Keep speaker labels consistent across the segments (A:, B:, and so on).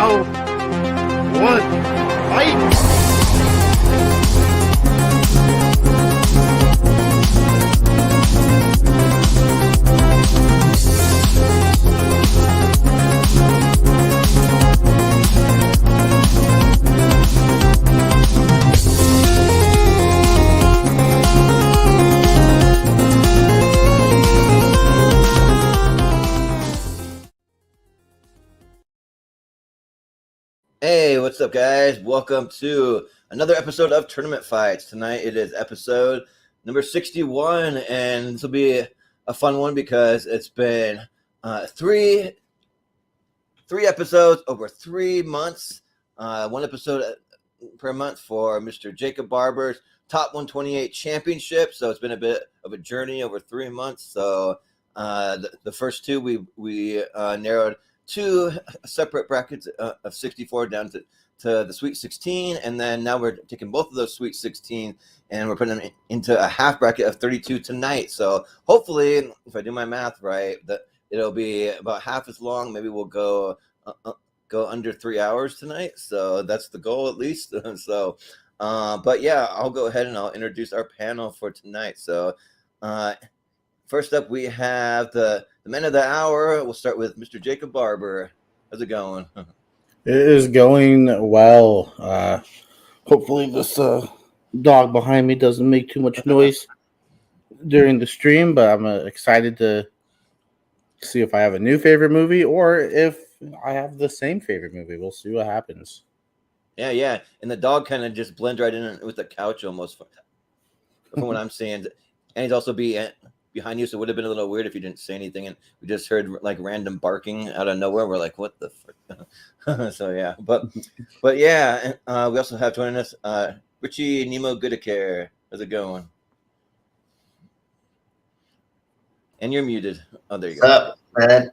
A: round one, fight!
B: Hey, what's up, guys? Welcome to another episode of Tournament Fights. Tonight it is episode number 61, and this will be a fun one because it's been three episodes over 3 months, one episode per month for Mr. Jacob Barber's Top 128 Championship. So it's been a bit of a journey over 3 months. So the first two we narrowed two separate brackets of 64 down to the Sweet 16, and then now we're taking both of those Sweet 16 and we're putting them into a half bracket of 32 tonight. So hopefully, if I do my math right, that it'll be about half as long. Maybe we'll go under 3 hours tonight. So that's the goal, at least. So, but yeah, I'll go ahead and I'll introduce our panel for tonight. So, first up, we have the man of the hour. We'll start with Mr. Jacob Barber. How's it going?
A: It is going well. Hopefully this dog behind me doesn't make too much noise during the stream, but I'm excited to see if I have a new favorite movie or if I have the same favorite movie. We'll see what happens.
B: Yeah. And the dog kind of just blends right in with the couch almost from what I'm seeing. And he's also behind you, so it would have been a little weird if you didn't say anything and we just heard like random barking out of nowhere. We're like, what the frick? So yeah, but yeah, we also have joining us Richie, Nemo, Goodcare. How's it going? And you're muted. Oh, there you go.
C: What's up, man?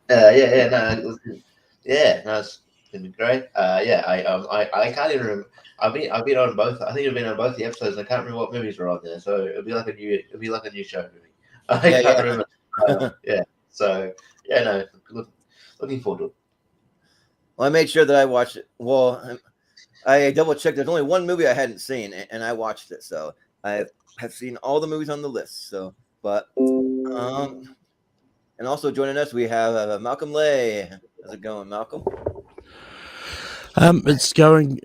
C: It's been great. I can't even remember. I've been on both. I think I've been on both the episodes. I can't remember what movies were on there, so it'll be like a new show movie. I can't remember. Looking forward to it.
B: Well, I made sure that I watched it. Well, I double checked. There's only one movie I hadn't seen, and I watched it. So I have seen all the movies on the list. So, but and also joining us, we have Malcolm Lay. How's it going, Malcolm?
D: It's going.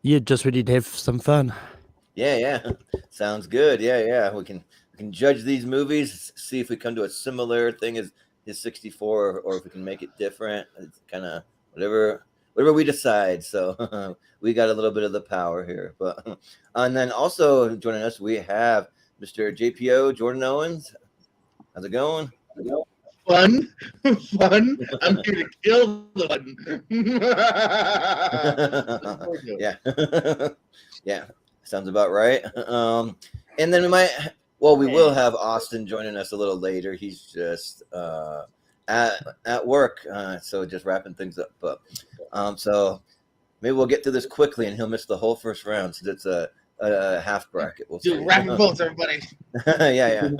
D: Just ready to have some fun.
B: Yeah. Sounds good. Yeah. We can judge these movies, see if we come to a similar thing as his 64, or if we can make it different. It's kind of whatever we decide. So we got a little bit of the power here. But and then also joining us, we have Mr. JPO Jordan Owens. How's it going?
E: Fun. I'm here to kill the
B: one. Yeah. Sounds about right. And then we will have Austin joining us a little later. He's just at work, so just wrapping things up. But so maybe we'll get through this quickly, and he'll miss the whole first round since it's a half bracket. We'll see.
E: Rapid votes, everybody.
B: Yeah.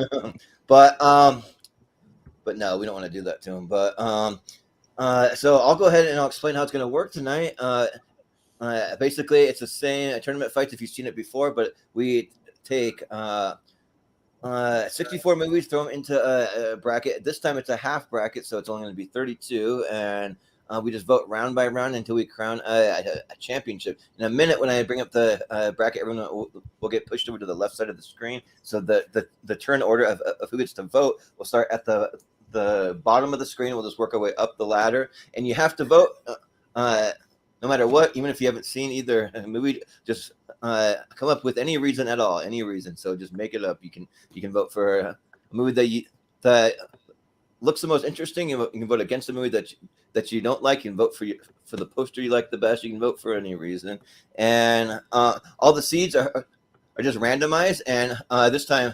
B: But no, we don't want to do that to him. But so I'll go ahead and I'll explain how it's going to work tonight. Basically, it's the same tournament fights if you've seen it before, but we take 64 movies, throw them into a bracket. This time it's a half bracket, so it's only going to be 32, and we just vote round by round until we crown a championship. In a minute, when I bring up the bracket, everyone will get pushed over to the left side of the screen. So the turn order of who gets to vote will start at the bottom of the screen. We'll just work our way up the ladder, and you have to vote no matter what, even if you haven't seen either movie. Just come up with any reason at all, any reason. So just make it up. You can vote for a movie that looks the most interesting. You can vote against the movie that you don't like. You can vote for the poster you like the best. You can vote for any reason, and all the seeds are just randomized. And this time,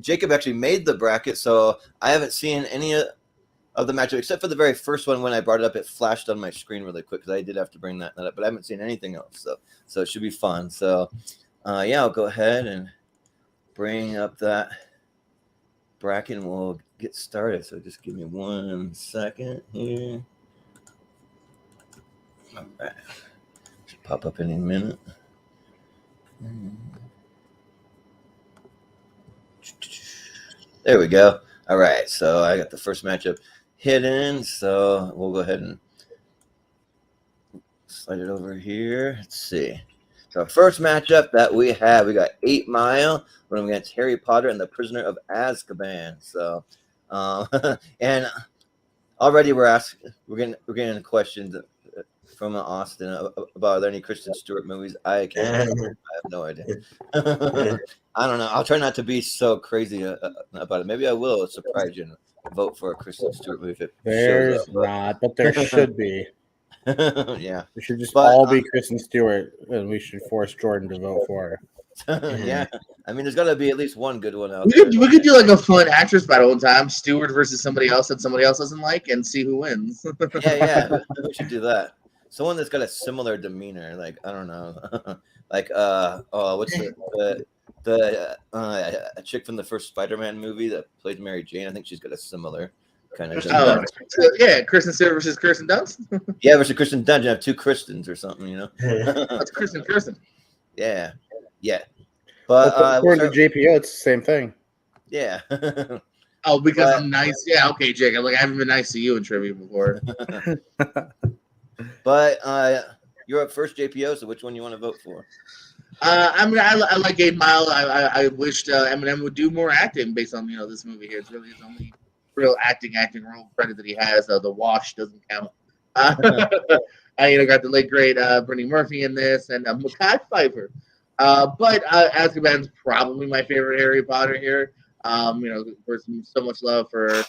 B: Jacob actually made the bracket, so I haven't seen any of the matchup except for the very first one. When I brought it up, it flashed on my screen really quick because I did have to bring that up, but I haven't seen anything else. So it should be fun. So I'll go ahead and bring up that bracket and we'll get started. So just give me 1 second here. All right. Should pop up any minute. There we go. All right, so I got the first matchup hidden, so we'll go ahead and slide it over here. Let's see. So our first matchup that we got 8 Mile running against Harry Potter and the Prisoner of Azkaban. So, and already we're getting questions from Austin about are there any Kristen Stewart movies. I can't. I have no idea. I don't know. I'll try not to be so crazy about it. Maybe I will surprise you and vote for a Kristen Stewart movie if it
A: There's
B: shows up.
A: not, but there should be.
B: Yeah.
A: We should just
B: But,
A: all be Kristen Stewart, and we should force Jordan to vote for her.
B: Yeah. I mean, there's got to be at least one good one out
E: We
B: there.
E: could do like a fun actress battle one time, Stewart versus somebody else that somebody else doesn't like, and see who wins.
B: Yeah. We should do that. Someone that's got a similar demeanor, like I don't know, like what's a chick from the first Spider-Man movie that played Mary Jane? I think she's got a similar kind of.
E: Oh, yeah, Kristen Stewart versus Kirsten Dunst.
B: Yeah, versus Kristen Dunst. You have two Kristens or something, you know.
E: That's Kirsten.
B: Yeah. But
A: according to JPO, it's the same thing.
B: yeah.
E: Oh, because I'm nice. Yeah, okay, Jacob. Like I haven't been nice to you in trivia before.
B: But you're up first, JPO. So which one you want to vote for?
E: I mean, I like 8 Mile. I wished Eminem would do more acting based on this movie here. It's really his only real acting role credit that he has. The Wash doesn't count. I got the late great Brittany Murphy in this and Mekhi Phifer. But Azkaban's probably my favorite Harry Potter here. There's so much love for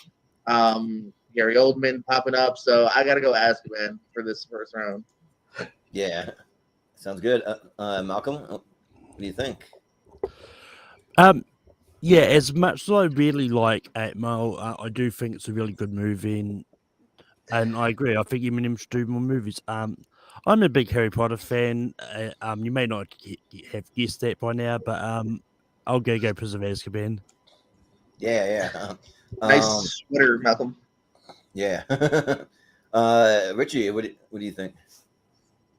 E: Gary Oldman popping up, so I gotta go Azkaban for this first round.
B: Yeah, sounds good. Malcolm, what do you think?
D: Yeah, as much as I really like 8 Mile, I do think it's a really good movie, and I agree. I think Eminem should do more movies. I'm a big Harry Potter fan. You may not have guessed that by now, but I'll go Prisoner of Azkaban.
B: Yeah.
E: Nice sweater, Malcolm.
B: Yeah. Richie, what do you think?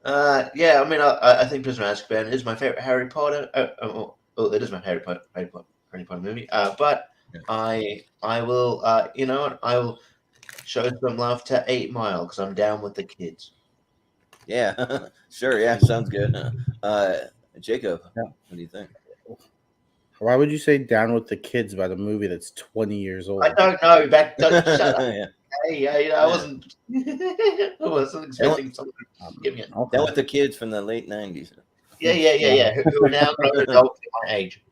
C: Yeah, I mean, I think Prisoner of Azkaban is my favorite Harry Potter. It is my Harry Potter movie. But I will, I will show some love to 8 Mile because I'm down with the kids.
B: Yeah, sure. Yeah, sounds good. Jacob, what do you think?
A: Why would you say down with the kids about a movie that's 20 years old?
C: I don't know. Shut up.
B: Yeah.
C: Hey, I wasn't. I wasn't expecting someone to give me it.
B: Down with the kids from the late 90s.
C: Yeah. Who are now grown adults at my age.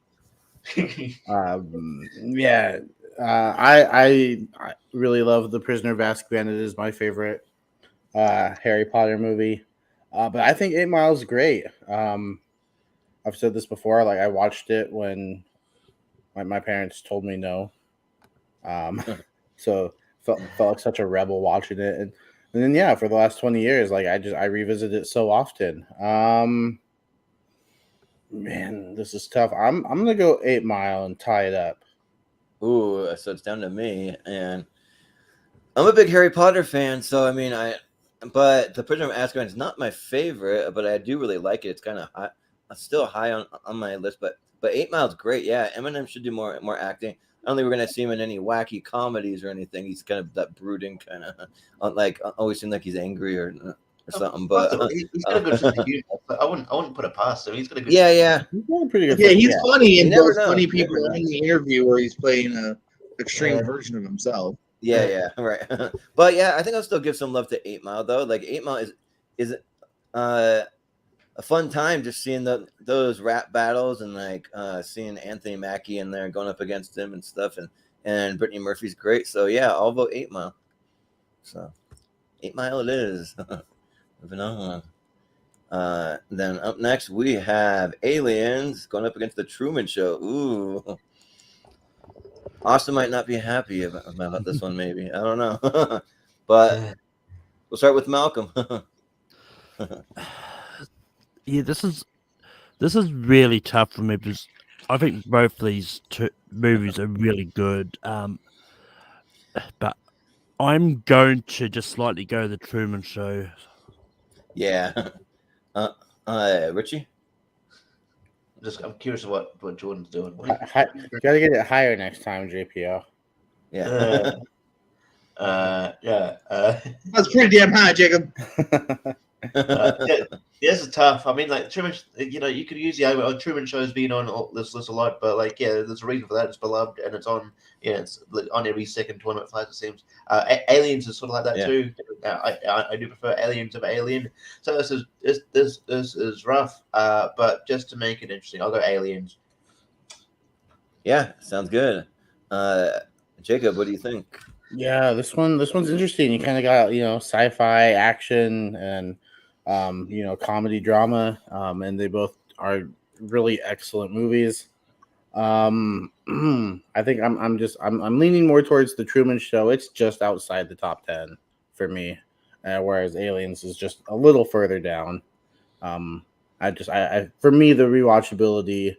A: I really love The Prisoner of Azkaban. It is my favorite Harry Potter movie. But I think 8 Mile is great. I've said this before. Like I watched it when my parents told me no. So felt like such a rebel watching it, and then for the last 20 years, like I revisit it so often. Man, this is tough. I'm gonna go 8 Mile and tie it up.
B: Ooh, so it's down to me, and I'm a big Harry Potter fan. So I mean, but The Prisoner of Azkaban is not my favorite, but I do really like it. It's kind of high, still high on my list. But 8 Mile's great. Yeah, Eminem should do more acting. I don't think we're gonna see him in any wacky comedies or anything. He's kind of that brooding kind of, like always seem like he's angry or something. But
C: he's got a good sense of humor. I wouldn't put it past him. He's got a good.
B: Yeah.
A: He's doing pretty good.
E: Yeah, he's funny in those funny
B: You
E: people
B: never know.
E: in the interview where he's playing an extreme version of himself.
B: Yeah, right. But yeah, I think I'll still give some love to 8 Mile though. Like 8 Mile is a fun time just seeing those rap battles and like seeing Anthony Mackie in there going up against him and stuff, and Brittany Murphy's great. So yeah, I'll vote 8 Mile. So 8 Mile it is. Moving on. Then up next we have Aliens going up against the Truman Show. Ooh. Austin might not be happy about this one, maybe. I don't know. But we'll start with Malcolm.
D: Yeah, this is really tough for me because I think both of these two movies are really good. But I'm going to just slightly go The Truman Show.
B: Yeah. Richie.
C: I'm curious what Jordan's doing.
A: Gotta get it higher next time, JPO.
B: Yeah.
C: Yeah.
E: That's pretty damn high, Jacob.
C: Yeah, this is tough. I mean, like Truman, you could use the Truman Show's been on this list a lot, but like, yeah, there's a reason for that. It's beloved, and it's on, it's on every second tournament fight. It seems. Aliens is sort of like that
B: Yeah.
C: too. I do prefer Aliens over Alien. So this is rough. But just to make it interesting, I'll go Aliens.
B: Yeah, sounds good. Jacob, what do you think?
A: Yeah, this one's interesting. You kind of got sci-fi, action, and comedy drama, and they both are really excellent movies. I think I'm leaning more towards the Truman Show. It's just outside the top 10 for me, whereas Aliens is just a little further down. For me, the rewatchability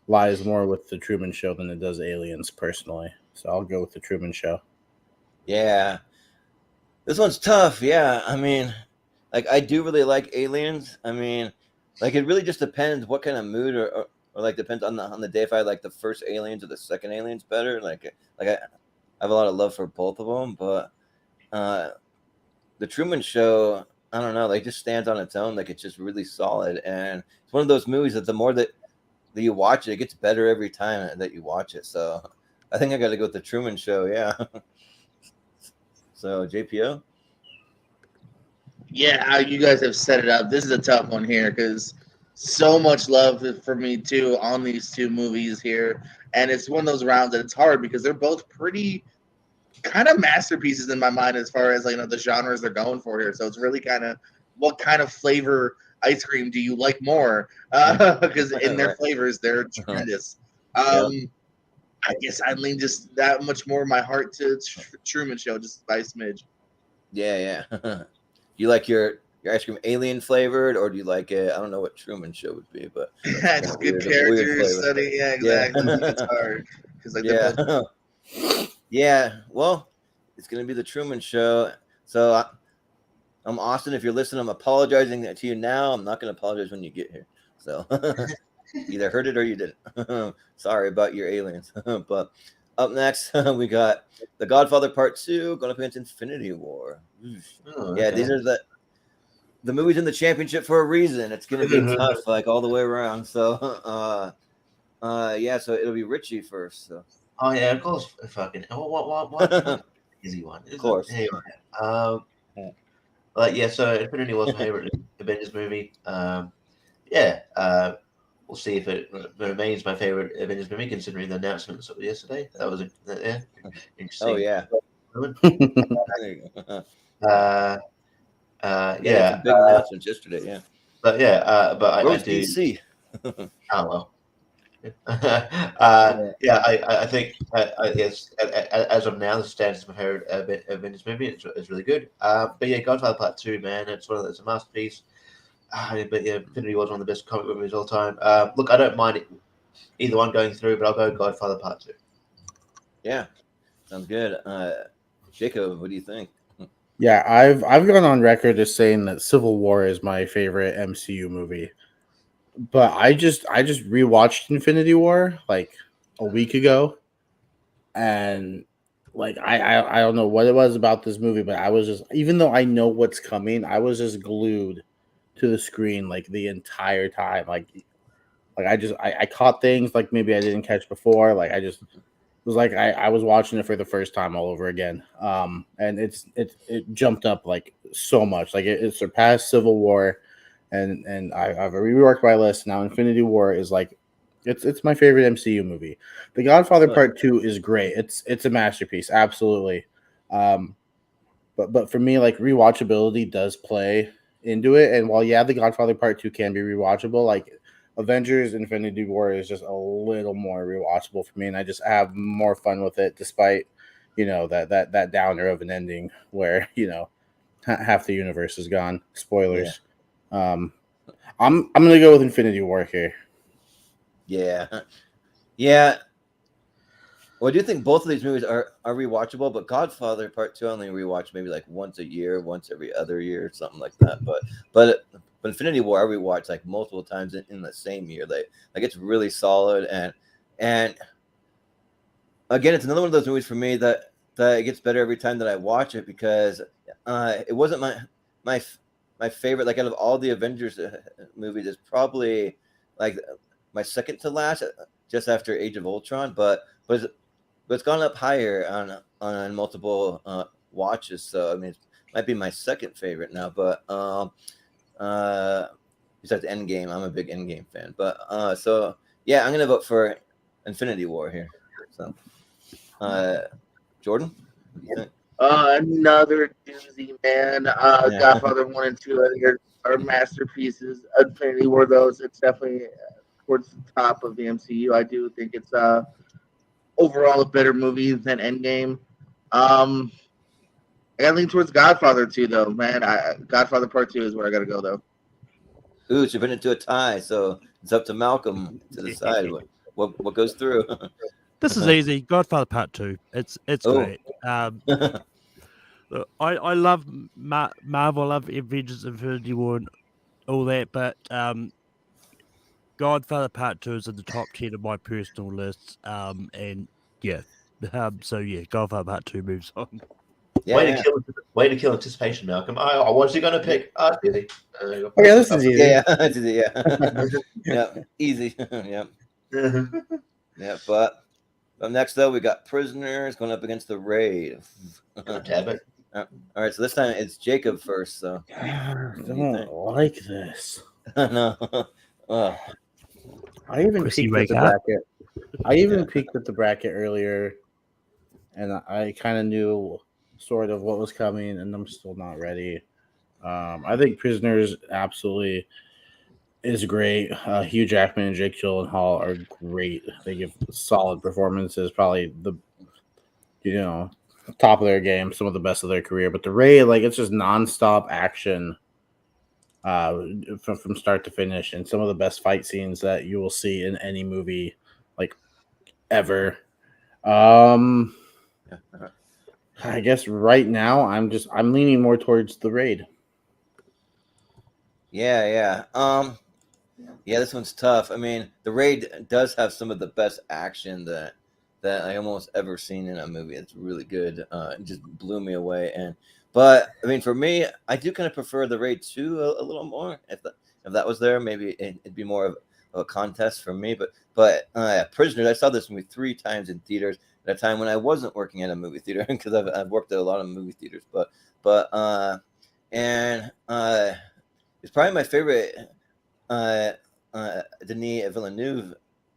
A: lies more with the Truman Show than it does Aliens personally. So I'll go with the Truman Show.
B: Yeah, this one's tough. Yeah, I mean, like I do really like Aliens. I mean, like it really just depends what kind of mood or like depends on the day if I like the first Aliens or the second Aliens better. Like I have a lot of love for both of them, but the Truman Show, I don't know, like just stands on its own. Like it's just really solid, and it's one of those movies that the more that you watch it, it gets better every time that you watch it. So I think I got to go with the Truman Show. Yeah. So JPO.
E: Yeah, you guys have set it up. This is a tough one here because so much love for me too on these two movies here, and it's one of those rounds that it's hard because they're both pretty kind of masterpieces in my mind as far as like the genres they're going for here. So it's really kind of what kind of flavor ice cream do you like more? Because in their flavors they're tremendous. I guess I lean just that much more my heart to Truman Show just by a smidge.
B: Yeah. You like your ice cream alien flavored, or do you like it? I don't know what Truman Show would be, but
E: Just good characters study. Yeah, exactly. It's hard because like they're both.
B: Yeah. Well, it's gonna be the Truman Show. So I'm Austin. If you're listening, I'm apologizing to you now. I'm not gonna apologize when you get here. So either heard it or you didn't. Sorry about your aliens. But up next, we got The Godfather Part 2 going up against Infinity War. Yeah, these are the movies in the championship for a reason. It's going to be tough, like all the way around. So, yeah, so it'll be Richie first. So.
C: Oh yeah, of course. Fucking what? Easy one.
B: Of course.
C: Yeah. So Infinity was my favorite Avengers movie. Yeah. We'll see if it remains my favorite Avengers movie, considering the announcements of yesterday. That was interesting.
B: Oh yeah.
C: Yeah.
B: Some big announcements yesterday. Yeah.
C: But yeah. But I do.
B: DC.
C: Oh well. Yeah. I think yes. As of now, the stands is my favorite Avengers movie. It's really good. But yeah, Godfather Part 2, man, it's a masterpiece. But yeah, Infinity was one of the best comic book movies of all time. Look, I don't mind either one going through, but I'll go Godfather Part 2.
B: Yeah, sounds good. Jacob, what do you think?
A: Yeah, I've gone on record as saying that Civil War is my favorite MCU movie, but I just rewatched Infinity War like a week ago, and like I don't know what it was about this movie, but I was just, even though I know what's coming, I was just glued to the screen like the entire time. Like I caught things like maybe I didn't catch before. Like I just was like I was watching it for the first time all over again. And it jumped up like so much. Like it surpassed Civil War, and I've reworked my list now. Infinity War is like it's my favorite MCU movie. The Godfather Part 2 is great. It's a masterpiece, absolutely. But for me, like rewatchability does play into it. And while The Godfather Part 2 can be rewatchable, like Avengers Infinity War is just a little more rewatchable for me, and I just have more fun with it, despite that downer of an ending where half the universe is gone. Spoilers. Yeah. I'm gonna go with Infinity War here.
B: Yeah. Well, I do think both of these movies are rewatchable, but Godfather Part 2 I only rewatch maybe like once a year, once every other year, something like that. But Infinity War I rewatch like multiple times in the same year. Like it's really solid, and again, it's another one of those movies for me that it gets better every time that I watch it, because it wasn't my my favorite. Like out of all the Avengers movies, it's probably like my second to last, just after Age of Ultron. But it's gone up higher on multiple watches. So I mean, it might be my second favorite now. But besides Endgame, I'm a big Endgame fan. But so yeah, I'm gonna vote for Infinity War here. So Jordan, what do you think?
E: Another doozy, man.
B: Yeah.
E: Godfather 1 and 2, I think are masterpieces. Infinity War, those, it's definitely towards the top of the MCU. I do think it's overall a better movie than Endgame. I gotta lean towards Godfather 2, though, man. Godfather Part 2 is where I gotta go, though.
B: Ooh, it's been into a tie, so it's up to Malcolm to decide what goes through.
D: This is easy. Godfather Part 2. It's
B: Oh.
D: great. Look, I love Marvel. I love Avengers, Infinity War, and all that, but Godfather Part 2 is in the top 10 of my personal lists. And yeah, so yeah, Godfather Part 2 moves on.
B: Yeah,
C: way
B: yeah.
C: to kill anticipation, Malcolm. What's he going to pick? Easy.
A: Okay, this is easy.
B: Yeah, it's easy, yeah. Yeah, easy. Yeah. Yeah, but next though we got Prisoners going up against the Raid.
C: Tab it.
B: All right, so this time it's Jacob first. So
A: I
B: what do you think?
A: don't like this.
B: No.
A: I even
D: Chrissy,
A: peeked at
D: wake
A: the
D: up.
A: bracket. I even peeked at the bracket earlier, and I kind of knew sort of what was coming, and I'm still not ready. I think Prisoners absolutely is great. Hugh Jackman and Jake Gyllenhaal are great. They give solid performances, probably the top of their game, some of the best of their career. But the Raid, like, it's just nonstop action from start to finish, and some of the best fight scenes that you will see in any movie, like, ever. I guess right now I'm leaning more towards the Raid.
B: Yeah. Yeah, this one's tough. I mean, the Raid does have some of the best action that I almost ever seen in a movie. It's really good. It just blew me away. But I mean, for me, I do kind of prefer the Raid 2 a little more. If that was there, maybe it'd be more of a contest for me. But Prisoners, I saw this movie 3 times in theaters at a time when I wasn't working at a movie theater, because I've worked at a lot of movie theaters. It's probably my favorite Denis Villeneuve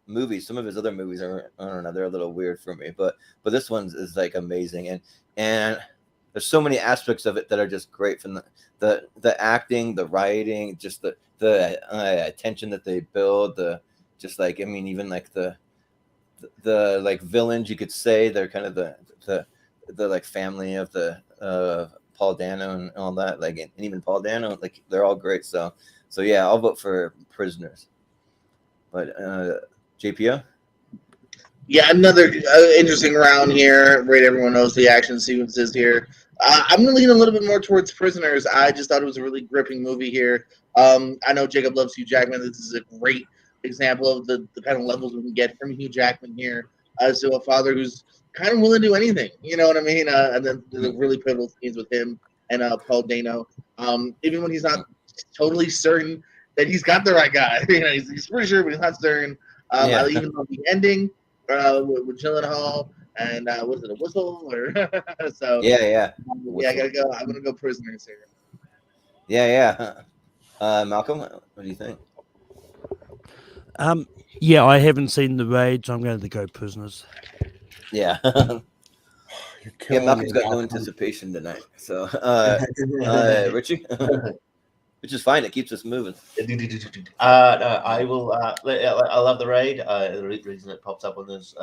B: movie. Some of his other movies are, I don't know, they're a little weird for me, but this one is like amazing, and there's so many aspects of it that are just great, from the acting, the writing, just the attention that they build, just like, I mean, even like the like villains, you could say they're kind of the like family of the Paul Dano and all that, like, and even Paul Dano, like, they're all great. So yeah, I'll vote for Prisoners. But JPO?
E: Yeah, another interesting round here. Right, everyone knows the action sequences here. I'm going to lean a little bit more towards Prisoners. I just thought it was a really gripping movie here. I know Jacob loves Hugh Jackman. This is a great example of the kind of levels we can get from Hugh Jackman here. So a father who's kind of willing to do anything. You know what I mean? And then the really pivotal scenes with him and Paul Dano. Even when he's not totally certain that he's got the right guy. You know, he's pretty sure, but he's not certain.
B: Yeah.
E: I even love the ending with Gyllenhaal and was it a whistle or so?
B: Yeah.
E: I gotta go. I'm gonna go Prisoners here.
B: Yeah. Malcolm, what do you think?
D: Yeah, I haven't seen the Raid, so I'm going to go Prisoners.
B: Yeah. Yeah, Malcolm's got no anticipation tonight. So Richie? Which is fine, it keeps us moving.
C: I will. I love the Raid. The reason it pops up on this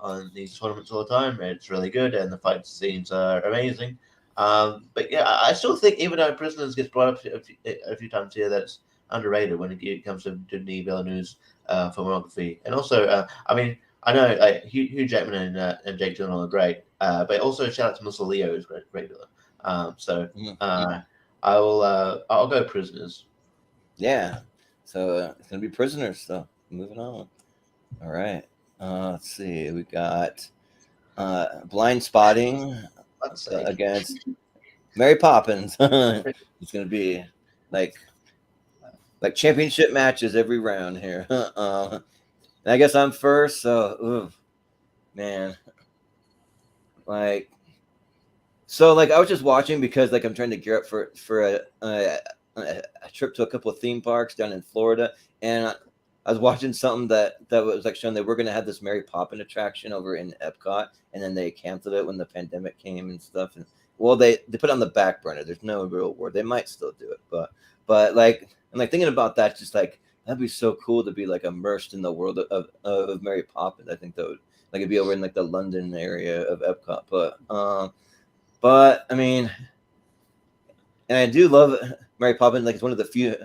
C: on these tournaments all the time, it's really good, and the fight scenes are amazing. But yeah, I still think, even though Prisoners gets brought up a few times here, that it's underrated when it comes to Denis Villeneuve's filmography. And also, I mean, I know like Hugh Jackman and Jake Gyllenhaal are great, but also shout out to Melissa Leo is great. So I'll go Prisoners.
B: Yeah. So it's gonna be Prisoners. So moving on. All right. Let's see. We got Blind Spotting against Mary Poppins. It's gonna be like championship matches every round here. And I guess I'm first. So, man, like, I was just watching because I'm trying to gear up for a trip to a couple of theme parks down in Florida, and I was watching something that was showing that we're going to have this Mary Poppins attraction over in Epcot, and then they canceled it when the pandemic came and stuff. And well, they put it on the back burner. There's no real word. They might still do it, but I'm thinking about that. Just that'd be so cool to be immersed in the world of Mary Poppins. I think that would it'd be over in the London area of Epcot. But I mean, and I do love Mary Poppins. It's one of the few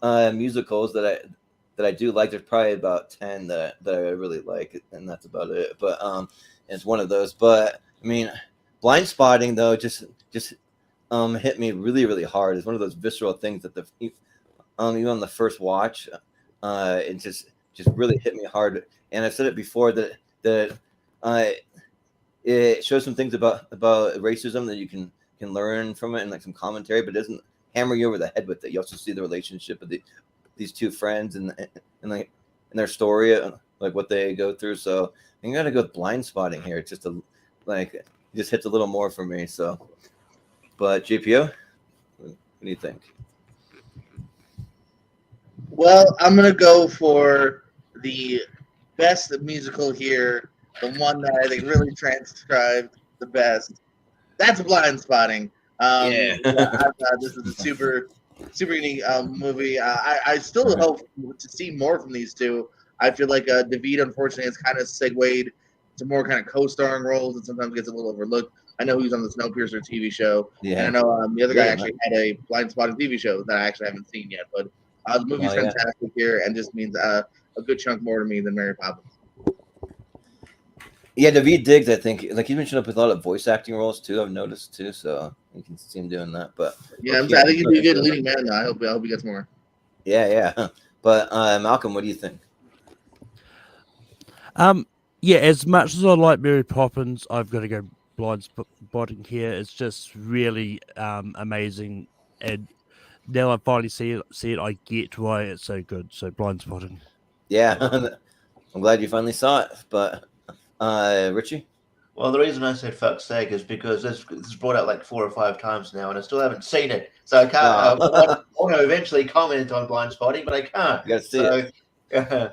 B: musicals that I do like. There's probably about 10 that I really like, and that's about it. But it's one of those. But I mean, Blind Spotting though just hit me really, really hard. It's one of those visceral things that even on the first watch, it just really hit me hard. And I've said it before that it shows some things about racism that you can learn from it, and some commentary, but it doesn't hammer you over the head with it. You also see the relationship of these two friends and their story, what they go through. So you got to go with Blind Spotting here. It's just it just hits a little more for me. So, but JPO, what do you think?
E: Well, I'm gonna go for the best musical here, the one that I think really transcribed the best. That's Blind Spotting. I thought this is a super unique movie. I still hope to see more from these two. I feel like David, unfortunately, has kind of segued to more kind of co-starring roles and sometimes gets a little overlooked. I know he's on the Snowpiercer TV show, and I know the other guy actually had a Blind Spotting TV show that I actually haven't seen yet. But the movie's fantastic here, and just means a good chunk more to me than Mary Poppins.
B: Yeah, David Diggs, I think, he's been showing up with a lot of voice acting roles too. I've noticed too, so you can see him doing that. But
E: yeah, I think he'd be a good leading man. Though I hope he gets more.
B: Yeah. But Malcolm, what do you think?
D: Yeah, as much as I like Mary Poppins, I've got to go Blind Spotting here. It's just really amazing, and now I finally see it. I get why it's so good. So Blind Spotting.
B: Yeah, I'm glad you finally saw it. But Richie?
C: Well, the reason I said fuck's sake is because this is brought out 4 or 5 times now, and I still haven't seen it. So I can't. I want to eventually comment on Blind Spotting, but I can't.
B: You gotta see it.
C: I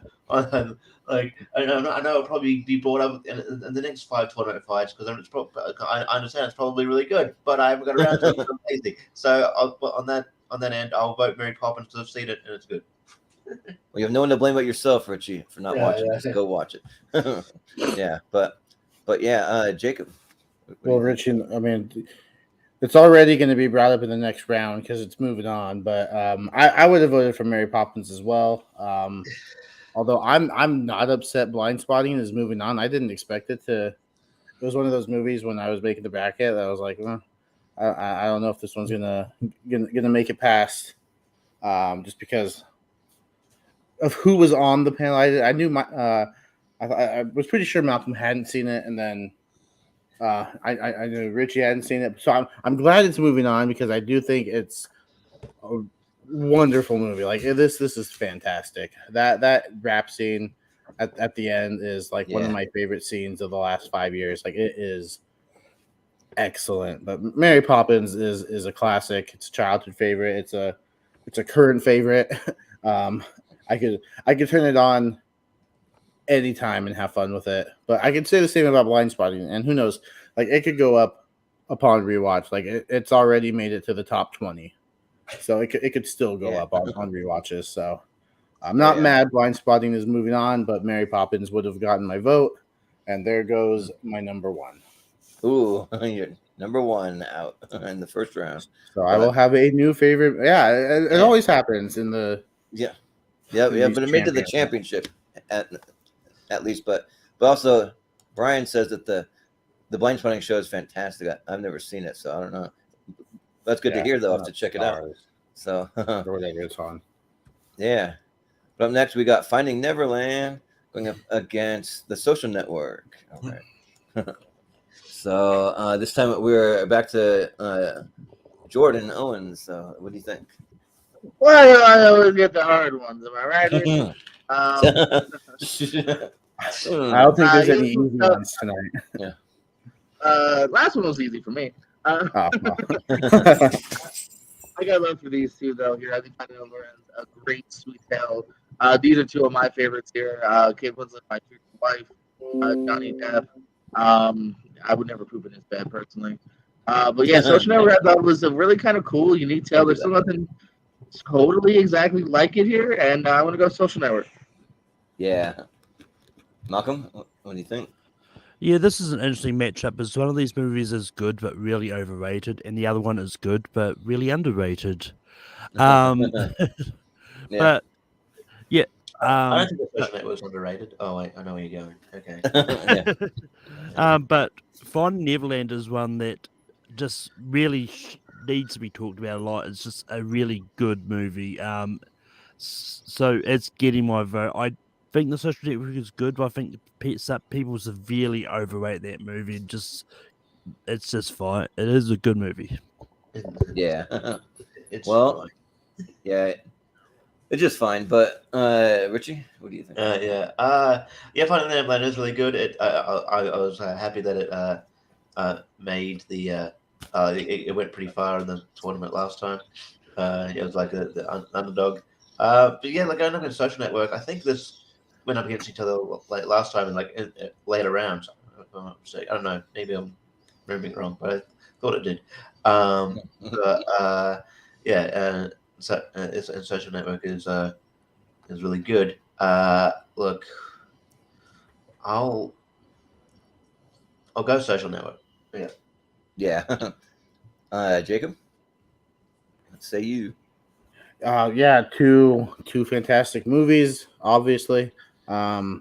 C: know it'll probably be brought up in the next 5 tournament fights because I understand it's probably really good, but I haven't got around to it because I'm lazy. So on that end, I'll vote Mary Poppins to have seen it, and it's good.
B: Well, you have no one to blame but yourself, Richie, for not watching. Just go watch it. Yeah, but yeah, Jacob.
A: Well, Richie, I mean, it's already going to be brought up in the next round because it's moving on. But I would have voted for Mary Poppins as well. Although I'm not upset Blind Spotting is moving on. I didn't expect it to. It was one of those movies when I was making the bracket that I was like, I don't know if this one's gonna make it past, just because of who was on the panel. I knew I was pretty sure Malcolm hadn't seen it, and then I knew Richie hadn't seen it. So I'm glad it's moving on because I do think it's a wonderful movie. This is fantastic. That rap scene at the end is one of my favorite scenes of the last 5 years. It is excellent. But Mary Poppins is a classic. It's a childhood favorite. It's a current favorite. I could turn it on anytime and have fun with it. But I could say the same about Blind Spotting, and who knows, it could go up upon rewatch. It's already made it to the top 20. So it could still go up on rewatches. So I'm not mad Blind Spotting is moving on, but Mary Poppins would have gotten my vote. And there goes my number one.
B: Ooh, you're number one out in the first round.
A: So I will have a new favorite. Yeah, it always happens in the
B: but it made to the championship at least. But But also, Brian says that the Blind Spotting show is fantastic. I've never seen it, so I don't know. That's good to hear, though. I'll have to check it out. So,
A: or whatever it's on.
B: Yeah. But up next, we got Finding Neverland going up against The Social Network. All right. So this time we're back to Jordan Owens. So what do you think?
E: Well, I always get the hard ones. Am I right, Richie?
A: I don't think there's any easy ones tonight.
E: Last one was easy for me.
A: Oh, well.
E: I got love for these two though. Here, I think Finding Neverland is a great sweet tale. These are two of my favorites here. Kate Winslet, my future wife, Johnny Depp. I would never poop in his bed personally. But yeah, Social Network I thought was a really kind of cool, unique tale. There's still nothing totally exactly like it here, and I want to go Social Network.
B: Yeah. Malcolm, what do you think?
D: Yeah, this is an interesting matchup. As one of these movies is good but really overrated, and the other one is good but really underrated.
B: Yeah.
D: But yeah,
C: I don't think the Social Network was underrated. Oh wait, I know where you're going. Okay.
B: Yeah.
D: but Finding Neverland is one that just really needs to be talked about a lot. It's just a really good movie. So it's getting my vote. I think The Social Network is good, but I think people severely overrate that movie. It's just fine. It is a good movie.
B: Yeah.
C: It's
B: Well,
C: fine.
B: Yeah. It's just fine. But Richie, what do you think?
C: Yeah. Finding Neverland is really good. I was happy that it made the it went pretty far in the tournament last time. It was like the underdog. But yeah, like going up in Social Network, I think this went up against each other like last time in later rounds. I don't know. Maybe I'm remembering it wrong, but I thought it did. Yeah. Social Network is really good. Look, I'll go Social Network. Yeah.
B: Yeah. Jacob, let's say you.
A: Yeah, two fantastic movies. Obviously, I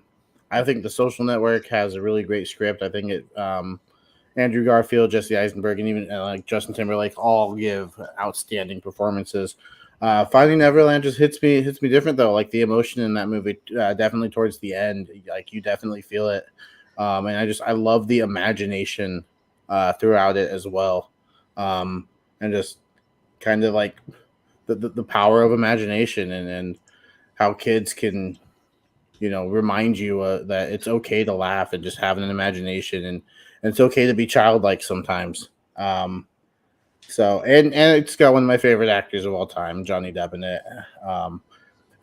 A: think The Social Network has a really great script. I think it. Andrew Garfield, Jesse Eisenberg, and even like Justin Timberlake all give outstanding performances. Finding Neverland just hits me different though. Like the emotion in that movie, definitely towards the end, like you definitely feel it. And I love the imagination throughout it as well, and just kind of like the power of imagination and how kids can remind you that it's okay to laugh and just have an imagination and it's okay to be childlike sometimes. So and it's got one of my favorite actors of all time, Johnny Depp in it.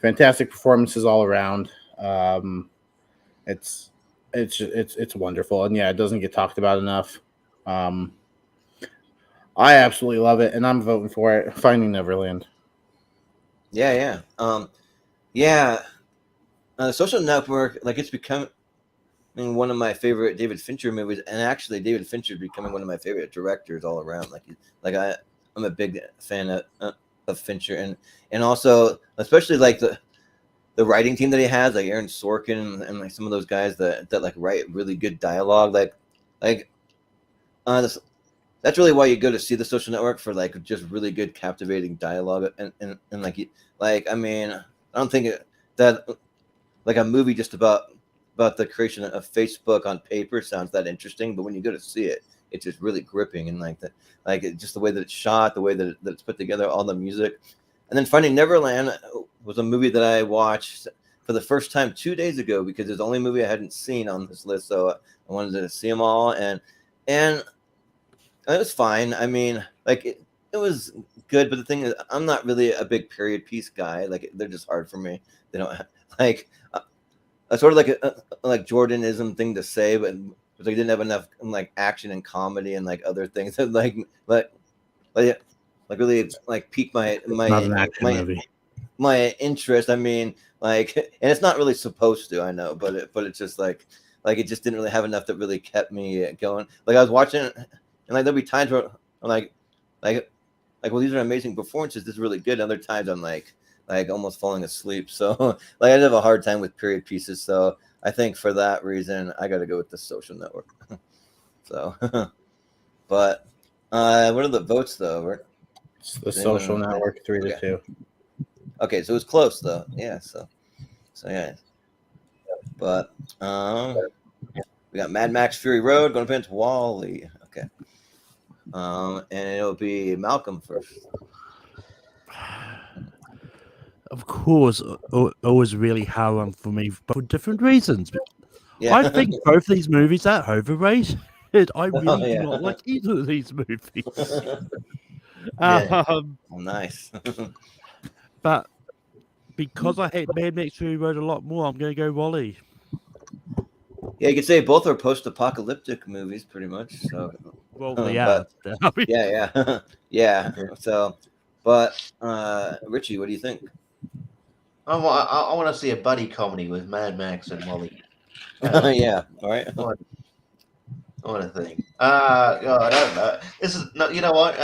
A: Fantastic performances all around. It's wonderful, and yeah, it doesn't get talked about enough. I absolutely love it, and I'm voting for it. Finding Neverland.
B: Yeah. Yeah. The Social Network, like it's become one of my favorite David Fincher movies, and actually David Fincher is becoming one of my favorite directors all around. I'm a big fan of Fincher, and also especially like the writing team that he has, like Aaron Sorkin and like some of those guys that like write really good dialogue. That's really why you go to see The Social Network, for like just really good captivating dialogue and like I mean I don't think that like a movie just about the creation of Facebook on paper sounds that interesting, but when you go to see it, it's just really gripping, and just the way that it's shot, the way that it's put together, all the music. And then Finding Neverland was a movie that I watched for the first time 2 days ago because it's the only movie I hadn't seen on this list, so I wanted to see them all, and it was fine. I mean, like it was good, but the thing is, I'm not really a big period piece guy. Like they're just hard for me. They don't like. It's sort of like a like Jordanism thing to say, but they didn't have enough like action and comedy and like other things that like really like pique
A: Not an action movie.
B: my interest. I mean, like, and it's not really supposed to, I know, but it's just like it just didn't really have enough that really kept me going. Like I was watching it, and like there'll be times where I'm like, well, these are amazing performances. This is really good. Other times I'm like almost falling asleep. So like I have a hard time with period pieces. So I think for that reason, I got to go with The Social Network. So, but what are the votes though?
A: It's The Social Network 3-2.
B: Okay, so it's close though. Yeah. So yeah. But we got Mad Max Fury Road going up against Wally. Okay. And it'll be Malcolm first.
D: Of course, always really hard one for me, but for different reasons.
B: Yeah.
D: I think both these movies are overrated. I really
B: yeah.
D: do not like either of these movies.
C: Yeah.
B: Nice.
D: But because I hate Mad Max Fury Road a lot more, I'm going to go Wally.
B: Yeah, you could say both are post-apocalyptic movies, pretty much. So,
D: Well, yeah.
B: yeah, yeah. So, but Richie, what do you think?
C: I want to see a buddy comedy with Mad Max and Wally.
B: Yeah, all right.
C: I want to think. I don't know. This is no. You know what?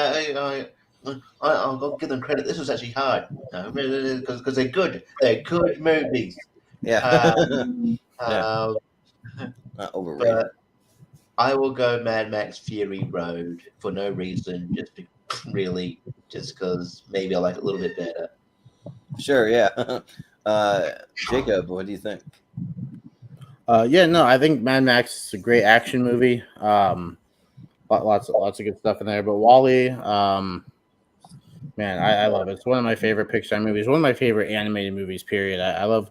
C: I'll give them credit. This was actually hard because they're good. They're good movies.
B: Yeah.
C: Yeah.
B: Not overrated.
C: But I will go Mad Max Fury Road for no reason, just because maybe I like it a little bit better.
B: Sure, yeah. Jacob, what do you think?
A: I think Mad Max is a great action movie. Lots of good stuff in there. But Wall-E, man, I love it. It's one of my favorite Pixar movies. One of my favorite animated movies. Period. I love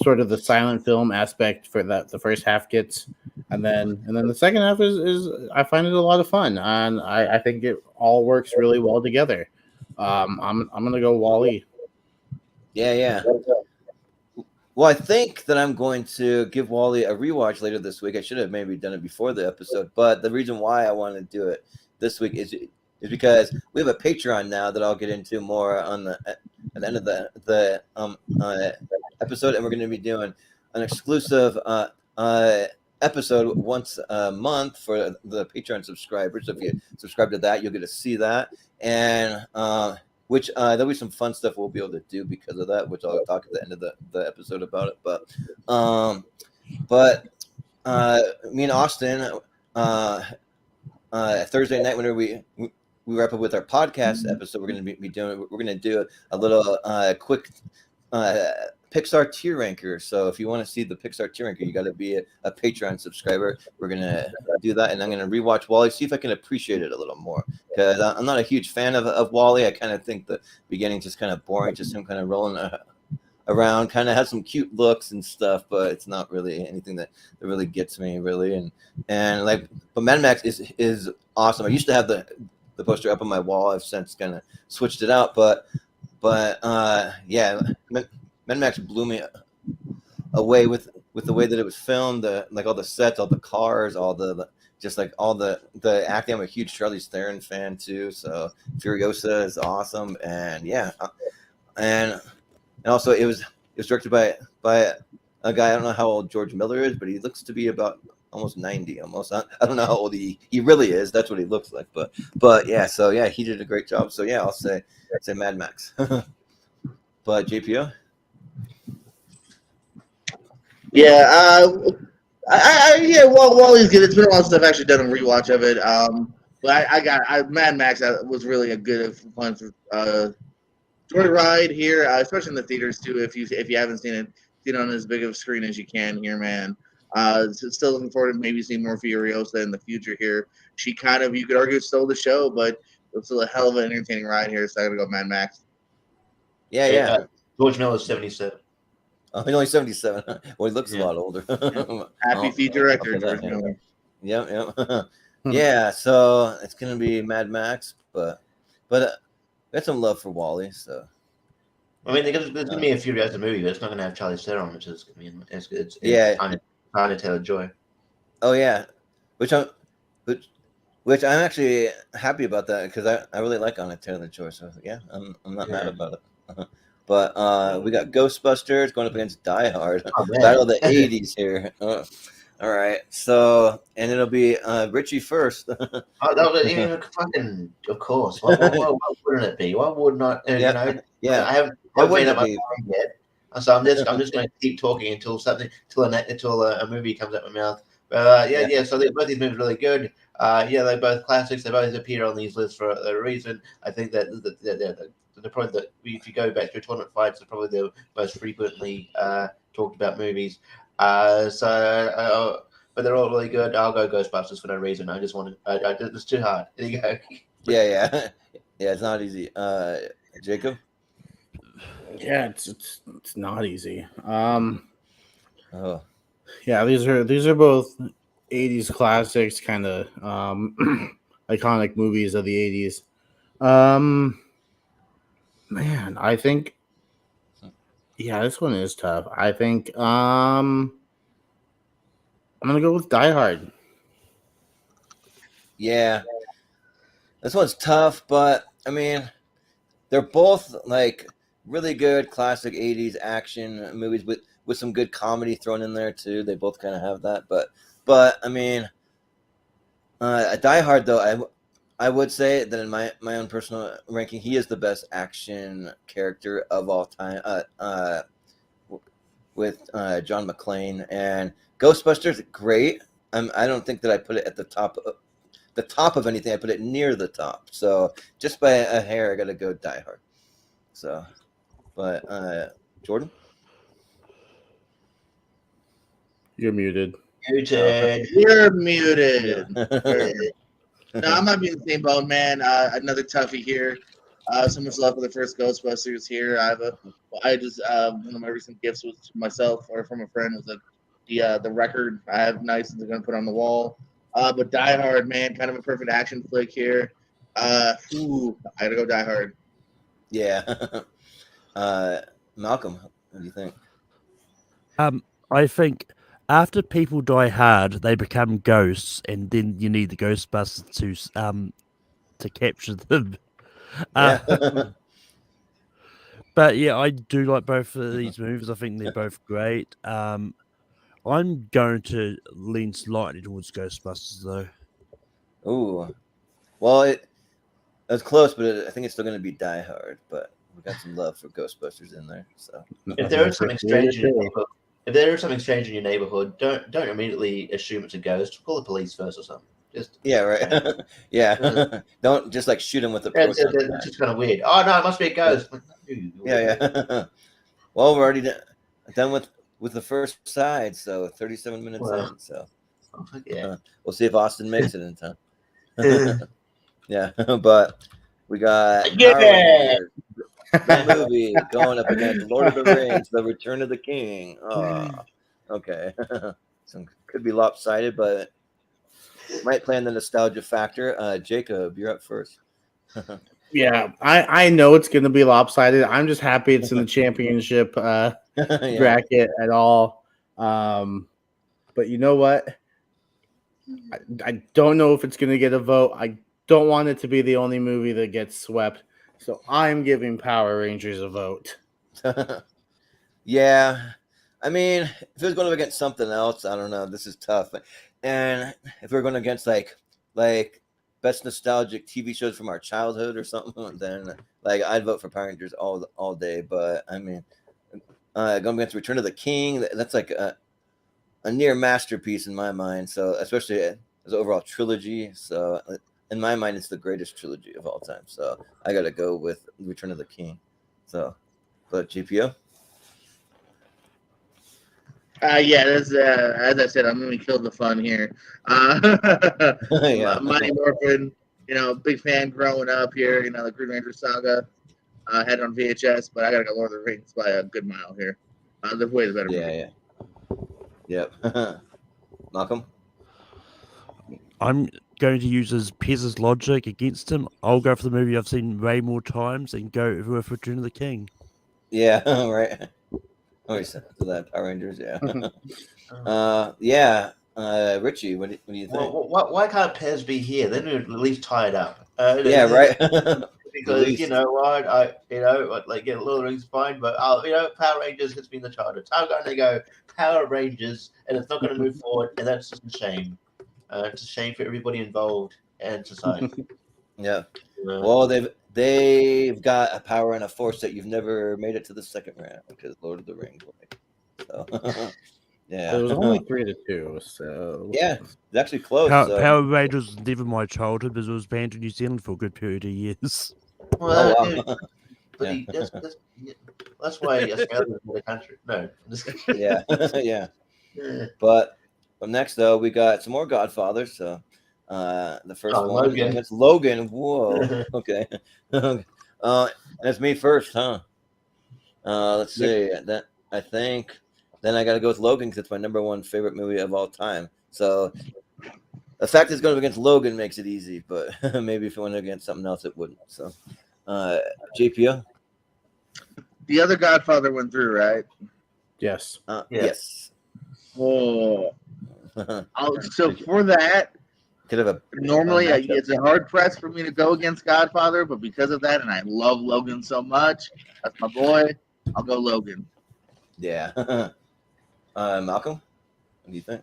A: sort of the silent film aspect for that. The first half gets, and then the second half is I find it a lot of fun, and I think it all works really well together. I'm gonna go Wall-E.
B: Yeah. Well, I think that I'm going to give Wall-E a rewatch later this week. I should have maybe done it before the episode, but the reason why I want to do it this week is because we have a Patreon now that I'll get into more on at the end of the episode, and we're going to be doing an exclusive episode once a month for the Patreon subscribers. So if you subscribe to that, you'll get to see that, and which there'll be some fun stuff we'll be able to do because of that, which I'll talk at the end of the episode about it. But me and Austin, Thursday night, whenever we wrap up with our podcast episode, we're going to be doing. We're going to do a little quick Pixar tier ranker. So if you want to see the Pixar tier ranker, you got to be a Patreon subscriber. We're going to do that, and I'm going to rewatch Wall-E, see if I can appreciate it a little more, because I'm not a huge fan of Wall-E. I kind of think the beginning just kind of boring, just him kind of rolling around, kind of has some cute looks and stuff, but it's not really anything that really gets me really. And like, but Mad Max is awesome. I used to have the poster up on my wall. I've since kind of switched it out, but yeah. Mad Max blew me away with the way that it was filmed, like all the sets, all the cars, all the acting. I'm a huge Charlize Theron fan too, so Furiosa is awesome, and yeah, and also it was directed by a guy. I don't know how old George Miller is, but he looks to be about almost 90, almost. I don't know how old he really is. That's what he looks like, but yeah. So yeah, he did a great job. So yeah, I'll say Mad Max. But JPO.
E: Yeah, Wall-E's good. It's been a while since I've actually done a rewatch of it. But Mad Max was really a good fun story ride here, especially in the theaters too. If you haven't seen it on as big of a screen as you can here, man. Still looking forward to maybe seeing more Furiosa in the future here. She kind of, you could argue, stole the show, but it's still a hell of an entertaining ride here. So I gotta go Mad Max.
B: Yeah.
C: George Miller's 77.
B: Oh, he's only 77. Well, he looks a lot older.
E: Happy feet director, George Miller.
B: Yep. Yeah, so it's gonna be Mad Max, but got some love for Wall-E. So
C: I mean, there's gonna be a Furiosa movie, but it's not gonna have Charlize Theron, which is it's Anya Taylor-Joy.
B: Oh yeah, which I'm actually happy about that, because I really like Anya Taylor-Joy. So yeah, I'm not mad about it. But we got Ghostbusters going up against Die Hard. Battle of the 80s here. All right. So, and it'll be Richie first.
C: Fucking, of course. Why wouldn't it be? Why would not?
B: Yeah.
C: I haven't made up my mind yet. So I'm just going to keep talking until a movie comes out my mouth. Yeah. So both these movies are really good. Yeah, they're both classics. They both appear on these lists for a reason. I think that they're probably if you go back to tournament fights, they're probably the most frequently talked about movies. But they're all really good. I'll go Ghostbusters for no reason. I just wanted. It's too hard. There you go.
B: Yeah. It's not easy. Jacob.
A: Yeah, it's not easy.
B: Oh.
A: Yeah, these are both 80s classics, kind of iconic movies of the 80s. Man, I think this one is tough. I think I'm gonna go with Die Hard.
B: Yeah, this one's tough, but I mean, they're both like really good classic '80s action movies with some good comedy thrown in there too. They both kind of have that, but I mean, Die Hard though, I would say that in my own personal ranking, he is the best action character of all time. With John McClane and Ghostbusters, great. I don't think that I put it at the top of anything. I put it near the top. So just by a hair, I got to go Die Hard. So, but Jordan,
A: You're muted.
C: Muted.
E: You're muted.
B: yeah.
E: No, I'm not being the same boat, man. Another toughie here. So much love for the first Ghostbusters here. I just one of my recent gifts was to myself or from a friend was the record I have nice and they're gonna put on the wall. But Die Hard, man, kind of a perfect action flick here. I gotta go Die Hard.
B: Yeah. Malcolm, what do you think?
D: I think after people die hard, they become ghosts, and then you need the Ghostbusters to capture them.
B: Yeah.
D: But yeah, I do like both of these movies. I think they're both great. I'm going to lean slightly towards Ghostbusters though.
B: Ooh. Well, it was close, but I think it's still going to be Die Hard. But we got some love for Ghostbusters in there. So
C: If there is something strange in your neighborhood, don't immediately assume it's a ghost. Call the police first or something. Just
B: yeah, right. Yeah. Don't just like shoot him with the
C: it's
B: proton.
C: just kind of weird. Oh no, it must be a ghost.
B: Yeah. Well, we're already done with the first side, so 37 minutes in. So
C: Yeah.
B: We'll see if Austin makes it in time. Yeah, but we got Power Rangers, the movie going up against Lord of the Rings, The Return of the King. Oh, okay. So could be lopsided, but might play on the nostalgia factor. Jacob, you're up first.
A: Yeah, I know it's going to be lopsided. I'm just happy it's in the championship bracket at all. But you know what? I don't know if it's going to get a vote. I don't want it to be the only movie that gets swept. So I'm giving Power Rangers a vote.
B: Yeah. I mean, if it was going up against something else, I don't know. This is tough. And if we're going against like best nostalgic TV shows from our childhood or something, then like I'd vote for Power Rangers all day. But I mean, going against Return of the King, that's like a near masterpiece in my mind. So especially as an overall trilogy. So in my mind, it's the greatest trilogy of all time. So I got to go with Return of the King. So, but GPO.
E: Yeah, that's as I said, I'm gonna kill the fun here.
B: Yeah.
E: Mighty Morphin, big fan growing up here. The Green Ranger saga had on VHS, but I gotta go Lord of the Rings by a good mile here. The way the better movie.
B: Yeah. Yep. Malcolm.
D: I'm going to use Pez's logic against him. I'll go for the movie I've seen way more times and go with Return of the King.
B: Yeah, right. Oh, you said that Power Rangers, yeah. Yeah. Richie, what do you think?
C: Well, why can't Pez be here? Then we'd at least tie it up.
B: Yeah, right.
C: Because you know what, like Lord of the Rings is fine, but Power Rangers has been the childhood. I'm going to go Power Rangers, and it's not going to move forward, and that's just a shame. It's a shame for everybody involved and society.
B: Yeah.
C: Uh,
B: Well, they've got a power and a force that you've never made it to the second round because Lord of the Rings. Like, so, yeah.
A: It was only 3-2, so
B: Yeah, it's actually close.
D: Power Rangers was never my childhood, because it was banned in New Zealand for a good period of years.
C: well,
B: Oh,
C: yeah,
B: wow.
C: but
B: Yeah.
C: that's why Australia's not a country. No, I'm just kidding.
B: Yeah. Yeah.
C: Yeah.
B: But from next, though, we got some more Godfathers. So the first
C: Oh,
B: one
C: Logan.
B: against Logan. Whoa. Okay. That's me first, huh? Let's see. That I think. Then I got to go with Logan because it's my number one favorite movie of all time. So the fact it's going against Logan makes it easy, but maybe if it went against something else, it wouldn't. So, JPO.
E: The other Godfather went through, right?
A: yes.
B: Yes.
E: Oh,
B: Could
E: so for that,
B: have a
E: normally
B: matchup.
E: it's a hard press for me to go against Godfather, but because of that, and I love Logan so much, that's my boy. I'll go Logan.
B: Yeah. Malcolm, what do you think?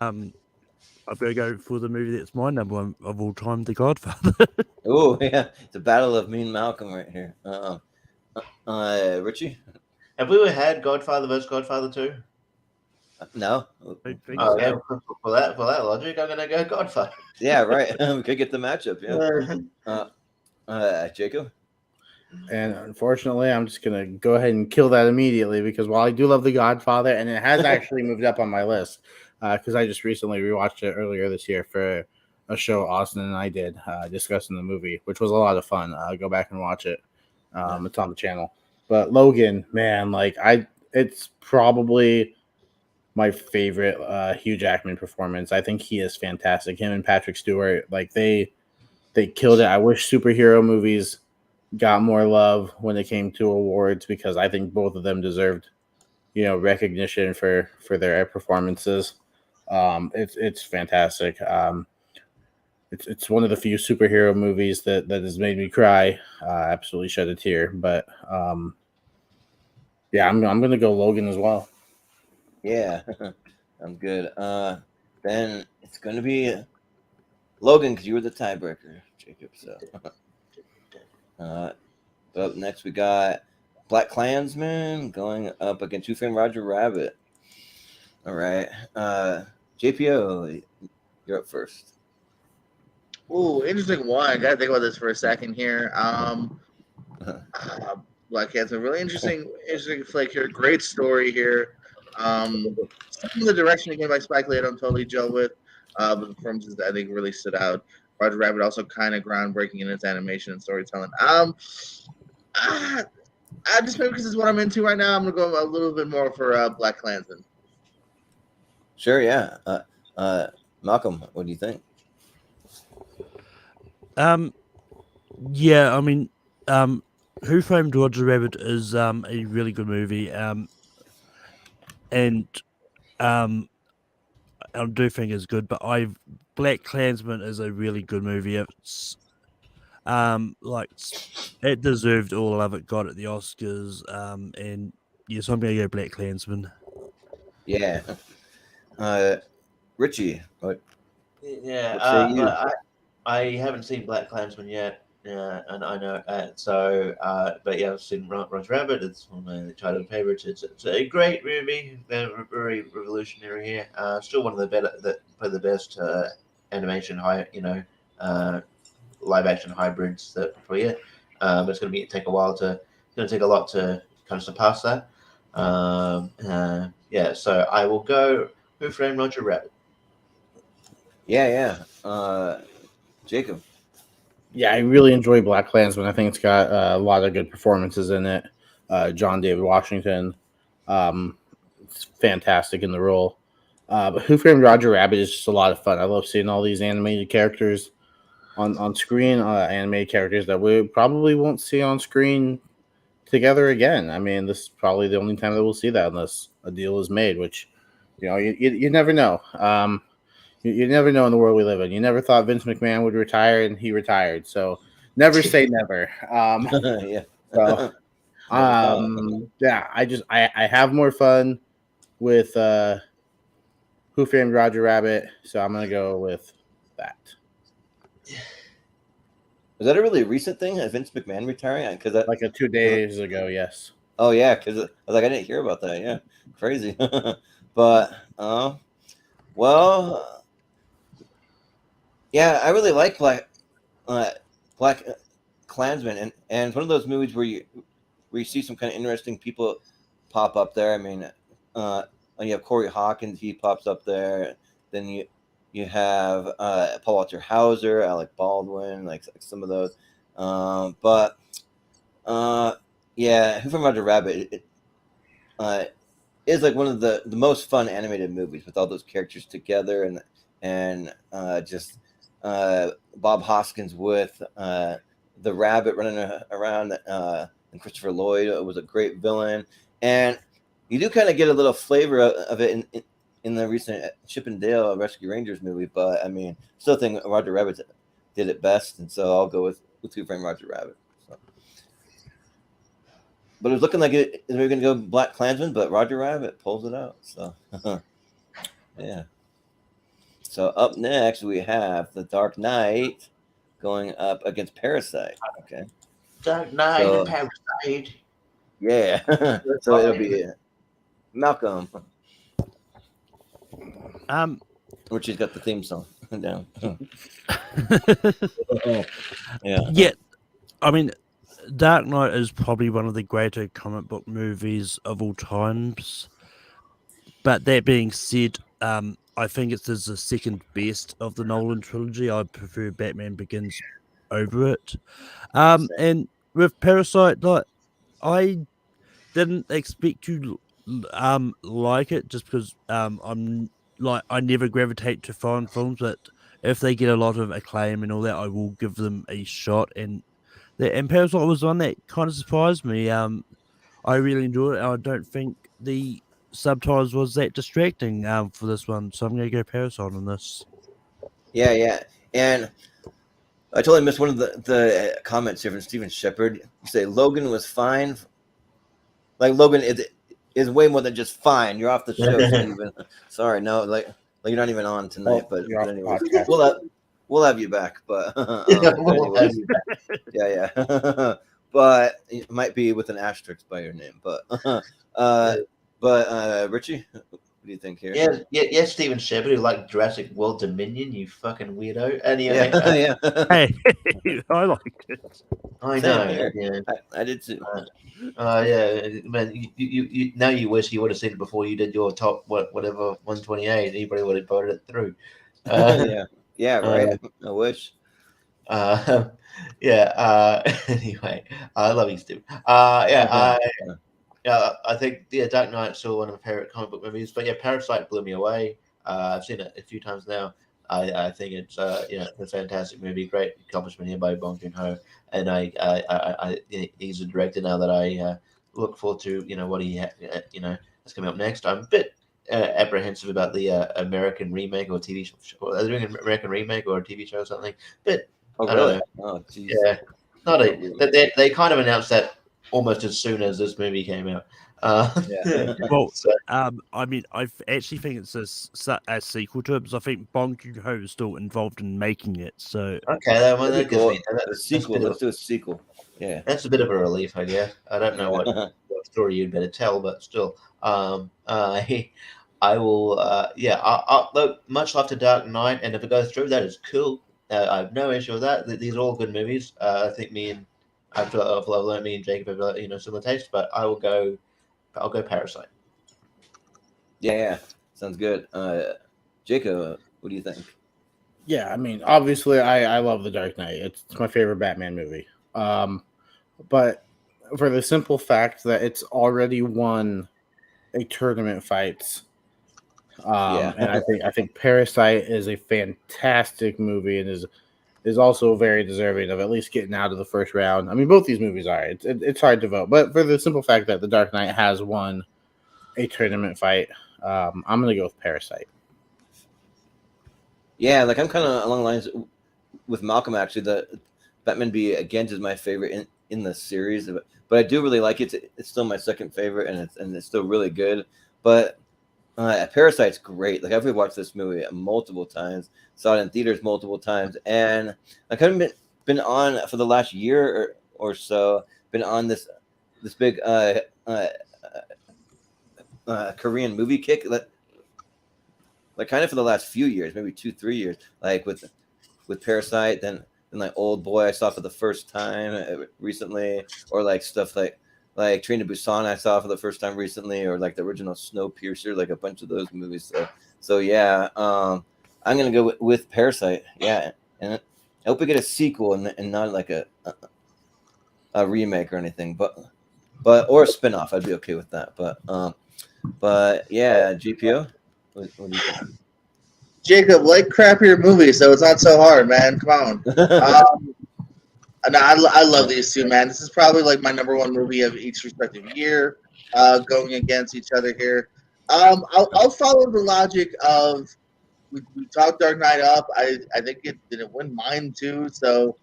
D: I'm going to go for the movie that's my number one of all time, The Godfather.
B: Oh, yeah, it's a battle of me and Malcolm right here. Richie?
C: Have we ever had Godfather versus Godfather 2?
B: No.
D: I think
C: Oh,
D: so.
C: yeah. For that logic, I'm gonna go Godfather.
B: Yeah, right. We could get the matchup. Yeah. Jacob.
A: And unfortunately, I'm just gonna go ahead and kill that immediately because while I do love The Godfather, and it has actually moved up on my list because I just recently rewatched it earlier this year for a show Austin and I did discussing the movie, which was a lot of fun. Go back and watch it. It's on the channel. But Logan, man, it's probably my favorite Hugh Jackman performance. I think he is fantastic. Him and Patrick Stewart, they killed it. I wish superhero movies got more love when it came to awards because I think both of them deserved, recognition for their performances. It's fantastic. It's one of the few superhero movies that has made me cry. Absolutely shed a tear. But yeah, I'm gonna go Logan as well.
B: Yeah, I'm good. Then it's going to be Logan because you were the tiebreaker, Jacob. So, up next we got Black Klansman going up against Who Framed Roger Rabbit. All right, JPO, you're up first.
E: Ooh, interesting one. I gotta think about this for a second here. Black Cat's a really interesting flick here. Great story here. Some of the direction again by Spike Lee I don't totally gel with, but the performances I think really stood out. Roger Rabbit also kind of groundbreaking in its animation and storytelling. I just maybe because it's what I'm into right now, I'm gonna go a little bit more for Black Klansman.
B: Sure, yeah. Malcolm, what do you think?
D: Yeah, I mean, Who Framed Roger Rabbit is a really good movie. And I do think it's good, but Black Klansman is a really good movie. It's it deserved all love it got at the Oscars. And yes, I'm gonna go Black Klansman.
B: Yeah. Richie, what
C: Yeah,
B: say you?
C: but I haven't seen Black Klansman yet, and I know. But yeah, I've seen Roger Rabbit. It's one of my childhood favorites. It's a great movie. They're very revolutionary here. Still one of the best animation live action hybrids that probably yet. But it's going to take a while it's going to take a lot to kind of surpass that. Yeah, so I will go Who Framed Roger Rabbit.
B: Yeah. Jacob.
A: Yeah, I really enjoy Black Klansman. I think it's got a lot of good performances in it. John David Washington, it's fantastic in the role. But Who Framed Roger Rabbit is just a lot of fun. I love seeing all these animated characters on screen, animated characters that we probably won't see on screen together again. I mean, this is probably the only time that we'll see that unless a deal is made, which, you never know. You never know in the world we live in. You never thought Vince McMahon would retire, and he retired. So never say never.
B: Yeah.
A: So, yeah, I have more fun with Who Framed Roger Rabbit, so I'm gonna go with that.
B: Is that a really recent thing? Vince McMahon retiring? Because that
A: Like 2 days ago, yes.
B: Oh yeah, because I was like, I didn't hear about that. Yeah, crazy. But well, yeah, I really like Black Klansman, and it's one of those movies where you see some kind of interesting people pop up there. I mean, you have Corey Hawkins, he pops up there. Then you have Paul Walter Hauser, Alec Baldwin, like some of those. But yeah, Who Framed Roger Rabbit is like one of the most fun animated movies with all those characters together, and just Bob Hoskins with the rabbit running around, and Christopher Lloyd was a great villain, and you do kind of get a little flavor of it in the recent Chip and Dale Rescue Rangers movie, but I mean, still think Roger Rabbit did it best, and so I'll go with Who Framed Roger Rabbit. So. But it was looking like we were going to go Black Klansman, but Roger Rabbit pulls it out. So, yeah. So up next we have The Dark Knight going up against Parasite. Okay.
C: Dark Knight and Parasite.
B: Yeah. So it'll be Malcolm. Richie's got the theme song down. Yeah.
D: Yeah, I mean, Dark Knight is probably one of the greater comic book movies of all times. But that being said, I think it's the second best of the Nolan trilogy. I prefer Batman Begins over it. And with Parasite, like, I didn't expect to like it just because I'm like, I never gravitate to foreign films, but if they get a lot of acclaim and all that, I will give them a shot. And Parasite was one that kind of surprised me. I really enjoyed it. I don't think the subtitles was that distracting for this one, so I'm going to go Parasite on this.
B: Yeah. And I totally missed one of the comments here from Steven Shepard. You say Logan was fine. Like Logan is way more than just fine. You're off the show, Steven. Sorry, no, like you're not even on tonight. But anyway, we'll have you back. But yeah. But it might be with an asterisk by your name. But Richie, what do you think here?
C: Yeah, Steven Shepard, who liked Jurassic World Dominion, you fucking weirdo. Anyway,
B: yeah.
D: Hey, I liked it.
C: I
B: Same
C: know.
B: here.
C: Yeah.
B: I did too.
C: Yeah, man. You now you wish you would have seen it before you did your top whatever 128. Anybody would have voted it through.
B: Yeah, right. I wish.
C: Anyway, I love you, Steve. I think Dark Knight's still one of my favorite comic book movies. But yeah, Parasite blew me away. I've seen it a few times now. I think it's a fantastic movie, great accomplishment here by Bong Joon-ho, and he's a director now that I look forward to what he is coming up next. I'm a bit apprehensive about the American remake or TV show. Are they doing an American remake or a TV show or something? But
B: Oh really? Oh geez.
C: Yeah, they kind of announced that almost as soon as this movie came out.
D: Well, I mean, I actually think it's a sequel to it because I think Bong Joon-ho is still involved in making it. So
C: okay, that gives me
B: a sequel. Let's do a sequel. Yeah,
C: that's a bit of a relief, I guess. I don't know what story you'd better tell, but still, I will. I'll look. Much love to Dark Knight, and if it goes through, that is cool. I have no issue with that. These are all good movies. I think me and Jacob have similar taste, but I'll go Parasite.
B: Yeah, sounds good. Jacob, what do you think?
A: Yeah, I mean, obviously, I love The Dark Knight. It's my favorite Batman movie. But for the simple fact that it's already won a tournament fights. And I think Parasite is a fantastic movie and is also very deserving of at least getting out of the first round. I mean, both these movies are. It's hard to vote, but for the simple fact that The Dark Knight has won a tournament fight, I'm going to go with Parasite.
B: Yeah, like I'm kind of along the lines with Malcolm. Actually, the Batman Begins is my favorite in the series, but I do really like it. It's still my second favorite, and it's still really good. But Parasite's great. Like I've rewatched this movie multiple times, saw it in theaters multiple times, and I haven't been on for the last year or so. Been on this big Korean movie kick, like kind of for the last few years, maybe 2-3 years, like with Parasite, then like Old Boy I saw for the first time recently, or like stuff like Train to Busan I saw for the first time recently, or like the original Snowpiercer, like a bunch of those movies. So yeah, I'm gonna go with Parasite. Yeah, and I hope we get a sequel and not like a remake or anything, but or a spinoff. I'd be okay with that. But yeah, GPO. What do you think?
E: Jacob, like crappier movies, so it's not so hard, man. Come on. No, I love these two, man. This is probably like my number one movie of each respective year, going against each other here. I'll follow the logic of we talked Dark Knight up. I think it didn't win mine too, so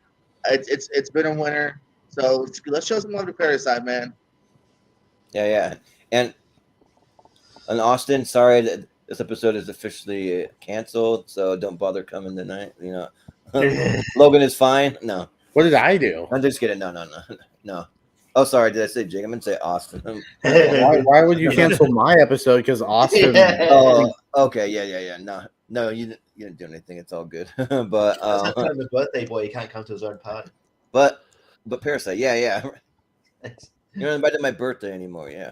E: it's been a winner. So let's show some love to Parasite, man.
B: Yeah, and Austin, sorry that this episode is officially canceled, so don't bother coming tonight. Logan is fine. No,
A: What did I do?
B: I'm just kidding. No. Oh, sorry. Did I say Jacob? I'm gonna say Austin.
A: Why would you cancel my episode? Because Austin.
B: Oh, okay. Yeah. No, you didn't do anything. It's all good. But
C: That's kind of his birthday boy. He can't come to his own party.
B: but Parasite. Yeah. You're not invited to my birthday anymore. Yeah.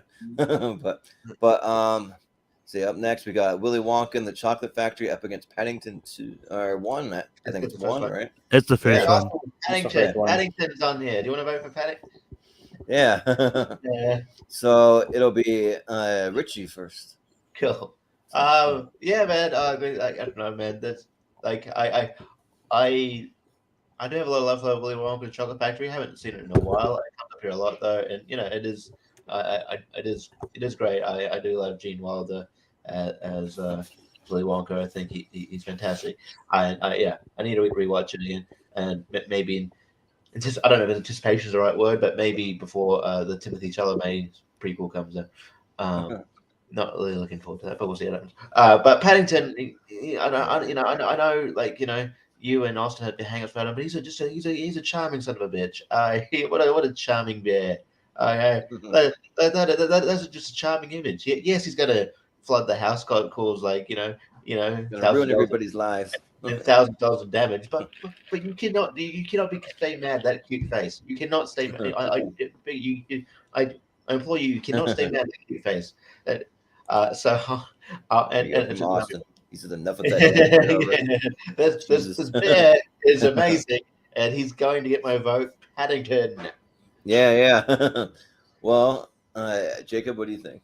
B: but see, up next we got Willy Wonka and the Chocolate Factory up against Paddington 2 or 1. I think it's 1, right?
D: It's the first
B: Yeah.
D: one.
C: Paddington's on here. Do you want to vote for Paddington?
B: Yeah.
C: Yeah.
B: So it'll be Richie first.
C: Cool. Yeah, man. I don't know, man. That's like I do have a lot of love for Willy Wonka and Chocolate Factory. I haven't seen it in a while. I come up here a lot though, and it is it is great. I do love Gene Wilder as Willy Wonka. I think he's fantastic. I need to rewatch it again, and maybe I don't know if anticipation is the right word, but maybe before the Timothy Chalamet prequel comes in. Not really looking forward to that, but we'll see what happens. But Paddington, I know, like you and Austin had hang-ups about him, but he's a charming son of a bitch. What a charming bear. That's just a charming image. Yes, he's gonna flood the house, cause like
B: Gonna ruin everybody's lives.
C: $1,000 of damage, but you cannot stay mad. That cute face. You cannot stay mad. I implore you. You cannot stay mad. That cute face. And
B: Austin. He says enough of that.
C: This bear is amazing, and he's going to get my vote. Paddington.
B: Yeah. Well, Jacob, what do you think?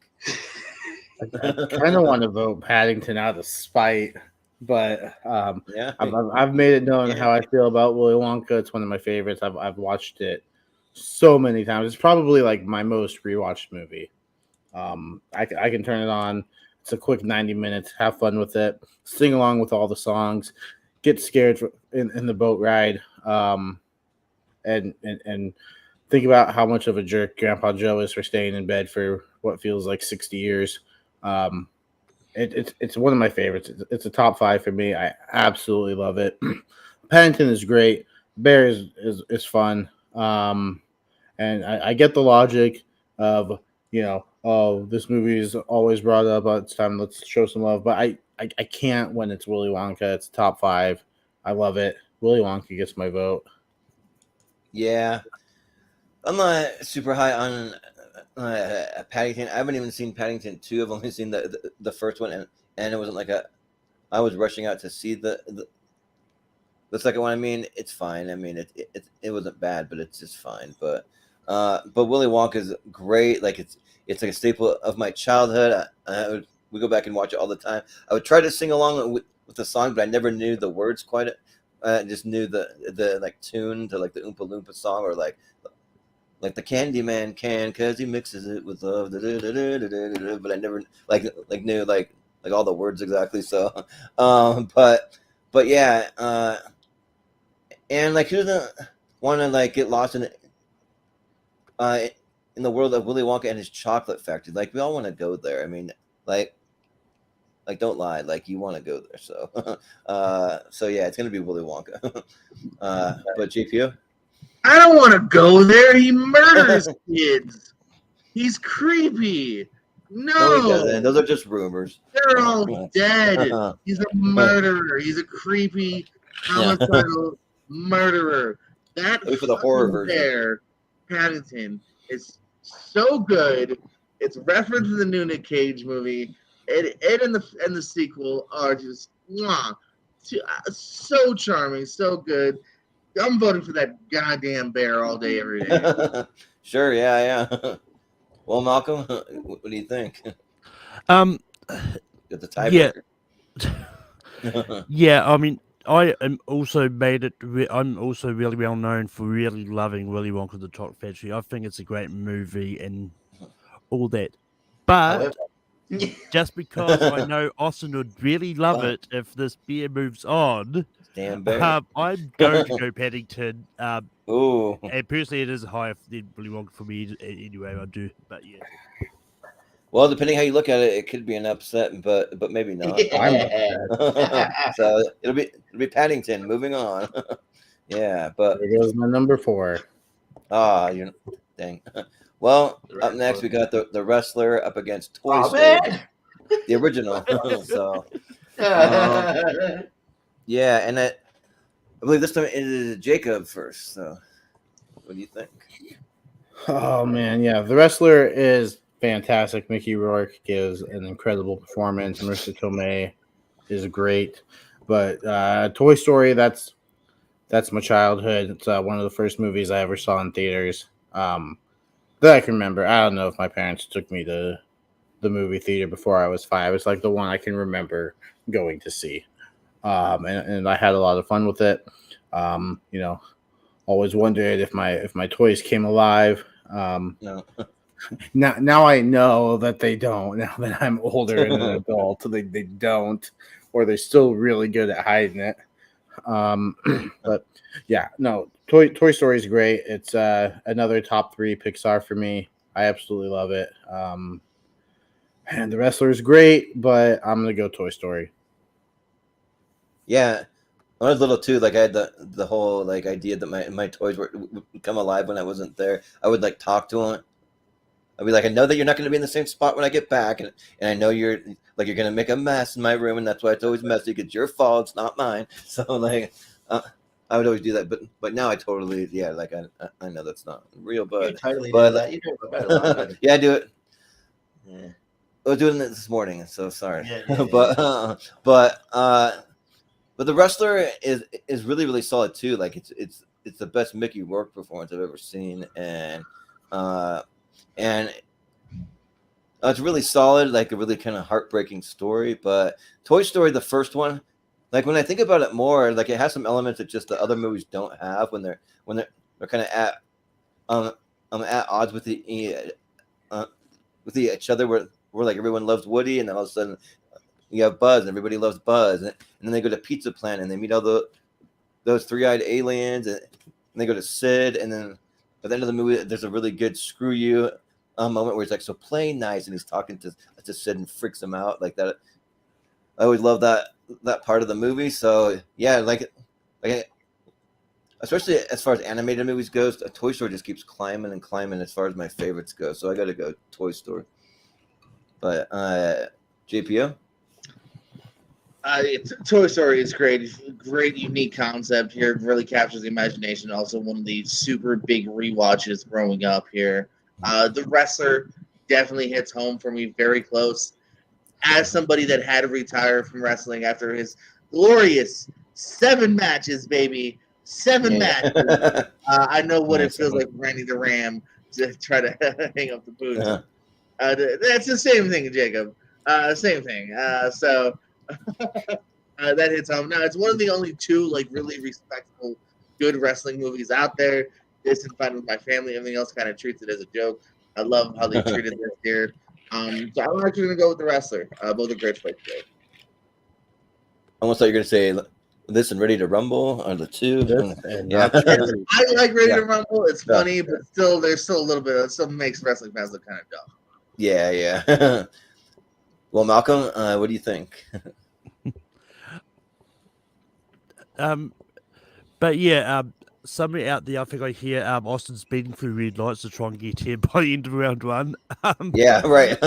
A: I kind of want to vote Paddington out of spite, but
B: Yeah,
A: I've made it known how I feel about Willy Wonka. It's one of my favorites. I've watched it so many times. It's probably like my most rewatched movie. I can turn it on. It's a quick 90 minutes. Have fun with it. Sing along with all the songs. Get scared in the boat ride. And think about how much of a jerk Grandpa Joe is for staying in bed for what feels like 60 years. It's one of my favorites. It's a top 5 for me. I absolutely love it. Paddington is great. Bear is fun. And I get the logic of this movie is always brought up. It's time. Let's show some love. But I can't when it's Willy Wonka. It's top 5. I love it. Willy Wonka gets my vote.
B: Yeah, I'm not super high on Paddington. I haven't even seen Paddington 2. I've only seen the first one, and it wasn't like I was rushing out to see the second one. I mean, it's fine. I mean, it wasn't bad, but it's just fine. But Willy Wonka is great. Like it's like a staple of my childhood. We go back and watch it all the time. I would try to sing along with the song, but I never knew the words quite. Just knew the like tune to like the Oompa Loompa song, or like the Candyman can, cause he mixes it with love. But I never like knew like all the words exactly. So, but yeah, and like who doesn't want to like get lost in the world of Willy Wonka and his chocolate factory? Like we all want to go there. I mean, like Like, don't lie. Like, you want to go there. So, so yeah, it's gonna be Willy Wonka. But GPU.
E: I don't want to go there. He murders kids. He's creepy.
B: No, he doesn't.
E: No,
B: Those are just rumors.
E: they're all dead. He's a murderer. He's a creepy, homicidal murderer. That
B: Maybe for the horror
E: fucking
B: version.
E: bear, Paddington, is so good. It's referenced in the new Nick Cage movie. It and the sequel are just so charming, so good. I'm voting for that goddamn bear all day, every day.
B: Sure, yeah. Well, Malcolm, what do you think?
D: Um,
B: Get the tiebreaker.
D: yeah. I mean, I am also made it. I'm also really well known for really loving Willy Wonka and the Chocolate Factory. I think it's a great movie and all that. But just because I know Austin would really love it if this beer moves on,
B: Damn bear.
D: I'm going to go Paddington.
B: Ooh.
D: And personally, it is higher than Willy Wonka for me anyway. I do, but yeah.
B: Well, depending how you look at it, it could be an upset, but maybe not. So it'll be Paddington. Moving on. Yeah, but
A: There goes my number 4.
B: you're dang. Well, up next we got the wrestler up against Toy
C: Oh,
B: Story,
C: man.
B: the original. So yeah, and I believe this time it is Jacob first. So what do you think?
A: Oh man, yeah, the wrestler is fantastic. Mickey Rourke gives an incredible performance. Marissa Tomei is great, but Toy Story, that's my childhood. It's one of the first movies I ever saw in theaters that I can remember. I don't know if my parents took me to the movie theater before I was 5. It's like the one I can remember going to see, and I had a lot of fun with it. Always wondered if my toys came alive.
B: No.
A: Now I know that they don't. Now that I'm older and an adult, they don't, or they're still really good at hiding it. But yeah, no, Toy Story is great. It's another top 3 Pixar for me. I absolutely love it. And the wrestler is great, but I'm gonna go Toy Story.
B: Yeah. When I was little too, like I had the whole like idea that my toys would come alive when I wasn't there. I would like talk to them. I'd be like, I know that you're not going to be in the same spot when I get back, and I know you're going to make a mess in my room, and that's why it's always messy. It's your fault, it's not mine. So like, I would always do that, but now I totally like I know that's not real, but
C: You totally
B: but
C: do that. You do it better.
B: yeah, I do it. Yeah. I was doing it this morning, so sorry.
C: Yeah.
B: But the wrestler is really, really solid too. Like it's the best Mickey Rourke performance I've ever seen, and it's really solid, like a really kind of heartbreaking story. But Toy Story, the first one, like when I think about it more, like it has some elements that just the other movies don't have when they're kind of at odds with each other. Where like everyone loves Woody, and then all of a sudden you have Buzz, and everybody loves Buzz, and then they go to Pizza Planet, and they meet all those 3-eyed aliens, and they go to Sid, and then at the end of the movie, there's a really good screw you moment where he's like, so play nice, and he's talking to Sid and freaks him out like that. I always love that part of the movie. So yeah, like especially as far as animated movies goes, Toy Story just keeps climbing and climbing as far as my favorites go. So I got to go Toy Story. But JPO.
E: Toy Story is great. It's a great, unique concept here. It really captures the imagination. Also, one of the super big rewatches growing up here. The wrestler definitely hits home for me, very close. As somebody that had to retire from wrestling after his glorious 7 matches, baby, 7 matches. I know what it feels like, Randy the Ram, to try to hang up the boots. That's the same thing, Jacob. Same thing. So that hits home. Now, it's one of the only 2 like really respectable, good wrestling movies out there. This and Fun with My Family. Everything else kind of treats it as a joke. I love how they treated this here. So I'm actually going to go with the wrestler. Both are great fights.
B: I almost thought you were going to say this and Ready to Rumble are the 2. Yeah.
E: I like Ready to Rumble. It's funny, but still, there's still a little bit of, still makes wrestling fans look kind of dumb.
B: Yeah. Well, Malcolm, what do you think?
D: But yeah, somebody out there, I think I hear Austin speeding through red lights to try and get here by the end of round one.
B: Yeah, right.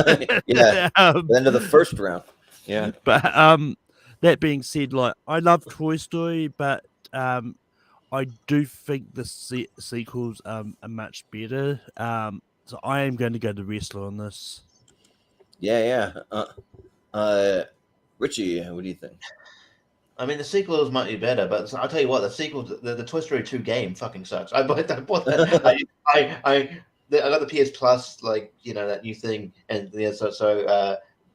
B: Yeah,
D: um,
B: the end of the first round. Yeah.
D: But that being said, like I love Toy Story, but I do think the sequels are much better. So I am going to go to Wrestler on this.
B: Yeah. Richie, what do you think?
C: I mean, the sequels might be better, but I'll tell you what, the sequel, the Toy Story 2 game fucking sucks. I bought that. I got the PS Plus, like, you know, that new thing, and yeah, so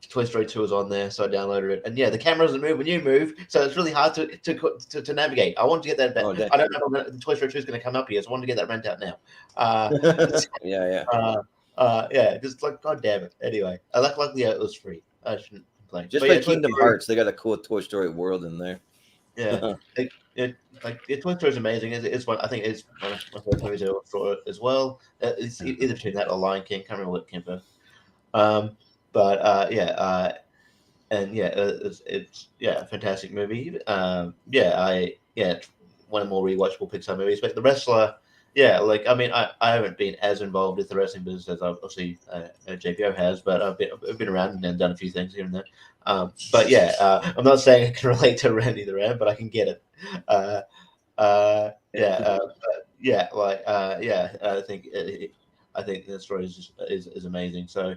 C: Toy Story 2 is on there, so I downloaded it, and yeah, the camera doesn't move when you move, so it's really hard to navigate. I want to get that.
B: Oh,
C: I don't know if the Toy Story 2 is going to come up here, so I want to get that rent out now.
B: Yeah.
C: Just like, god damn it. Anyway, luckily it was free. I shouldn't complain.
B: Just
C: But
B: like
C: yeah, Toy
B: Kingdom
C: Story-
B: Hearts, they got a cool Toy Story world in there.
C: Yeah, Toy Story is amazing. It's one. I think it's one of my favorite movies ever as well. It's either between that or Lion King. Can't remember what came first. It's a fantastic movie. One of the more rewatchable Pixar movies. But The Wrestler, I mean, I haven't been as involved with the wrestling business as obviously JPO has, but I've been around and done a few things here and there. I'm not saying I can relate to Randy the Ram, but I can get it. I think the story is amazing. So,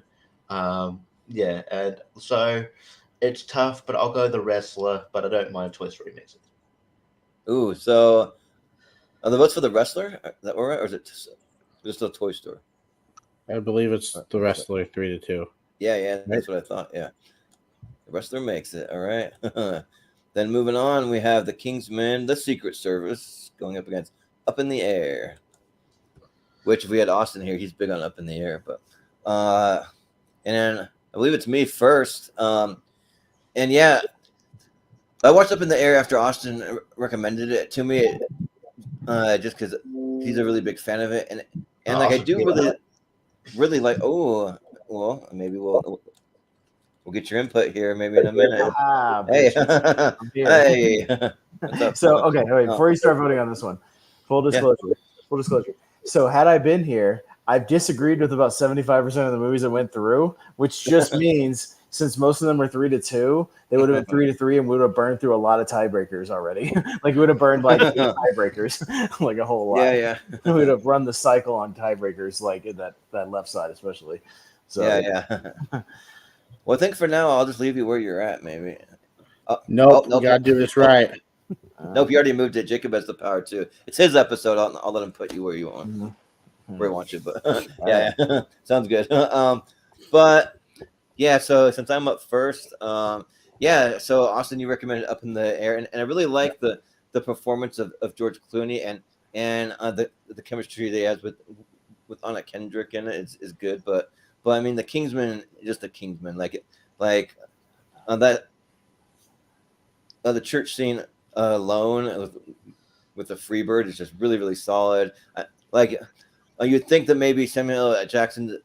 C: and so it's tough, but I'll go The Wrestler. But I don't mind Toy Story mixes.
B: Ooh, so are the votes for The Wrestler? Is that all right, or is it just a Toy Story?
A: I believe it's The Wrestler 3-2.
B: Yeah, that's what I thought. Yeah, The Wrestler makes it. All right. Then moving on, we have The Kingsman, The Secret Service, going up against Up in the Air. Which, if we had Austin here, he's big on Up in the Air. But and then I believe it's me first. And yeah, I watched Up in the Air after Austin recommended it to me, just because he's a really big fan of it, and like I do really like. Oh, well, maybe we'll get your input here, maybe in a minute. Hey, hey.
F: So okay, wait, before you start voting on this one, full disclosure. So had I been here, I've disagreed with about 75% of the movies that went through, which just means since most of them were 3-2, they would have been 3-3, and we would have burned through a lot of tiebreakers already. Like we would have burned like 8 tiebreakers, like a whole lot.
B: Yeah.
F: We would have run the cycle on tiebreakers, like in that left side especially. So
B: Yeah. Well, I think for now I'll just leave you where you're at, maybe.
A: Nope, you gotta do this right.
B: Nope, you already moved it. Jacob has the power too. It's his episode. I'll let him put you where you want, where he wants you. But yeah, sounds good. But yeah, so since I'm up first, so Austin, you recommended Up in the Air, and I really like the performance of George Clooney and the chemistry that he has with Anna Kendrick in it is good. But I mean, the Kingsman, just the Kingsman, like that the church scene alone with the Freebird is just really, really solid. You'd think that maybe Samuel L. Jackson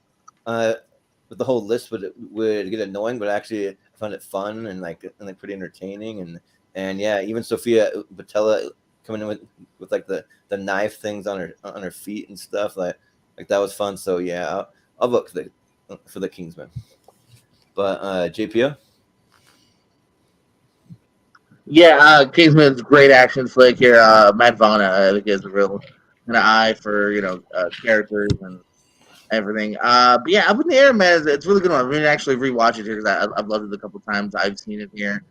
B: with the whole list would get annoying, but actually I found it fun and pretty entertaining, and yeah, even Sophia Boutella coming in with like the knife things on her feet and stuff, like that was fun. So yeah, I'll vote for the Kingsman. But JPO?
E: Yeah, Kingsman's great action flick here. Matt Vaughn, I think, has a real kind of eye for characters and everything. But yeah, Up in the Air, man, it's really good one. I'm going to actually rewatch it here because I've loved it a couple times. I've seen it here.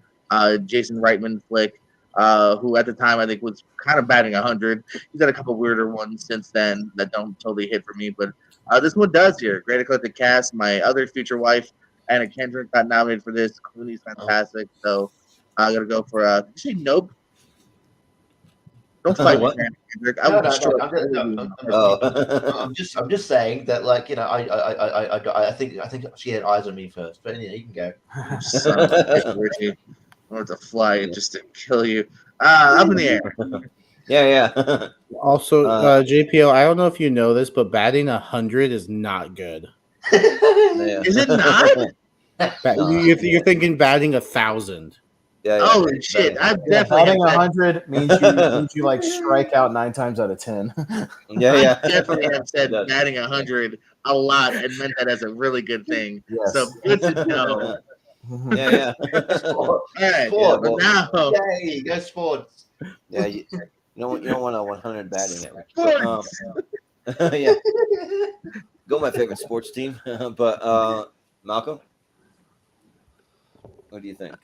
E: Jason Reitman flick, who at the time I think was kind of batting 100. He's had a couple weirder ones since then that don't totally hit for me, but this one does here. Great eclectic cast. My other future wife, Anna Kendrick, got nominated for this. Clooney's fantastic, so I gotta go for. Did you say nope? Don't fight
C: What?
E: me, Anna Kendrick.
C: I'm just saying that, I think she had eyes on me first. But anyway, you can go.
E: Son of a bitch, Richie. I want to fly just to kill you. Up in the Air.
B: Yeah.
A: Also, JPO, I don't know if you know this, but batting 100 is not good.
E: Is it not?
A: You're thinking batting 1,000.
B: Yeah.
E: Holy shit! I
F: Yeah,
E: definitely
F: batting
E: have said,
F: 100 means you like strike out 9 times out of 10.
B: Yeah.
E: I definitely have said
B: Yes.
E: batting 100 a lot and meant that as a really good thing.
F: Yes.
E: So good to know.
B: Yeah.
E: All right,
C: Sport.
E: but now
C: Yay, go sports.
B: Yeah. You don't want a 100 batting average.
E: sports.
B: But, yeah. Go my favorite sports team. But Malcolm, what do you think?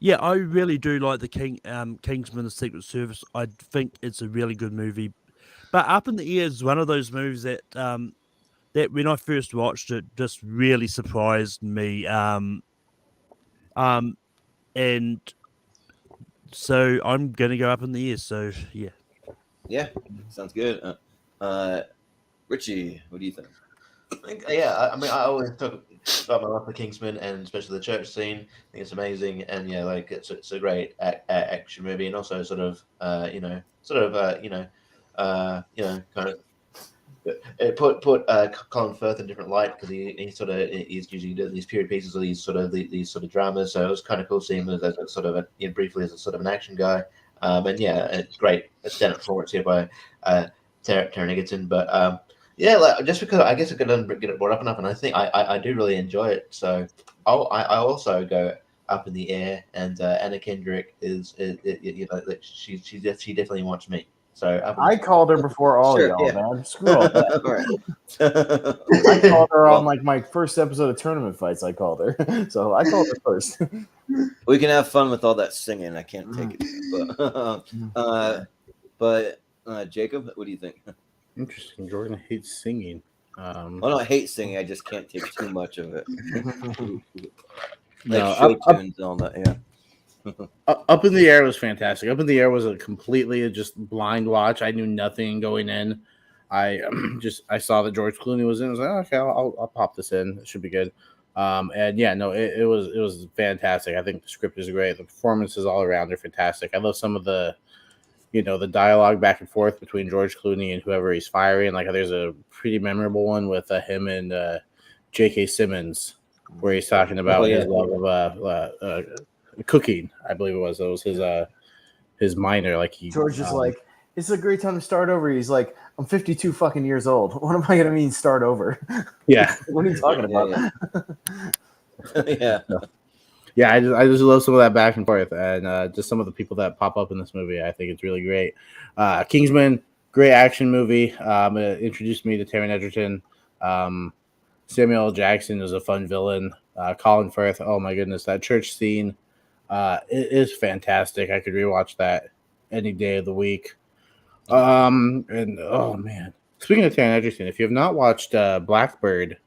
D: Yeah, I really do like the Kingsman: The Secret Service. I think it's a really good movie. But Up in the Air is one of those movies that that when I first watched it just really surprised me. And so I'm gonna go Up in the Air. So yeah.
B: Yeah, sounds good. Richie, what do you think?
C: Yeah, I mean, I always talk about my love for Kingsman and especially the church scene. I think it's amazing, and yeah, like it's a great action movie, and also sort of kind of it put Colin Firth in a different light because he's usually doing these period pieces or these sort of dramas. So it was kind of cool seeing him as a sort of briefly as a sort of an action guy. And yeah, it's great. A stand-up performance here by Taron Egerton, but. Yeah, like, just because I guess I couldn't get it brought up enough, and I think I do really enjoy it. So I also go Up in the Air, and Anna Kendrick is like she definitely wants me. So
F: I called her before all
B: Sure,
F: y'all,
B: yeah.
F: man. Screw all that.
B: All right.
F: I called her on
B: Well-
F: like my first episode of Tournament Fights. I called her, so I called her first.
B: We can have fun with all that singing. I can't take it. But Jacob, what do you think?
A: Interesting. Jordan hates singing.
B: Well, no, I hate singing. I just can't take too much of it. Like
A: No,
B: show tunes and all that. Yeah.
A: Up in the Air was fantastic. Up in the Air was a completely just blind watch. I knew nothing going in. I saw that George Clooney was in. I was like, okay, I'll pop this in. It should be good. And yeah, no, it was fantastic. I think the script is great. The performances all around are fantastic. I love some of the the dialogue back and forth between George Clooney and whoever he's firing. Like there's a pretty memorable one with him and J.K. Simmons where he's talking about his love of cooking. I believe it was. That was his minor. Like
F: George is like, it's a great time to start over. He's like, I'm 52 fucking years old. What am I gonna mean start over?
A: Yeah.
F: What are you talking about?
B: Yeah.
A: Yeah, I just love some of that back and forth, and just some of the people that pop up in this movie. I think it's really great. Kingsman, great action movie. It introduced me to Taron Egerton. Samuel L. Jackson is a fun villain. Colin Firth, oh my goodness, that church scene it is fantastic. I could rewatch that any day of the week. And oh man, speaking of Taron Egerton, if you have not watched Blackbird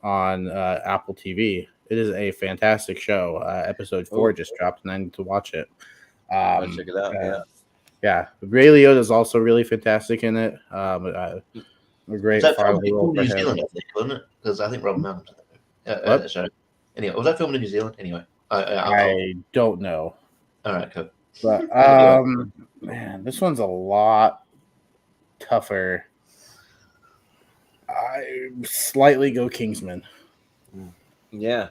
A: on Apple TV, it is a fantastic show. Episode 4 just dropped, and I need to watch it.
B: I'll check it out.
A: Yeah. Ray Liotta is also really fantastic in it. A great
C: Was that
A: final
C: filmed in
A: role for
C: New
A: him.
C: Zealand, I think, wasn't it? Because I think Robin Malcolm's in it. Anyway, was that filmed in New Zealand? Anyway,
A: I don't know.
C: All right, cool.
A: But man, this one's a lot tougher. I slightly go Kingsman.
B: Yeah.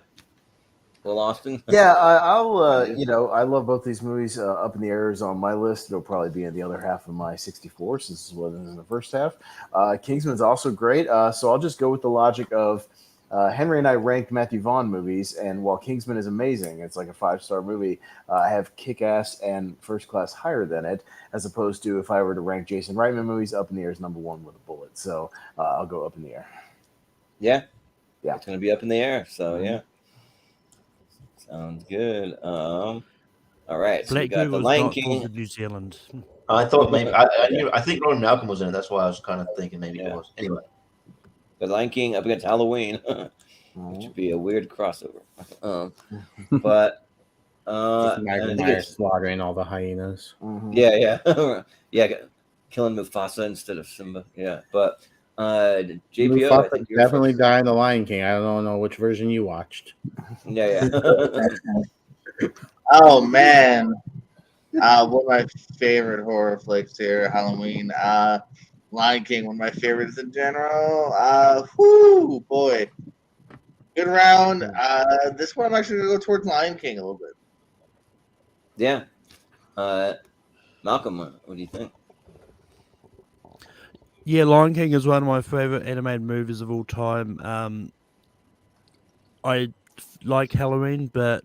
B: Well, Austin.
F: Yeah, I'll. I love both these movies. Up in the Air is on my list. It'll probably be in the other half of my 64 since this wasn't in the first half. Kingsman's also great. So I'll just go with the logic of Henry and I ranked Matthew Vaughn movies, and while Kingsman is amazing, it's like a 5-star movie. I have Kick-Ass and First Class higher than it, as opposed to if I were to rank Jason Reitman movies, Up in the Air is number 1 with a bullet. So I'll go Up in the Air.
B: Yeah.
F: Yeah.
B: It's gonna be Up in the Air. So yeah. Sounds good. All right. So we
D: Black
B: got the
D: was
B: Lion
D: not
B: King.
D: from New Zealand.
C: I thought maybe I think Robin Malcolm was in it. That's why I was kind of thinking maybe it was. Anyway,
B: The Lion King up against Halloween, which would be a weird crossover. But and I
A: Michael
B: think
A: Myers
B: it's-
A: slaughtering all the hyenas.
B: yeah, killing Mufasa instead of Simba. Yeah, but JPO, I think you're
A: definitely
B: first.
A: die in the Lion King. I don't know which version you watched.
B: Yeah.
E: Oh man, one of my favorite horror flicks here, Halloween. Lion King, one of my favorites in general. Whoo boy, Good round. This one I'm actually gonna go towards Lion King a little bit.
B: Yeah. Malcolm, what do you think?
D: Yeah, Lion King is one of my favorite animated movies of all time. I like Halloween, but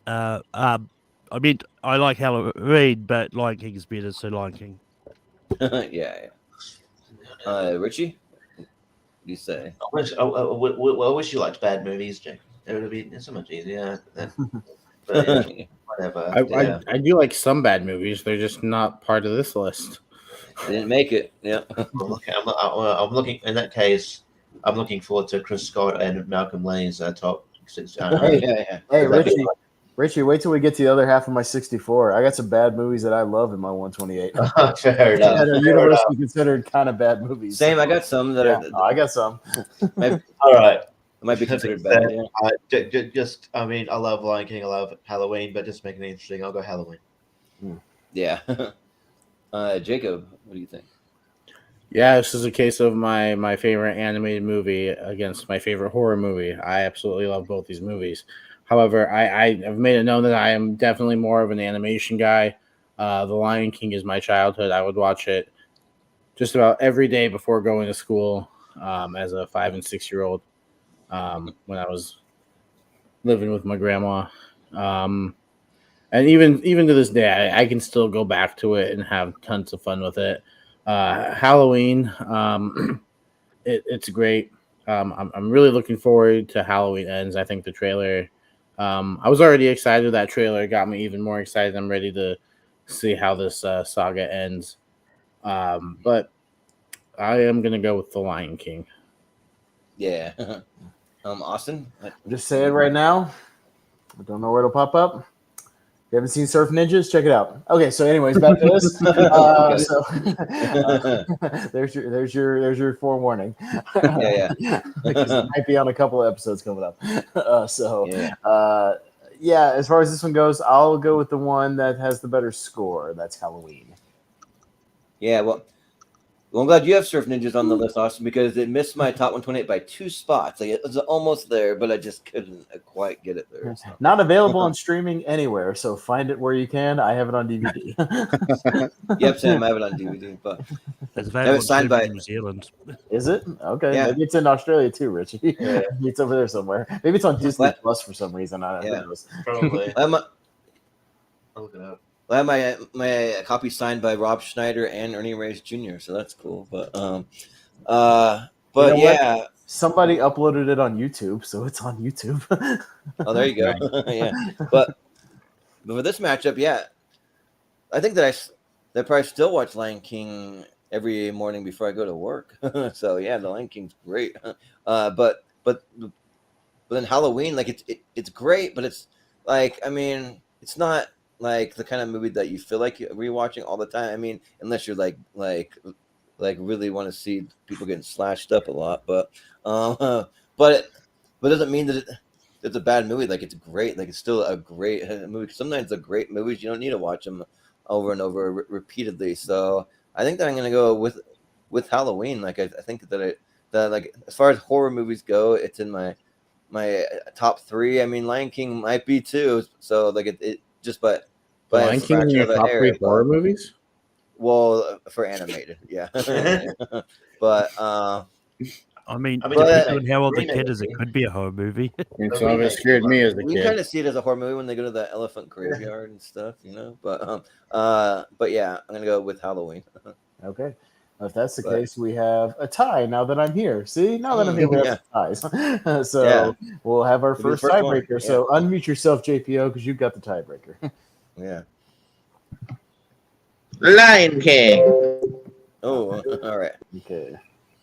D: I mean, I like Halloween, but Lion King is better, so Lion King.
B: Yeah. Richie, what do you say?
C: I wish you liked bad movies, Jake. It would have been so much easier. But yeah, whatever. Yeah.
A: I do like some bad movies. They're just not part of this list.
B: Didn't make it. Yeah.
C: I'm looking. In that case, I'm looking forward to Chris Scott and Malcolm Lane's top six.
B: Yeah.
F: Hey, Richie, wait till we get to the other half of my 64. I got some bad movies that I love in my 128.
C: Fair enough.
F: That are universally considered kind of bad movies.
B: Same. I got some that
F: Yeah, I got some.
C: All right.
B: might be considered bad. Yeah.
C: Just, I mean, I love Lion King, I love Halloween, but just making it interesting, I'll go Halloween.
B: Yeah. Jacob, what do you think?
A: Yeah, this is a case of my favorite animated movie against my favorite horror movie. I absolutely love both these movies. However, I've made it known that I am definitely more of an animation guy. The Lion King is my childhood. I would watch it just about every day before going to school as a 5 and 6 year old when I was living with my grandma. And even to this day, I can still go back to it and have tons of fun with it. Halloween, it's great. I'm really looking forward to Halloween Ends. I think the trailer. I was already excited. That trailer got me even more excited. I'm ready to see how this saga ends. But I am gonna go with the Lion King.
B: Yeah. Austin.
F: I'm just saying right now. I don't know where it'll pop up. You haven't seen Surf Ninjas? Check it out. Okay, so anyways, back to this. There's your forewarning.
B: Yeah.
F: Because it might be on a couple of episodes coming up. Yeah, as far as this one goes, I'll go with the one that has the better score. That's Halloween.
B: Yeah. Well, I'm glad you have Surf Ninjas on the list, Austin, because it missed my top 128 by 2 spots. Like, it was almost there, but I just couldn't quite get it there. So.
F: Not available on streaming anywhere, so find it where you can. I have it on DVD.
B: Yep, Sam, I have it on DVD, but
D: It's
B: have it signed by
D: New Zealand.
F: Is it? Okay,
B: Yeah.
F: maybe it's in Australia too, Richie.
B: Yeah.
F: Maybe it's over there somewhere. Maybe it's on Disney Plus for some reason. I don't know.
C: Probably.
B: I'll
C: look it up.
B: I have my copy signed by Rob Schneider and Ernie Reyes Jr., so that's cool. But yeah,
F: what? Somebody uploaded it on YouTube, so it's on YouTube.
B: Oh, there you go. Yeah, but for this matchup, yeah, I think that I probably still watch Lion King every morning before I go to work. So yeah, the Lion King's great. But then Halloween, like it's great, but it's like, I mean, it's not like the kind of movie that you feel like you're rewatching all the time. I mean, unless you're like really want to see people getting slashed up a lot, but it doesn't mean that it's a bad movie. Like, it's great. Like, it's still a great movie. Sometimes the great movies, you don't need to watch them over and over repeatedly. So I think that I'm gonna go with Halloween. Like, I think that like, as far as horror movies go, it's in my top 3. I mean, Lion King might be too. So like it just but
A: Lion King in your top 3 horror movies?
B: Well, for animated, yeah. But
D: I mean,
B: but-
D: depending on how old the kid is, it could be a horror movie.
A: And some of it scared me as a
B: we kind
A: kid.
B: of see it as a horror movie when they go to the elephant graveyard and stuff, you know. But yeah, I'm gonna go with Halloween.
F: Okay. If that's the case, we have a tie now that I'm here. See? Now that I'm here, we have ties. So we'll have our first tiebreaker.
B: Yeah.
F: So unmute yourself, JPO, because you've got the tiebreaker.
B: Yeah.
E: Lion King.
B: Oh, all right.
F: Okay.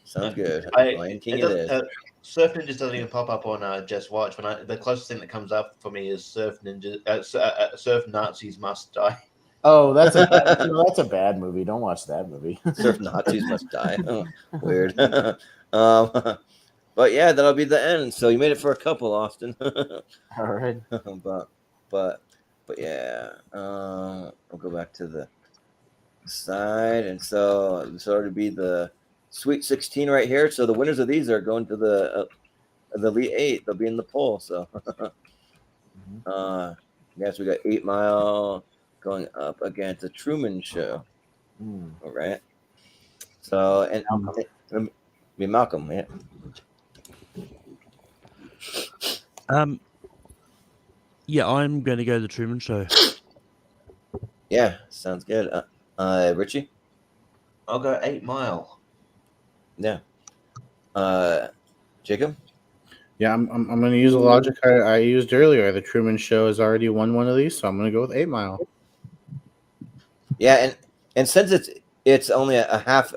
B: Sounds good.
C: I-
B: Lion King
C: It
B: it
C: doesn't,
B: is.
C: Surf Ninjas doesn't even pop up on Just Watch. The closest thing that comes up for me is Surf Nazis Must Die.
F: Oh, that's a bad movie. Don't watch that movie.
B: Surf Nazis Must Die. Oh, weird. But yeah, that'll be the end. So you made it for a couple, Austin.
F: All right.
B: but yeah, I'll go back to the side, and so this ought to be the Sweet 16 right here. So the winners of these are going to the Elite Eight. They'll be in the poll. So, yes, we got 8 Mile going up against the Truman Show. All right. So and be Malcolm, yeah.
D: Yeah, I'm going to go the Truman Show.
B: Yeah, sounds good. Richie.
C: I'll go 8 Mile.
B: Yeah. Jacob.
A: Yeah, I'm going to use the logic I used earlier. The Truman Show has already won one of these, so I'm going to go with 8 Mile.
B: Yeah, and since it's only a half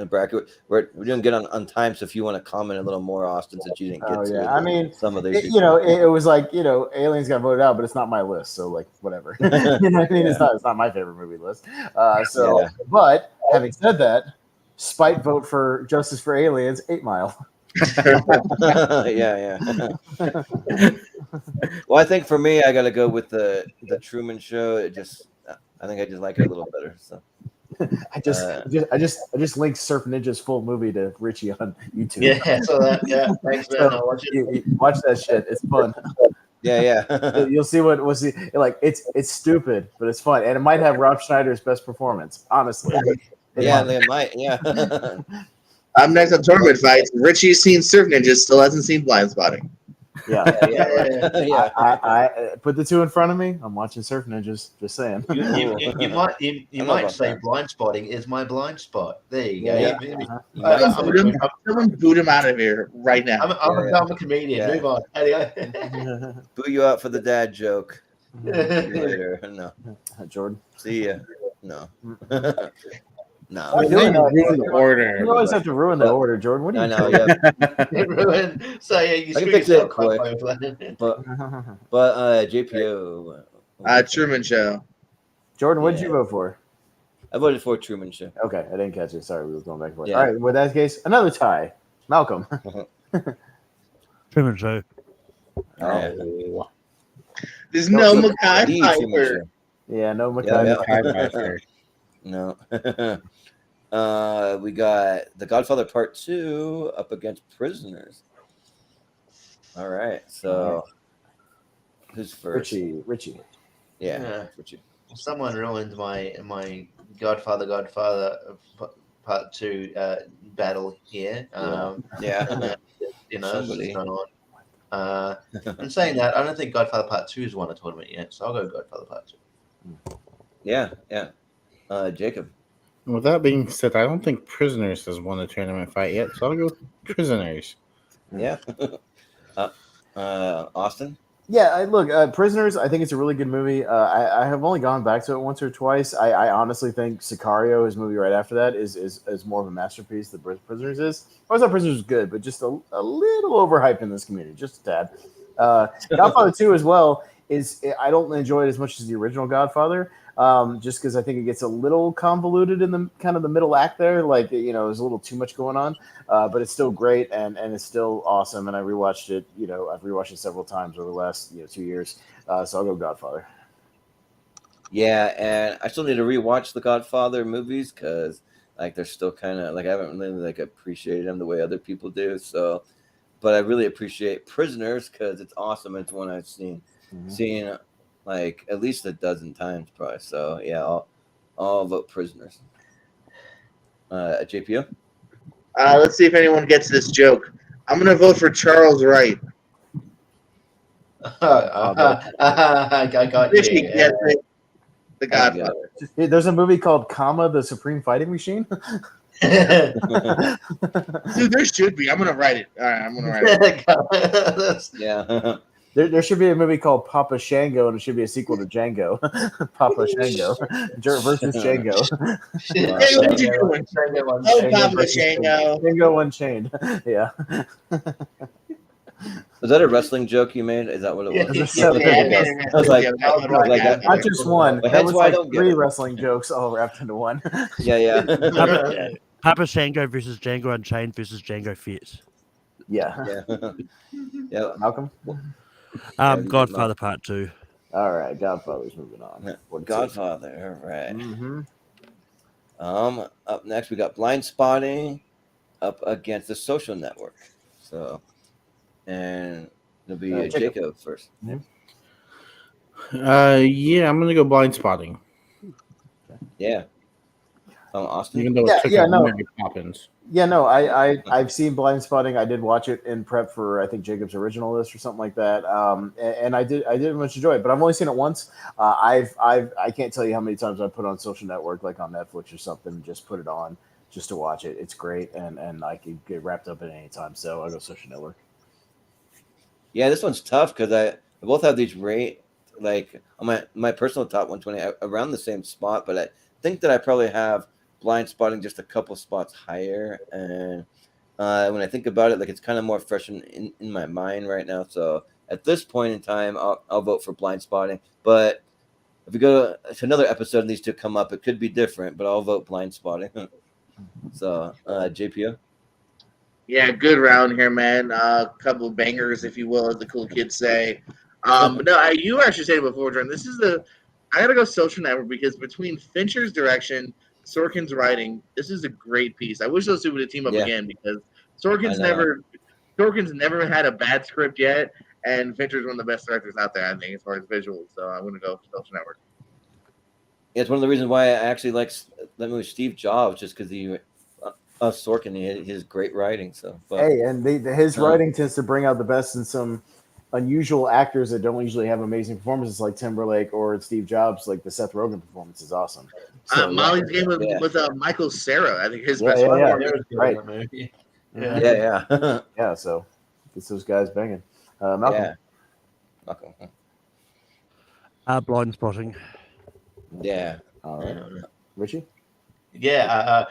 B: bracket, we're doing good on time. So if you want to comment a little more, Austin, since you didn't get to
F: I mean,
B: some of these,
F: it was like Aliens got voted out, but it's not my list, so like whatever. You know what I mean? It's not my favorite movie list. But having said that, spite vote for Justice for Aliens, 8 Mile.
B: yeah. Well, I think for me, I got to go with the Truman Show. I think I just like it a little better. So
F: I just linked Surf Ninja's full movie to Richie on YouTube.
C: Yeah, so thanks, man. I'll watch it.
F: Watch that shit. It's fun.
B: Yeah.
F: You'll see like it's stupid, but it's fun, and it might have Rob Schneider's best performance. Honestly,
B: They might. Yeah.
E: I'm next on Tournament Fights. Richie's seen Surf Ninjas, still hasn't seen Blind Spotting.
B: Yeah.
F: I put the two in front of me. I'm watching Surf Ninjas. Just saying.
C: You might say Blind Spotting is my blind spot. There you go.
E: Someone boot him out of here right now.
C: I'm a comedian. Move on. Anyway.
B: Boo you out for the dad joke. See you later. No.
F: Jordan.
B: See ya. No. No.
A: Ruin the order.
F: You always have to ruin the order, Jordan. What do you
B: I know, yeah.
C: Ruined. So yeah, you
B: I can
C: screw
B: fix it
C: yourself
B: quick. But JPO.
E: Truman Show.
F: Jordan, what did you vote for?
B: I voted for Truman Show.
F: Okay, I didn't catch it. Sorry, we were going back and forth.
B: Yeah.
F: All right, with that case, another tie. Malcolm.
D: Truman Show.
B: Oh.
E: There's no Mackay Piper.
F: Yeah, no Mackay.
B: No. We got The Godfather Part 2 up against Prisoners. All right. So who's first?
F: Richie.
B: Yeah. Richie.
C: Someone ruined my Godfather Part 2 battle here.
B: Somebody.
C: It's gone on. I'm saying that I don't think Godfather Part 2 has won a tournament yet, so I'll go Godfather Part 2.
B: Yeah. Jacob.
A: With that being said, I don't think Prisoners has won a tournament fight yet, so I'll go Prisoners.
B: Yeah. Austin?
F: Yeah, look, Prisoners, I think it's a really good movie. I have only gone back to it once or twice. I honestly think Sicario, his movie right after that, is more of a masterpiece than Prisoners is. I always thought Prisoners was good, but just a little overhyped in this community, just a tad. Godfather 2 as well, I don't enjoy it as much as the original Godfather. Just because I think it gets a little convoluted in the kind of the middle act there, like there's a little too much going on, but it's still great and it's still awesome. And I rewatched it, I've rewatched it several times over the last 2 years. So I'll go Godfather.
B: Yeah, and I still need to rewatch the Godfather movies because they're still kind of I haven't really appreciated them the way other people do. So, but I really appreciate Prisoners because it's awesome. It's one I've seen at least a dozen times probably. So yeah, I'll vote Prisoners. JPO?
E: Let's see if anyone gets this joke. I'm gonna vote for Charles Wright.
C: I got
E: Richie
C: you.
E: gets it. The Godfather.
F: There's a movie called The Supreme Fighting Machine.
E: Dude, there should be. I'm gonna write it. All right, I'm gonna write it.
B: Yeah.
F: There should be a movie called Papa Shango, and it should be a sequel to Django. Papa Shango versus Django.
E: Hey, what you doing? Oh, Papa Shango.
F: Django Unchained. Yeah.
B: Was that a wrestling joke you made? Is that what it was?
E: I was like,
F: not just one.
B: Well,
F: That was like
B: don't get
F: 3
B: it.
F: wrestling jokes all wrapped into one.
B: Yeah.
D: Papa Shango versus Django Unchained versus Django Fierce.
F: Yeah.
B: Yeah.
F: Malcolm?
D: Godfather Part 2.
F: All right, Godfather's moving on.
B: Godfather, all right.
F: Mm-hmm.
B: Up next we got Blind Spotting up against The Social Network. So and it'll be
F: Jacob.
B: Jacob first.
A: Yeah, I'm gonna go Blind Spotting.
B: Yeah. Austin.
A: Even though it took out Mary Poppins.
F: Yeah, no, I've seen Blind Spotting. I did watch it in prep for I think Jacob's original list or something like that. And I did much enjoy it, but I've only seen it once. I can't tell you how many times I put on Social Network, like on Netflix or something, and just put it on just to watch it. It's great, and I can get wrapped up at any time. So I go Social Network.
B: Yeah, this one's tough because I both have these like on my personal top 120 around the same spot, but I think that I probably have Blind Spotting just a couple spots higher, and when I think about it, like it's kind of more fresh in my mind right now. So at this point in time, I'll vote for Blind Spotting. But if we go to another episode and these two come up, it could be different. But I'll vote Blind Spotting. So JPO.
E: Yeah, good round here, man. A couple of bangers, if you will, as the cool kids say. But no, you actually said it before, Jordan. I gotta go Social Network because between Fincher's direction, Sorkin's writing, this is a great piece. I wish those two would team up again because Sorkin's never had a bad script yet, and Fincher's one of the best directors out there, I think, as far as visuals. So I'm gonna go Social Network.
B: Yeah, it's one of the reasons why I actually like that movie Steve Jobs, just because Sorkin, his great writing. So,
F: hey, and his writing tends to bring out the best in some unusual actors that don't usually have amazing performances, like Timberlake or Steve Jobs. Like the Seth Rogen performance is awesome. So,
E: Molly's Game with Michael Cera, I think his best one.
F: Right.
B: Yeah.
F: Yeah. So it's those guys banging. Malcolm.
B: Yeah. Malcolm.
D: Blind Spotting.
B: Yeah.
F: All right. Richie.
C: Yeah,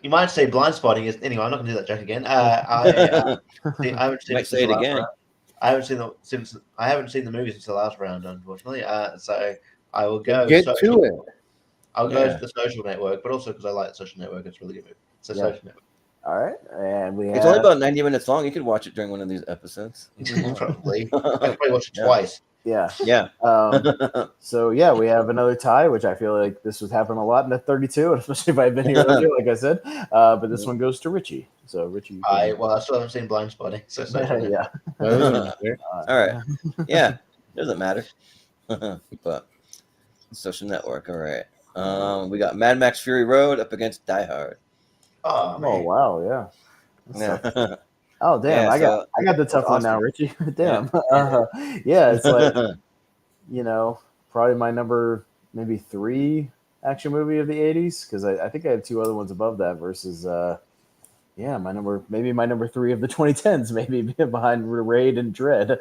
C: you might say Blind Spotting is anyway. I'm not going to do that joke again. I haven't seen
B: Might say it again.
C: I haven't seen the movie since the last round, unfortunately. So I will go.
A: Get to it.
C: I'll go to the Social Network, but also because I like the Social Network, it's a really good movie. So Social Network.
F: All right, and
B: it's only about 90 minutes long. You could watch it during one of these episodes.
C: Probably. I could probably watch it twice.
F: Yeah. So we have another tie, which I feel like this would happen a lot in the 32, especially if I'd been here earlier, like I said. But this one goes to Richie. So Richie.
C: I still haven't seen Blind Spotting. So
F: yeah.
B: All right. Yeah, doesn't matter. But Social Network. All right. We got Mad Max Fury Road up against Die Hard.
C: Oh
F: wow, yeah. Oh damn!
B: Yeah,
F: I got the tough one now, Richie. Damn. It's like probably my number maybe 3 action movie of the 80s because I think I have 2 other ones above that versus my number 3 of the 2010s maybe behind Raid and Dread.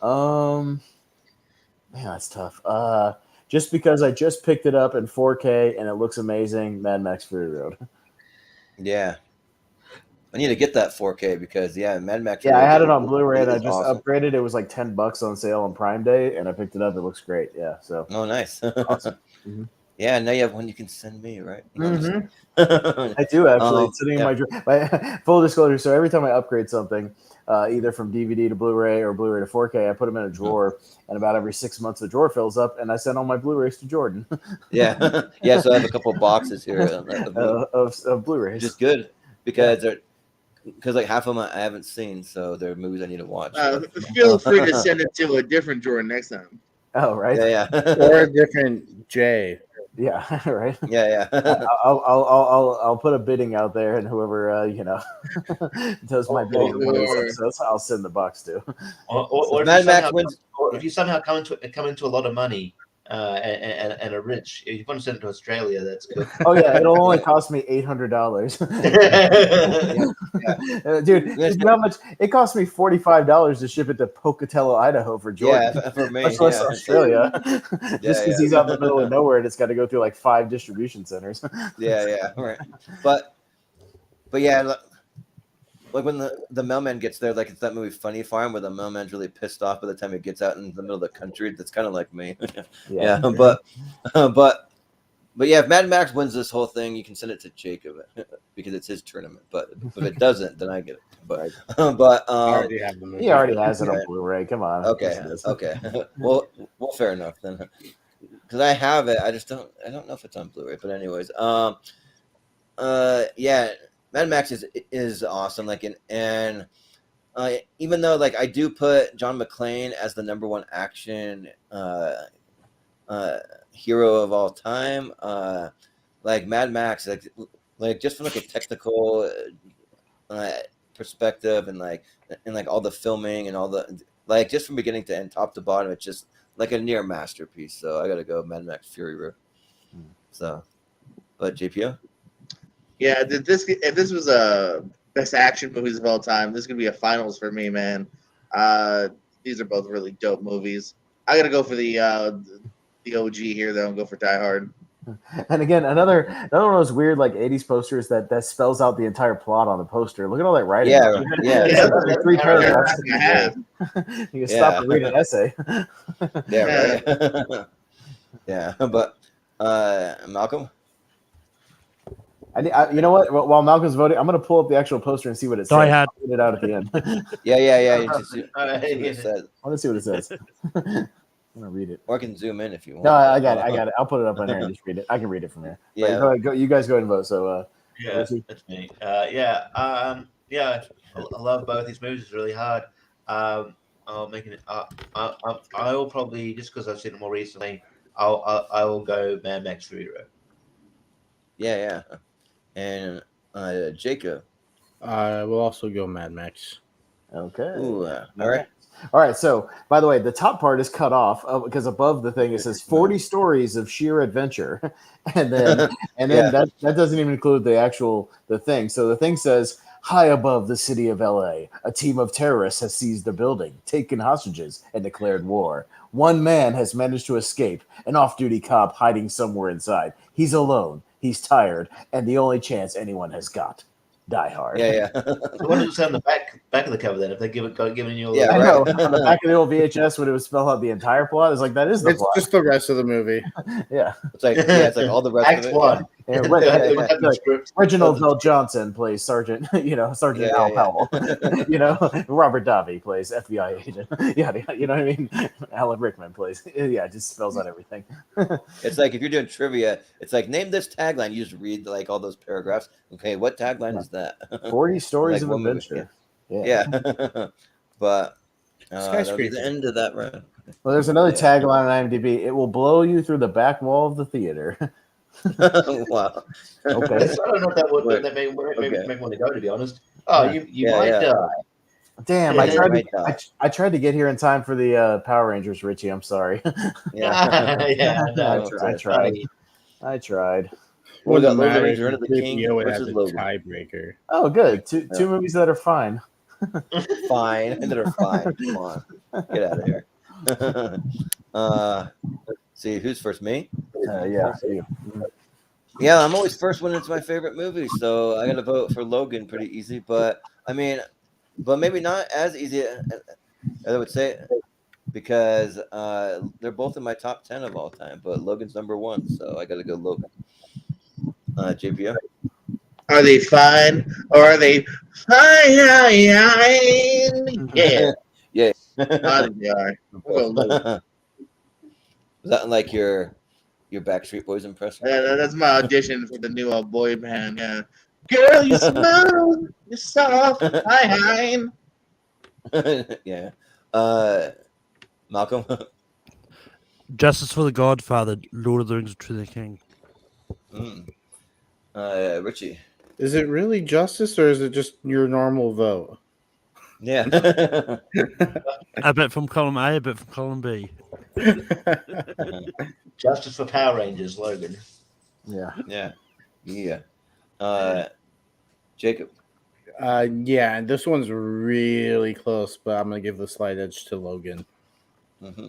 F: Man, that's tough. Just because I just picked it up in 4K and it looks amazing, Mad Max Fury Road.
B: Yeah. I need to get that 4K because Mad Max.
F: Yeah, I had it on Blu-ray and I just upgraded. It was like $10 on sale on Prime Day, and I picked it up. It looks great. Yeah, so.
B: Oh, nice.
F: Awesome. Mm-hmm.
B: Yeah, now you have one you can send me, right?
F: Mm-hmm. I do actually. It's sitting in my drawer. Full disclosure. So every time I upgrade something, either from DVD to Blu-ray or Blu-ray to 4K, I put them in a drawer, and about every 6 months the drawer fills up, and I send all my Blu-rays to Jordan.
B: Yeah. So I have a couple of boxes here
F: of Blu-rays.
B: Just good because like half of them I haven't seen, so they're movies I need to watch.
E: Feel free to send it to a different Jordan next time.
F: Oh, right.
B: Yeah.
A: Or a different J.
F: Yeah, right.
B: Yeah.
F: I'll put a bidding out there, and whoever does my bidding, I'll send the box to.
C: Or
B: Mad Max wins.
C: Or if you somehow come into a lot of money and are rich, if you want to send it to Australia, that's good.
F: Oh yeah, it'll only cost me $800. Dude, you know how much it cost me? $45 to ship it to Pocatello, Idaho for Jordan.
B: Yeah, for me.
F: Much less Australia. Just because he's out in the middle of nowhere and it's got to go through like 5 distribution centers.
B: Yeah, right. But yeah, like when the mailman gets there, like it's that movie Funny Farm where the mailman's really pissed off by the time he gets out in the middle of the country. That's kind of like me. But yeah, if Mad Max wins this whole thing, you can send it to Jacob because it's his tournament. But if it doesn't, then I get it. But
F: he already has it on Blu-ray. Come on.
B: Okay. Well, fair enough then. Because I have it, I don't know if it's on Blu-ray. But anyways, Mad Max is awesome. Like and even though like I do put John McClane as the number one action hero of all time, like Mad Max, like just from like a technical perspective and like all the filming and all the like just from beginning to end, top to bottom, it's just like a near masterpiece. So I gotta go Mad Max Fury Road. So, but JPO.
E: Yeah, if this was a best action movies of all time, this could be a finals for me, man. These are both really dope movies. I gotta go for the OG here, though, and go for Die Hard.
F: And again, another one of those weird like '80s posters that spells out the entire plot on the poster. Look at all that writing.
B: Yeah.
E: Yeah,
F: like 3 paragraphs. You can stop and read an essay.
B: Yeah, right. Yeah, but Malcolm.
F: You know what? While Malcolm's voting, I'm going to pull up the actual poster and see what it says.
D: Die Hard.
F: I'll put it out at the end.
B: Yeah. You
C: Right.
F: I want to see what it says. I'm going to read it.
B: Or I can zoom in if you want.
F: No, I got it. I'll put it up on there and just read it. I can read it from there.
B: Yeah.
F: Right, you guys go ahead and vote. So,
C: Yeah, that's me. I love both these movies. It's really hard. I'll making it. I will probably, just because I've seen it more recently, I will go Mad Max Fury Road.
B: Yeah. And Jacob.
A: I will also go Mad Max.
F: okay.
B: Ooh, all right.
F: All right. So, by the way, the top part is cut off because above the thing it says 40 stories of sheer adventure, and then that doesn't even include the thing. So the thing says, high above the city of LA, a team of terrorists has seized the building, taken hostages, and declared war. One man has managed to escape, an off-duty cop hiding somewhere inside. He's alone. He's tired, and the only chance anyone has got. Die Hard.
B: Yeah.
C: So what does it say on the back of the cover then? If they giving you all
B: Yeah,
F: I
C: the
F: know. On the back of the old VHS, when it would spell out the entire plot, it's like that is the
A: It's
F: plot.
A: just the rest of the movie.
F: Yeah.
B: It's like all the rest
C: Act
B: of it.
C: one.
F: Yeah,
C: Script.
F: Reginald Bell Johnson plays Sergeant, Sergeant Al Powell. Robert Davi plays FBI agent. Yeah, you know what I mean? Alan Rickman plays. Yeah, it just spells out everything.
B: It's like if you're doing trivia, it's like name this tagline. You just read like all those paragraphs. Okay, what tagline is that?
F: 40 stories
B: Like
F: of
B: one movie.
F: adventure.
B: Yeah. But that'll be
A: Skyscraper.
B: the end of that round.
F: Well, there's another tagline on IMDb. It will blow you through the back wall of the theater.
B: Wow.
F: Okay.
C: I don't know if that would
B: Look,
C: make
B: okay.
C: me want to go, to be honest. Oh, you might die.
F: Damn,
C: Yeah,
F: I tried to get here in time for the Power Rangers, Richie. I'm sorry.
B: Yeah.
C: No,
F: I tried.
B: We got Lord of the
A: Matter
B: Rings,
A: if
B: Return of the King
A: JPO would have
B: versus
A: the
B: Logan.
A: tiebreaker.
F: Oh, good. Two movies that are fine.
B: Fine. That are fine. Come on. Get out of here. See, who's first? Me?
F: Yeah. You.
B: Yeah, I'm always first when it's my favorite movie, so I got to vote for Logan pretty easy. But maybe not as easy as I would say, because they're both in my top 10 of all time. But Logan's number 1, so I got to go Logan. JPO?
E: Are they fine or are they fine? Yeah.
B: Yeah.
E: I think they are. We'll go Logan.
B: Was that like your Backstreet Boys impression?
E: That's my audition for the new boy band. Yeah. Girl, you smile, you're soft, fine.
B: Yeah. Malcolm?
D: Justice for the Godfather, Lord of the Rings, Return of the King.
B: Richie?
A: Is it really justice or is it just your normal vote?
B: Yeah.
D: A bit from column A, a bit from column B.
C: Justice for Power Rangers, Logan.
F: Yeah.
B: Yeah. Jacob?
A: Yeah, this one's really close, but I'm going to give the slight edge to Logan.
B: Mm-hmm.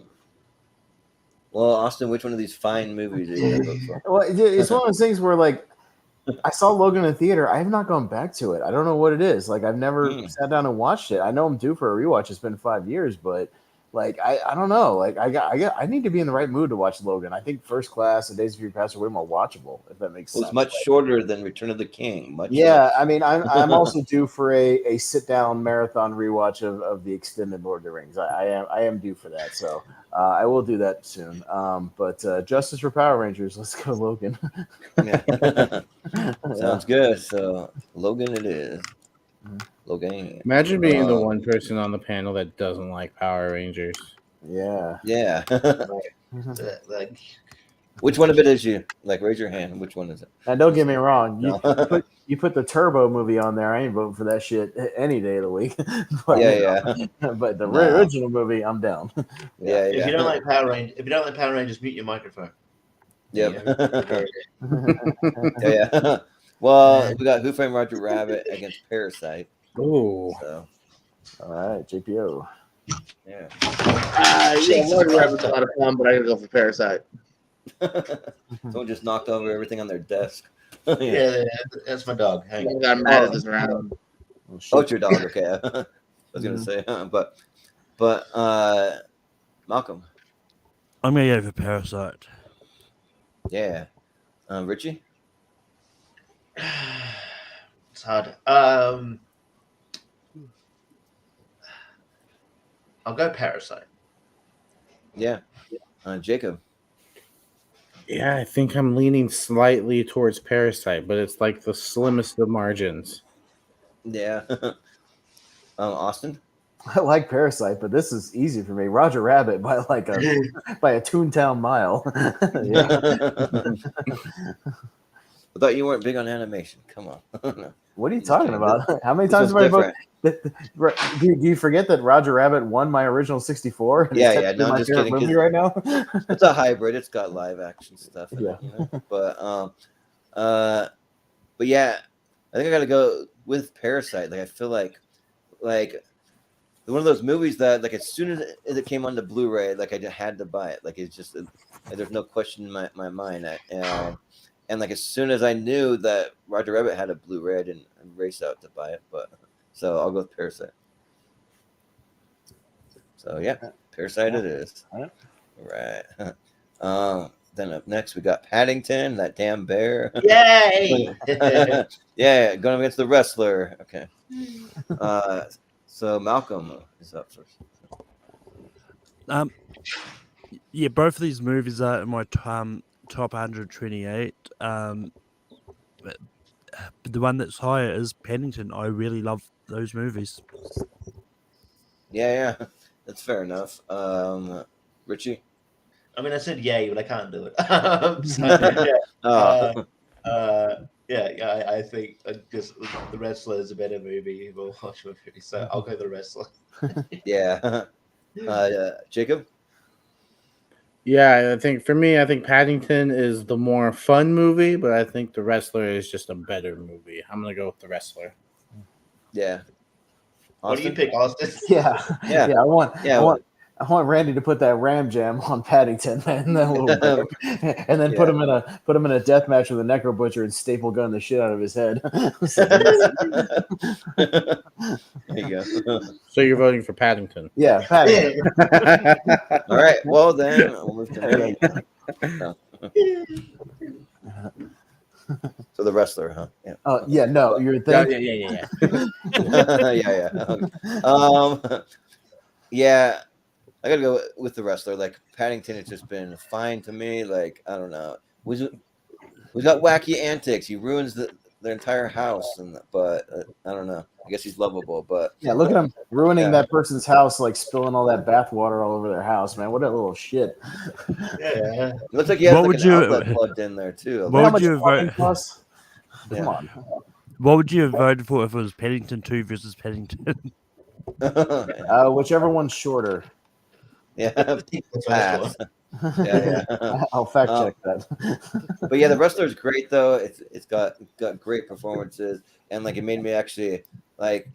B: Well, Austin, which one of these fine movies are you going to vote for?
F: Well, it's one of those things where, like, I saw Logan in the theater. I have not gone back to it. I don't know what it is. Like, I've never sat down and watched it. I know I'm due for a rewatch. It's been 5 years, but like, I don't know. Like, I need to be in the right mood to watch Logan. I think First Class and Days of Future Past are way more watchable, if that makes sense.
B: It's much shorter than Return of the King.
F: I mean, I'm also due for a sit down marathon rewatch of the extended Lord of the Rings. I am due for that, so I will do that soon. But Justice for Power Rangers, let's go, Logan.
B: Yeah. Sounds good. So Logan, it is. Low gain.
A: Imagine being the one person on the panel that doesn't like Power Rangers.
F: Yeah.
B: Yeah.
C: Like,
B: Which one of it is you? Like, raise your hand. Which one is it?
F: Now, don't get me wrong.
B: No.
F: You put the Turbo movie on there. I ain't voting for that shit any day of the week. But,
B: Yeah.
F: But the
B: No.
F: original movie, I'm down.
B: Yeah.
C: if you don't like Power Rangers, mute your microphone.
B: Yep.
C: Yeah.
B: Yeah. Well, we got Who Framed Roger Rabbit against Parasite.
A: Ooh.
B: So,
F: All right, JPO.
B: yeah.
E: Roger Rabbit's a lot of fun, but I gotta go for Parasite.
B: Someone just knocked over everything on their desk.
C: Yeah, that's my dog. Hang
E: I
C: on.
E: got mad at this round.
B: Oh, it's your dog. Okay. I was gonna say, but Malcolm.
D: I'm gonna go for Parasite.
B: Yeah. Richie.
C: It's hard. I'll go Parasite.
B: Yeah. Jacob.
A: Yeah, I think I'm leaning slightly towards Parasite, but it's like the slimmest of margins.
B: Yeah. Austin.
F: I like Parasite, but this is easy for me. Roger Rabbit by a Toontown mile.
B: I thought you weren't big on animation. Come on.
F: What are you talking about? How many
B: This
F: times
B: was
F: have I voted?
B: different.
F: Do you forget that Roger Rabbit won my original 64?
B: Yeah,
F: It's
B: yeah, no,
F: technically
B: I'm
F: my
B: just
F: favorite
B: kidding, 'cause-
F: movie right now.
B: It's a hybrid. It's got live action stuff in
F: Yeah.
B: it, you know? But yeah, I think I gotta go with Parasite. Like, I feel like one of those movies that, like, as soon as it came on the Blu-ray, like, I just had to buy it. Like, it's just there's no question in my mind. And like, as soon as I knew that Roger Rabbit had a Blu-ray, I didn't race out to buy it. But so I'll go with Parasite. So yeah, Parasite it is.
F: All
B: Right. Then up next we got Paddington, that damn bear.
C: Yay!
B: Yeah, going against the wrestler. Okay. So Malcolm is up first.
D: Yeah, both of these movies are in my top 128. But the one that's higher is Paddington. I really love those movies.
B: Yeah, that's fair enough. Richie.
C: I mean, I said yay, but I can't do it. I think just the wrestler is a better movie. We'll watch the movie, so I'll go the wrestler.
B: Yeah. Jacob.
A: Yeah, I think Paddington is the more fun movie, but I think The Wrestler is just a better movie. I'm gonna go with The Wrestler.
B: Yeah.
C: What do you pick, Austin?
F: Yeah.
B: Yeah.
F: I want Randy to put that Ram Jam on Paddington and then put him in a death match with a Necro Butcher and staple gun the shit out of his head.
B: There you go.
A: So you're voting for Paddington?
F: Yeah, Paddington.
B: All right. Well, then we'll move to me. So the wrestler, huh? Yeah.
F: Yeah. No, you're thinking.
A: Yeah.
B: Yeah. Yeah. I gotta go with the wrestler. Like, Paddington has just been fine to me. Like, I don't know. We got wacky antics. He ruins their entire house, but I don't know. I guess he's lovable, but
F: Yeah, look at him ruining that person's house, like spilling all that bath water all over their house, man. What a little shit.
C: Yeah.
B: it looks like he has
D: What
B: like
D: would
B: an
D: you-
B: outlet plugged in there too.
D: What
F: How
D: would
F: much
D: you have
F: fucking
D: voted?
F: costs?
B: Yeah.
F: Come on.
D: What would you have voted for if it was Paddington 2 versus Paddington?
F: Whichever one's shorter.
B: Yeah.
C: That's
B: Pass. Yeah.
F: I'll fact check that.
B: But yeah, the wrestler's great though. It's got great performances, and like, it made me actually like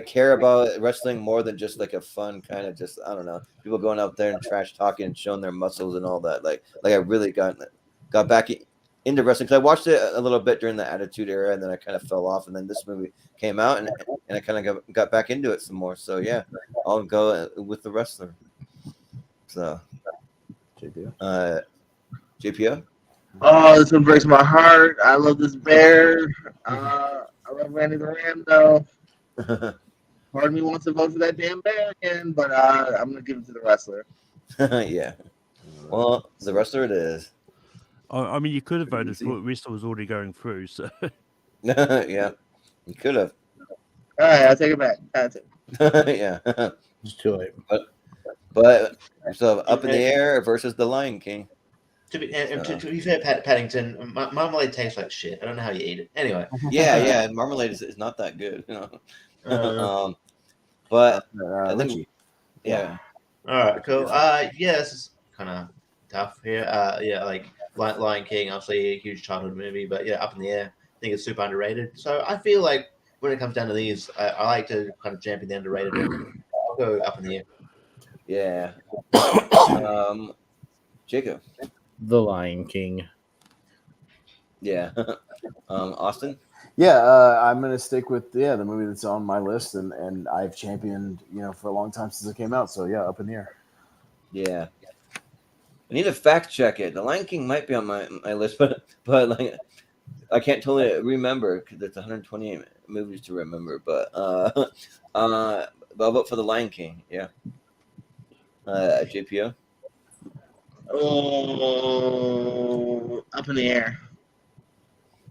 B: care about wrestling more than just like a fun kind of, just, I don't know, people going out there and trash talking and showing their muscles and all that. Like I really got back into wrestling, because I watched it a little bit during the Attitude Era, and then I kind of fell off, and then this movie came out, and I kind of got back into it some more. So yeah, I'll go with the wrestler. So JPO.
E: Oh, this one breaks my heart. I love this bear. I love Randy the Ram, though. Part of me wants to vote for that damn bear again, but I'm gonna give it to the wrestler.
B: Yeah. Well, the wrestler it is.
D: I mean, you could have voted for it. Wrestler was already going through, so
B: Yeah, you could have.
E: All right, I'll take it back.
B: Yeah,
A: It's too late.
B: but so Up in the Air versus The Lion King.
C: To be fair, Paddington, marmalade tastes like shit. I don't know how you eat it. Anyway.
B: Yeah, marmalade is not that good, but I think,
F: Richie.
B: yeah.
C: All right, cool. Yeah, this is kind of tough here. Yeah, like Lion King, obviously a huge childhood movie, but yeah, Up in the Air, I think it's super underrated. So I feel like when it comes down to these, I like to kind of champion the underrated one. I'll go Up in the Air.
B: Yeah. Jacob.
A: The Lion King.
B: Yeah. Austin.
F: Yeah, I'm gonna stick with the movie that's on my list, and I've championed for a long time since it came out. So yeah, Up in the Air.
B: Yeah. I need to fact check it. The Lion King might be on my list, but like I can't totally remember because it's 128 movies to remember. But I'll vote for The Lion King. Yeah. JPO.
E: Oh, Up in the Air.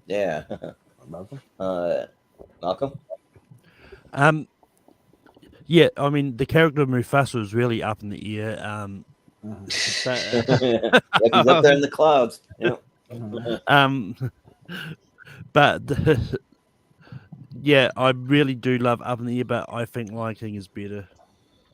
B: Yeah.
F: Malcolm.
B: Malcolm.
D: Yeah, I mean the character of Mufasa was really up in the air.
B: He's up there in the clouds. Yeah.
D: But yeah, I really do love Up in the Air, but I think Lion King is better.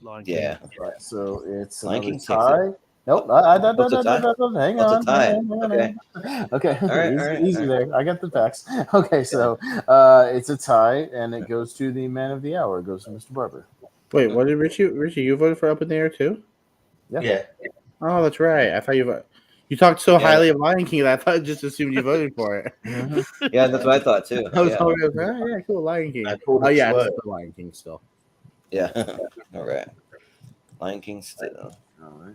D: Lion King.
B: Yeah.
F: Right, so it's
B: Lion
F: another
B: King takes
F: tie. Nope.
B: It's a tie?
F: Hang
B: It's a
F: on.
B: tie.
F: Hang on. Okay.
B: All right,
F: Easy there. I got the facts. Okay, so it's a tie, and it goes to the man of the hour. It goes to Mr. Barber.
A: Wait, what did Richie? You voted for Up in the Air too?
C: Yeah.
A: Oh, that's right. I thought you talked so highly of Lion King that I thought just assumed you voted for it.
B: Yeah, that's what I thought too.
A: I was
B: Yeah.
A: hoping, yeah, cool, Lion King.
C: I pulled
A: Oh
C: it
A: yeah,
C: slow.
A: it's the Lion King still.
B: Yeah. All right. Lion King still.
F: All right.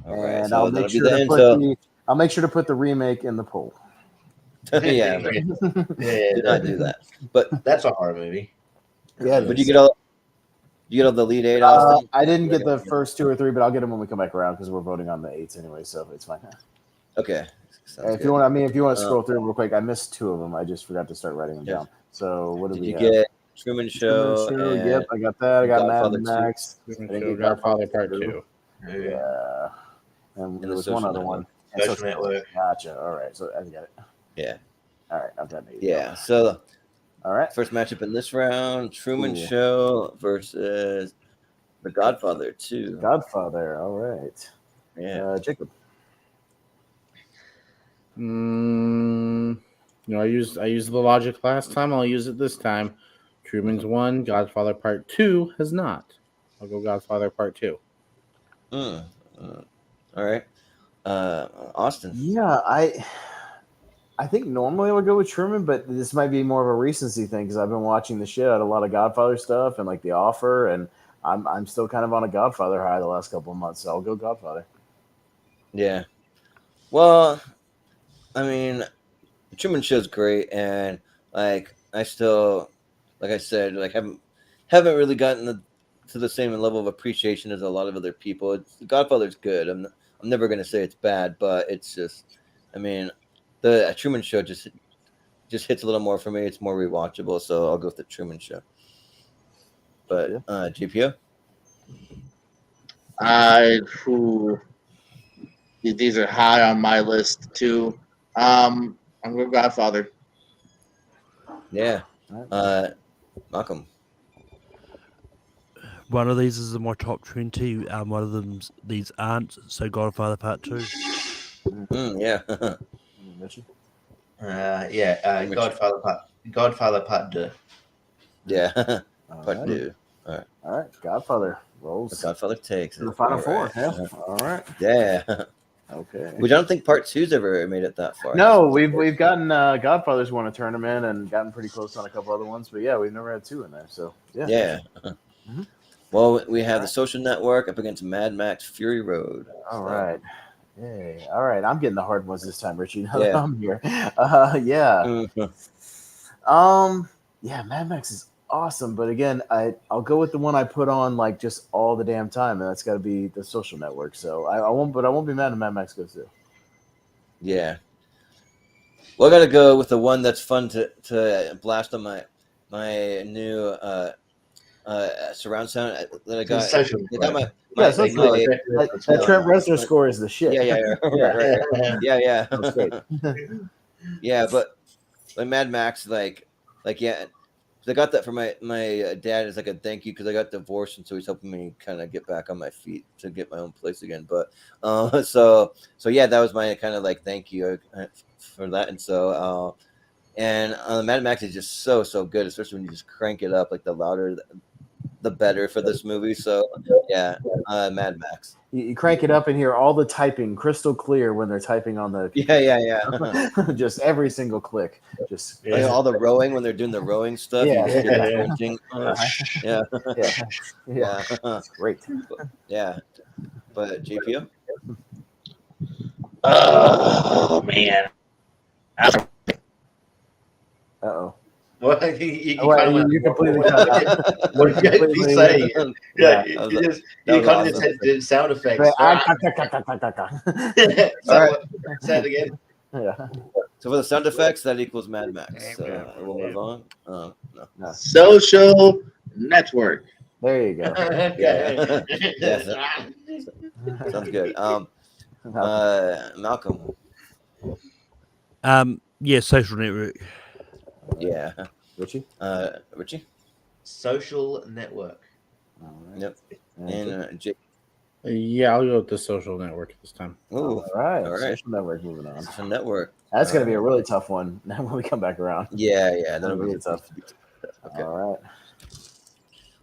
B: All right.
F: And
B: So
F: I'll
B: that'll
F: make
B: be
F: sure
B: the
F: to
B: end.
F: put
B: So
F: I'll make sure to put the remake in the poll.
B: yeah,
C: Yeah,
B: did not do that. But
C: that's a horror movie.
F: Yeah,
B: but you get all the lead eight, Austin.
F: I didn't get the first 2 or 3, but I'll get them when we come back around because we're voting on the 8s anyway, so it's fine.
B: Okay.
F: If you want, if you want to scroll through real quick, I missed 2 of them. I just forgot to start writing them down. So what did we
B: you
F: have?
B: get Truman Show?
F: Truman Show, yep, I got that. I got
B: Godfather
F: Mad Max.
A: Godfather Part 2.
F: Yeah. And there
B: the
F: was one
B: Social
F: other
B: Network.
F: one.
C: Social Network.
F: Gotcha. All right. So I got it.
B: Yeah.
F: All right. I've got it.
B: Yeah. So
F: all right.
B: first matchup in this round: Truman
F: Cool.
B: Show versus The Godfather 2.
F: Godfather. All right.
B: Yeah.
F: Jacob.
A: I used the logic last time. I'll use it this time. Truman's won. Godfather Part 2 has not. I'll go Godfather Part 2.
B: All right. Austin.
F: Yeah, I think normally I would go with Truman, but this might be more of a recency thing because I've been watching the shit out of a lot of Godfather stuff and like The Offer, and I'm still kind of on a Godfather high the last couple of months, so I'll go Godfather.
B: Yeah. Well, I mean, the Truman Show's great, and like I still, like I said, like haven't really gotten to the same level of appreciation as a lot of other people. The Godfather's good. I'm never gonna say it's bad, but it's just, I mean, the Truman Show just hits a little more for me. It's more rewatchable, so I'll go with the Truman Show. But GPO.
E: These are high on my list too. I'm going Godfather.
B: Yeah. Malcolm.
D: One of these is in my top 20. One of them, these aren't. So Godfather Part 2.
B: Yeah.
F: Richie?
C: Godfather Part 2.
B: Yeah.
F: All
B: Part
F: right.
B: 2.
F: All right. Godfather rolls.
B: The Godfather takes
F: To the
B: it.
F: final
B: All
F: 4.
B: right.
F: Yeah. All right.
B: Yeah.
F: Okay.
B: Which I don't think Part 2's ever made it that far.
F: No, we've gotten Godfather's won a tournament and gotten pretty close on a couple other ones, but yeah, we've never had 2 in there. So yeah.
B: Yeah.
F: Mhm.
B: Well, we have the Social Network up against Mad Max Fury Road.
F: All right. Yay. All right. I'm getting the hard ones this time, Richie. Now that
B: Yeah.
F: I'm here. Yeah.
B: Mhm.
F: Yeah, Mad Max is awesome, but again, I'll go with the one I put on like just all the damn time, and that's got to be the Social Network. So I won't be mad if Mad Max goes too.
B: Yeah. Well, I got to go with the one that's fun to blast on my my new surround sound that I got.
C: Social
B: I got
C: network.
F: Social
B: my-
F: that Trent Reznor score is the shit.
B: yeah, right. Yeah.
F: That's great.
B: Yeah, but Mad Max, yeah. So I got that from my dad as like a thank you because I got divorced, and so he's helping me kind of get back on my feet to get my own place again. But so yeah, that was my kind of like thank you for that. And so and Mad Max is just so good, especially when you just crank it up. Like the louder, the better for this movie. So yeah, Mad Max.
F: You crank it up and hear all the typing crystal clear when they're typing on the
B: Yeah.
F: just every single click. Just
B: Like all the rowing when they're doing the rowing stuff.
F: Yeah.
B: You just hear the
C: Yeah.
B: crunching.
F: yeah. It's great.
B: Yeah. But JPO?
E: Oh man.
F: Uh-oh.
C: Well, you
F: Well,
C: kind of went,
F: you completely cut out.
C: what did you
F: Completely-
C: say? Yeah,
B: That was-
C: you
B: that was
C: kind of
B: awesome.
C: just did sound effects.
B: All right.
C: Say it again.
F: Yeah.
B: So for the sound effects, that equals Mad Max. So we'll move on. No.
E: Social network.
F: There you go.
C: Okay.
B: Yeah, sounds good. Malcolm.
D: Yeah, social network.
B: Yeah.
F: Richie?
B: Richie.
C: Social network.
F: All right.
B: Yep. And Jake.
A: Yeah, I'll go with the social network this time.
B: Ooh.
F: All right.
B: All right.
F: Social network moving on.
B: Social network.
F: That's going to be a really tough one when we come back around.
B: Yeah.
F: That'll
B: That'll
F: be
B: be
F: tough.
B: Okay.
F: All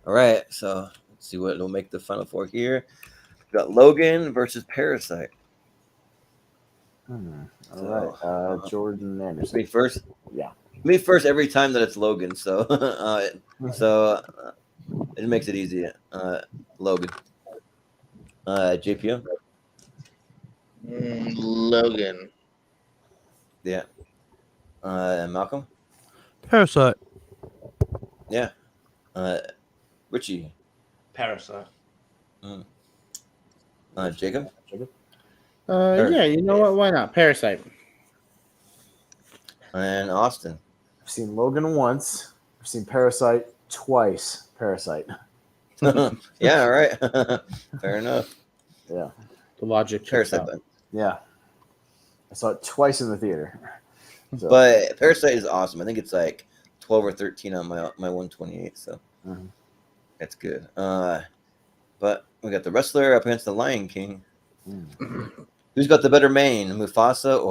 B: All right. So let's see what will make the final four here. We got Logan versus Parasite.
F: right. All right. Jordan Anderson.
B: Me first.
F: Yeah.
B: Me first every time that it's Logan. So it makes it easy. Logan. JPO.
E: Logan.
B: Yeah. Malcolm.
D: Parasite.
B: Yeah. Richie.
C: Parasite.
B: Jacob.
A: Yeah, you know what? Why not? Parasite.
B: And Austin.
F: I've seen Logan once. I've seen Parasite twice. Parasite.
B: Yeah. All right. Fair enough.
F: Yeah.
A: The logic checks
B: Parasite.
A: out.
F: Yeah. I saw it twice in the theater. So,
B: But Parasite is awesome. I think it's like 12 or 13 on my 128. So that's good. But we got the wrestler up against the Lion King. Who's got the better mane, Mufasa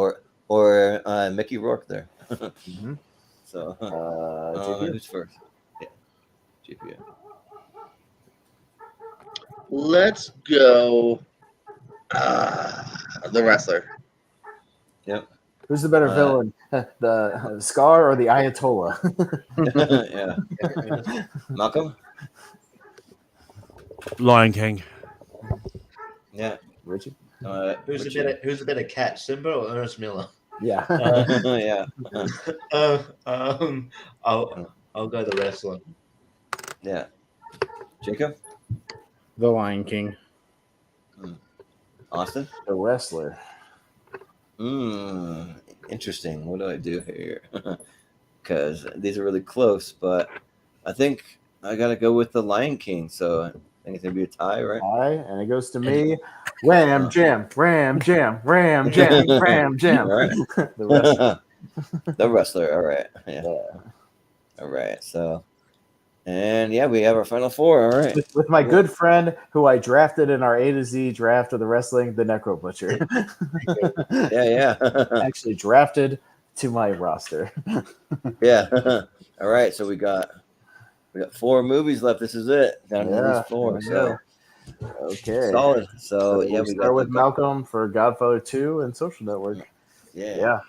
B: or Mickey Rourke there? So
F: JP?
B: who's first? Yeah, JPO.
E: Let's go. The wrestler.
B: Yep.
F: Who's the better villain, the Scar or the Ayatollah?
B: Yeah. Malcolm.
D: Lion King.
B: Yeah.
F: Richie?
C: Who's
B: Richie.
C: the better cat, Simba or Ernest Miller?
F: Yeah.
B: Yeah.
C: I'll go the wrestler.
B: Yeah. Jacob.
A: The Lion King.
B: Austin.
F: The wrestler.
B: Interesting. What do I do here? Because these are really close, but I think I gotta go with the Lion King. So I think it's gonna be a tie, right?
F: And it goes to me. Ram jam, ram jam, ram jam, ram jam.
B: All right.
F: The wrestler.
B: The wrestler. All right. Yeah. All right. So, and yeah, we have our final four. All right.
F: With my good friend who I drafted in our A to Z draft of the wrestling, the Necro Butcher.
B: Yeah.
F: Actually drafted to my roster.
B: Yeah. All right. So we got 4 movies left. This is it. Down to
F: Yeah,
B: these 4.
F: there we
B: So
F: Okay.
B: solid. So yeah,
F: we
B: we
F: start
B: got
F: with Malcolm for Godfather 2 and Social Network.
B: Yeah.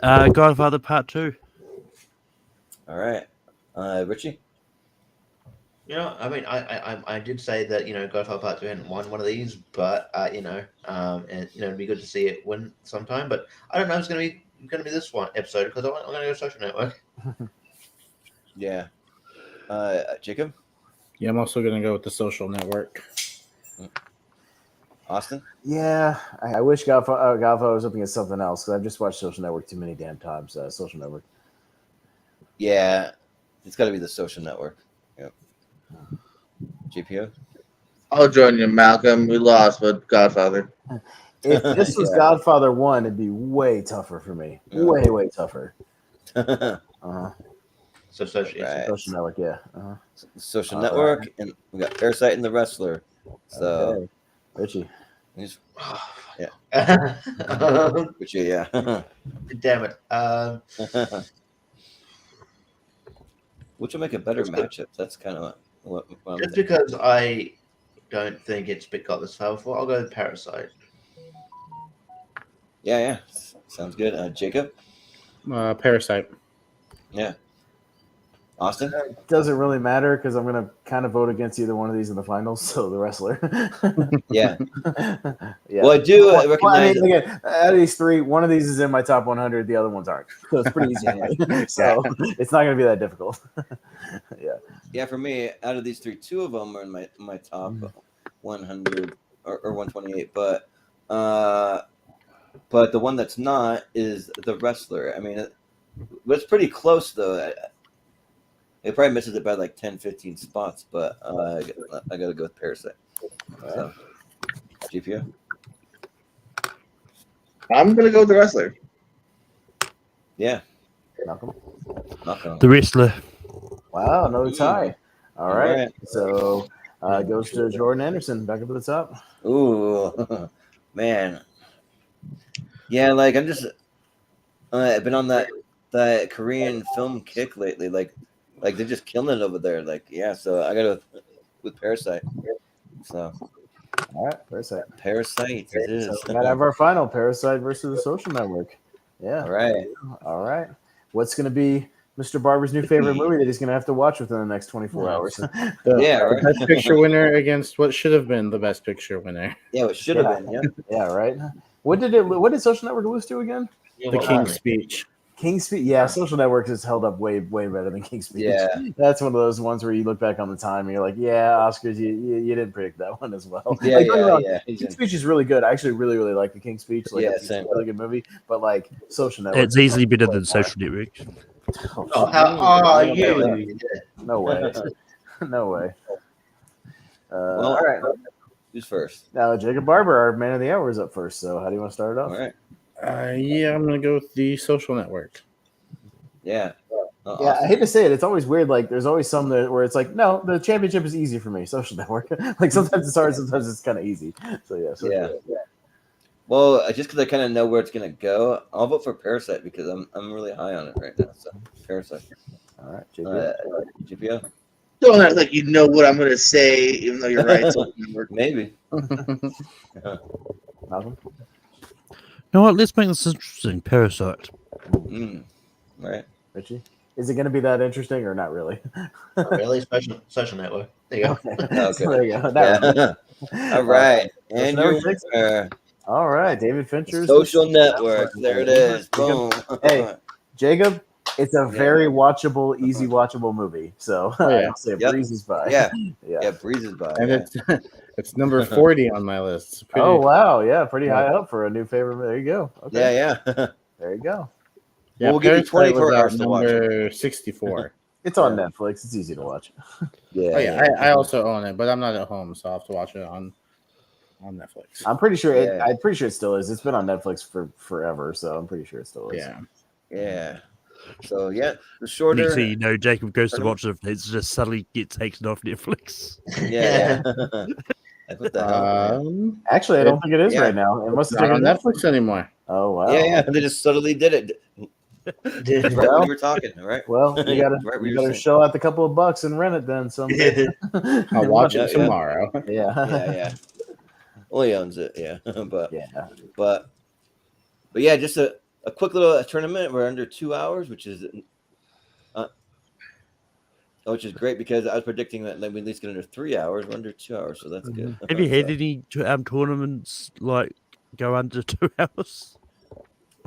F: Yeah.
D: Godfather Part 2.
B: All right. Richie.
C: You know, I mean, I did say that Godfather Part 2 hadn't won one of these, but and it'd be good to see it win sometime. But I don't know if it's gonna be this one episode because I'm gonna go Social Network.
B: Yeah. Jacob.
A: Yeah, I'm also gonna go with the social network.
B: Austin.
F: Yeah. I wish Godfather was up against something else because I've just watched Social Network too many damn times. Social Network.
B: Yeah. It's got to be The Social Network. Yep. GPO.
E: I'll join you, Malcolm. We lost, but Godfather.
F: If this was
B: Yeah.
F: Godfather 1, it'd be way tougher for me.
B: Yeah.
F: Way tougher.
B: Right.
C: So social.
F: Social Network, yeah.
B: Social
F: All
B: Network,
F: right.
B: and we got Parasite and The Wrestler. So,
F: Okay. Richie.
B: he's-
C: Yeah.
B: which yeah.
C: Damn it.
B: Which will make a better matchup. That's kind of what I'm
C: Just
B: thinking.
C: because I don't think it's got this far before, I'll go with Parasite.
B: Yeah. Sounds good. Jacob?
A: Parasite.
B: Yeah. Austin?
F: It doesn't really matter because I'm going to kind of vote against either one of these in the finals. So the wrestler.
B: Yeah.
F: Yeah.
B: Well, I do
F: Well, I
B: recognize
F: mean, again, out of these three, one of these is in my top 100. The other ones aren't. So it's pretty easy. So it's not going to be that difficult.
B: Yeah, for me, out of these three, two of them are in my top 100 or 128. But the one that's not is The Wrestler. I mean, it's pretty close, though. It probably misses it by like 10, 15 spots, but I got to go with Parasite. So, GPO?
E: I'm gonna go with the wrestler.
B: Yeah.
F: Malcolm.
D: The Wrestler.
F: Wow, another tie. All right.
B: right.
F: So goes to Jordan Anderson back up to the top.
B: Ooh, man. Yeah, like I'm just I've been on that Korean film kick lately. Like they're just killing it over there. Like, yeah, so I got to with Parasite. So
F: All right, Parasite.
B: Parasite it is.
F: So we gotta have our final Parasite versus the Social Network. Yeah.
B: All right.
F: All right. What's going to be Mr. Barber's new favorite movie that he's going to have to watch within the next 24 hours?
A: The Best Picture winner against what should have been the Best Picture winner.
B: Yeah, it should have been. Yeah.
F: Yeah, right. What did Social Network lose to again?
A: The King's Speech.
F: King's Speech. Yeah, Social Network has held up way better than King's Speech.
B: Yeah.
F: That's one of those ones where you look back on the time and you're like, yeah, Oscars, you didn't predict that one as well.
B: Yeah,
F: like, King's Speech is really good. I actually really like the King's Speech. Like, it's
B: same.
F: a really good movie. But like Social Network,
D: It's easily better than Social Network.
F: No way. No way.
B: Well,
F: all right.
B: Who's first?
F: Now, Jacob Barber, our man of the hour, is up first. So, how do you want to start it off?
B: All right.
A: Yeah, I'm gonna go with the Social Network.
B: Yeah.
F: Yeah, I hate to say it. It's always weird. Like, there's always some where it's like, no, the championship is easy for me. Social Network. Like, sometimes it's hard, sometimes it's kind of easy. So, yeah.
B: Well, just because I kind of know where it's gonna go, I'll vote for Parasite because I'm really high on it right now. So Parasite.
F: All right, JPO.
B: GPO.
E: Don't act like you know what I'm gonna say, even though you're right.
B: Maybe.
F: Malcolm.
D: You know what? Let's make this interesting. Parasite.
B: Right.
F: Richie. Is it going to be that interesting or not really?
C: Really? Social Network. There you go.
F: Okay. So there you go.
B: All right. And
F: all right, David Fincher's
B: Social Network. There it is. Boom.
F: Hey, Jacob, it's a very watchable, easy watchable movie. So I'll say it breezes by.
B: Yeah, breezes by.
A: And it's number 40 on my list.
F: Oh wow, yeah, pretty high up for a new favorite. There you go. Okay.
B: Yeah.
F: There you go.
A: Yeah,
B: we'll give you 24 hours to watch it.
A: Number 64.
F: It's on Netflix. It's easy to watch.
A: I also own it, but I'm not at home, so I have to watch it on Netflix.
F: I'm pretty sure it still is. It's been on Netflix for forever, so I'm pretty sure it still is.
B: Yeah. So the shorter.
D: Next thing you know, Jacob goes to watch it. It's just suddenly get taken off Netflix.
B: Yeah. What the hell?
F: Actually, I don't think it is right now. It must have
A: not
F: taken
A: on Netflix anymore.
F: Oh wow.
B: Yeah. They just subtly did it. Right when you were talking, all right?
F: Well, you gotta shell out the couple of bucks and rent it then.
A: I'll watch it tomorrow.
F: Yeah.
B: Well, he owns it, but yeah, just a quick little tournament. We're under 2 hours, which is great because I was predicting that we at least get under 3 hours. We're under 2 hours, so that's good.
D: Have you had any tournaments like go under 2 hours?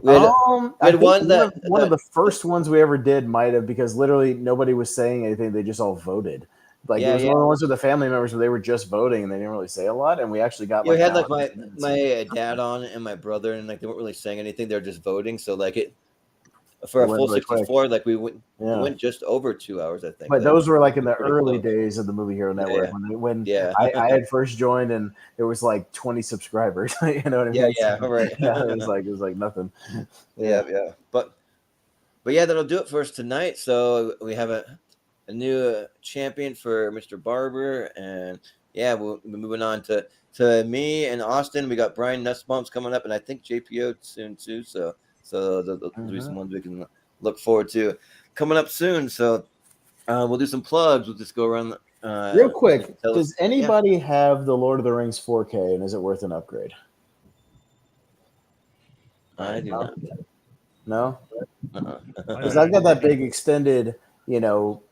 B: We had one
F: of the first ones we ever did might have, because literally nobody was saying anything. They just all voted. Like it was one of the ones with the family members where they were just voting and they didn't really say a lot. And we actually got
B: we had like my dad on and my brother, and like they weren't really saying anything. They were just voting. So like for a
F: went
B: full
F: really quick.
B: 64, like we went
F: Yeah.
B: went just over 2 hours, I think.
F: But those were like in the
B: Pretty
F: early
B: close.
F: days of the Movie Hero Network when
B: Yeah.
F: I had first joined and there was like 20 subscribers. You know what I mean?
B: Yeah, right.
F: Yeah, it was like nothing.
B: Yeah. But yeah, that'll do it for us tonight. So we have a new champion for Mr. Barber, and yeah, we'll be moving on to me and Austin. We got Brian Nussbaum's coming up, and I think JPO soon too. So those will be some ones we can look forward to coming up soon. So we'll do some plugs. We'll just go around.
F: Real quick,
B: tell
F: does
B: us-
F: anybody have the Lord of the Rings 4K, and is it worth an upgrade?
B: I do not.
F: No,
B: Uh-uh.
F: because I've got that big extended,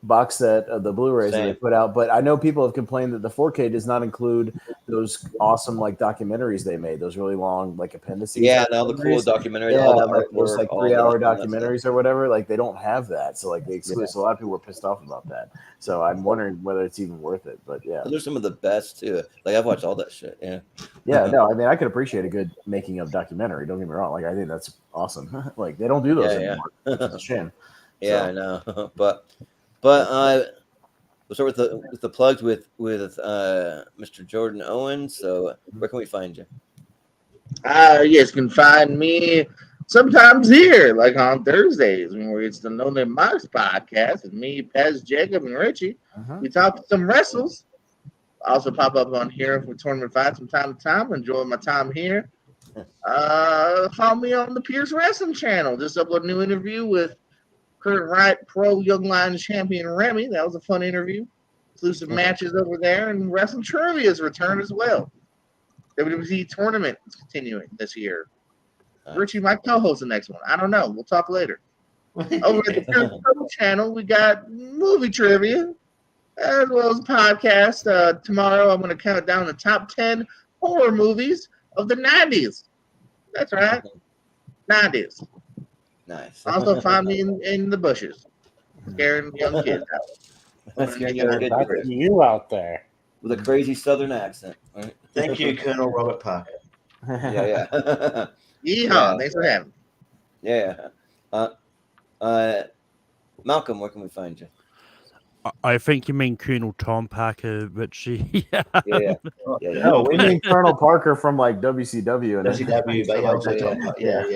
F: box set of the Blu-rays that they
B: Same.
F: put out. But I know people have complained that the 4K does not include those awesome like documentaries they made, those really long like appendices.
B: Yeah, and all the cool documentaries,
F: Yeah,
B: all that
F: like those
B: artwork,
F: like
B: all
F: 3-hour
B: that stuff.
F: documentaries or whatever. Like they don't have that, so like they exclude. So a lot of people were pissed off about that. So I'm wondering whether it's even worth it. But yeah,
B: Those are some of the best too. Like I've watched all that shit. Yeah.
F: yeah. No, I mean I could appreciate a good making of documentary. Don't get me wrong. Like I think that's awesome. Like they don't do those anymore. Which is a shame.
B: Yeah,
F: So.
B: I know. But we'll start with the plugs with Mr. Jordan Owens. So where can we find you?
E: Yes, you can find me sometimes here, like on Thursdays, where it's the No Name Mox podcast with me, Pez, Jacob, and Richie. We talk some wrestles. I also pop up on here for tournament fights from time to time. Enjoy my time here. Follow me on the Pierce Wrestling channel. Just upload a new interview with current Right Pro Young Lions champion Remy. That was a fun interview. Exclusive matches over there, and Wrestling Trivia's return as well. WWE tournament is continuing this year. Richie might co-host the next one. I don't know. We'll talk later. Over at the Pierce Pro channel, we got movie trivia as well as a podcast. Tomorrow, I'm going to count down the top 10 horror movies of the 90s. That's right. 90s.
B: Nice.
E: Also find me in the bushes, scaring young kids out.
B: That's good.
A: That's you out there.
B: With a crazy Southern accent. Right?
C: Thank you, Colonel Robert Parker.
B: Yeah.
E: Yeehaw!
B: Yeah.
E: Thanks for having me.
B: Yeah. Malcolm, where can we find you?
D: I think you mean Colonel Tom Parker, Richie.
B: Yeah.
F: No, we mean Colonel Parker from like WCW and
C: WCW, but yeah,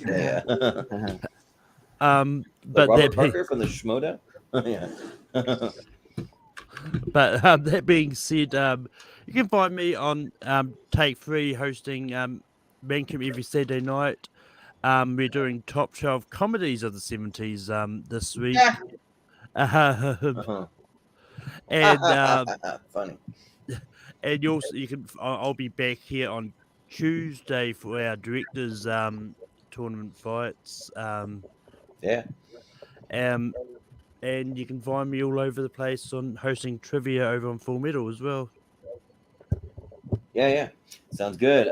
B: Yeah.
D: But
B: Robert
D: that
B: Parker from the Schmoda? Yeah.
D: But that being said, you can find me on Take 3 hosting Mancom every Saturday night. We're doing top 12 comedies of the 70s this week. And
B: Funny.
D: and you can I'll be back here on Tuesday for our directors tournament fights.
B: Yeah.
D: And you can find me all over the place on hosting trivia over on Full Metal as well.
B: Yeah. Sounds good.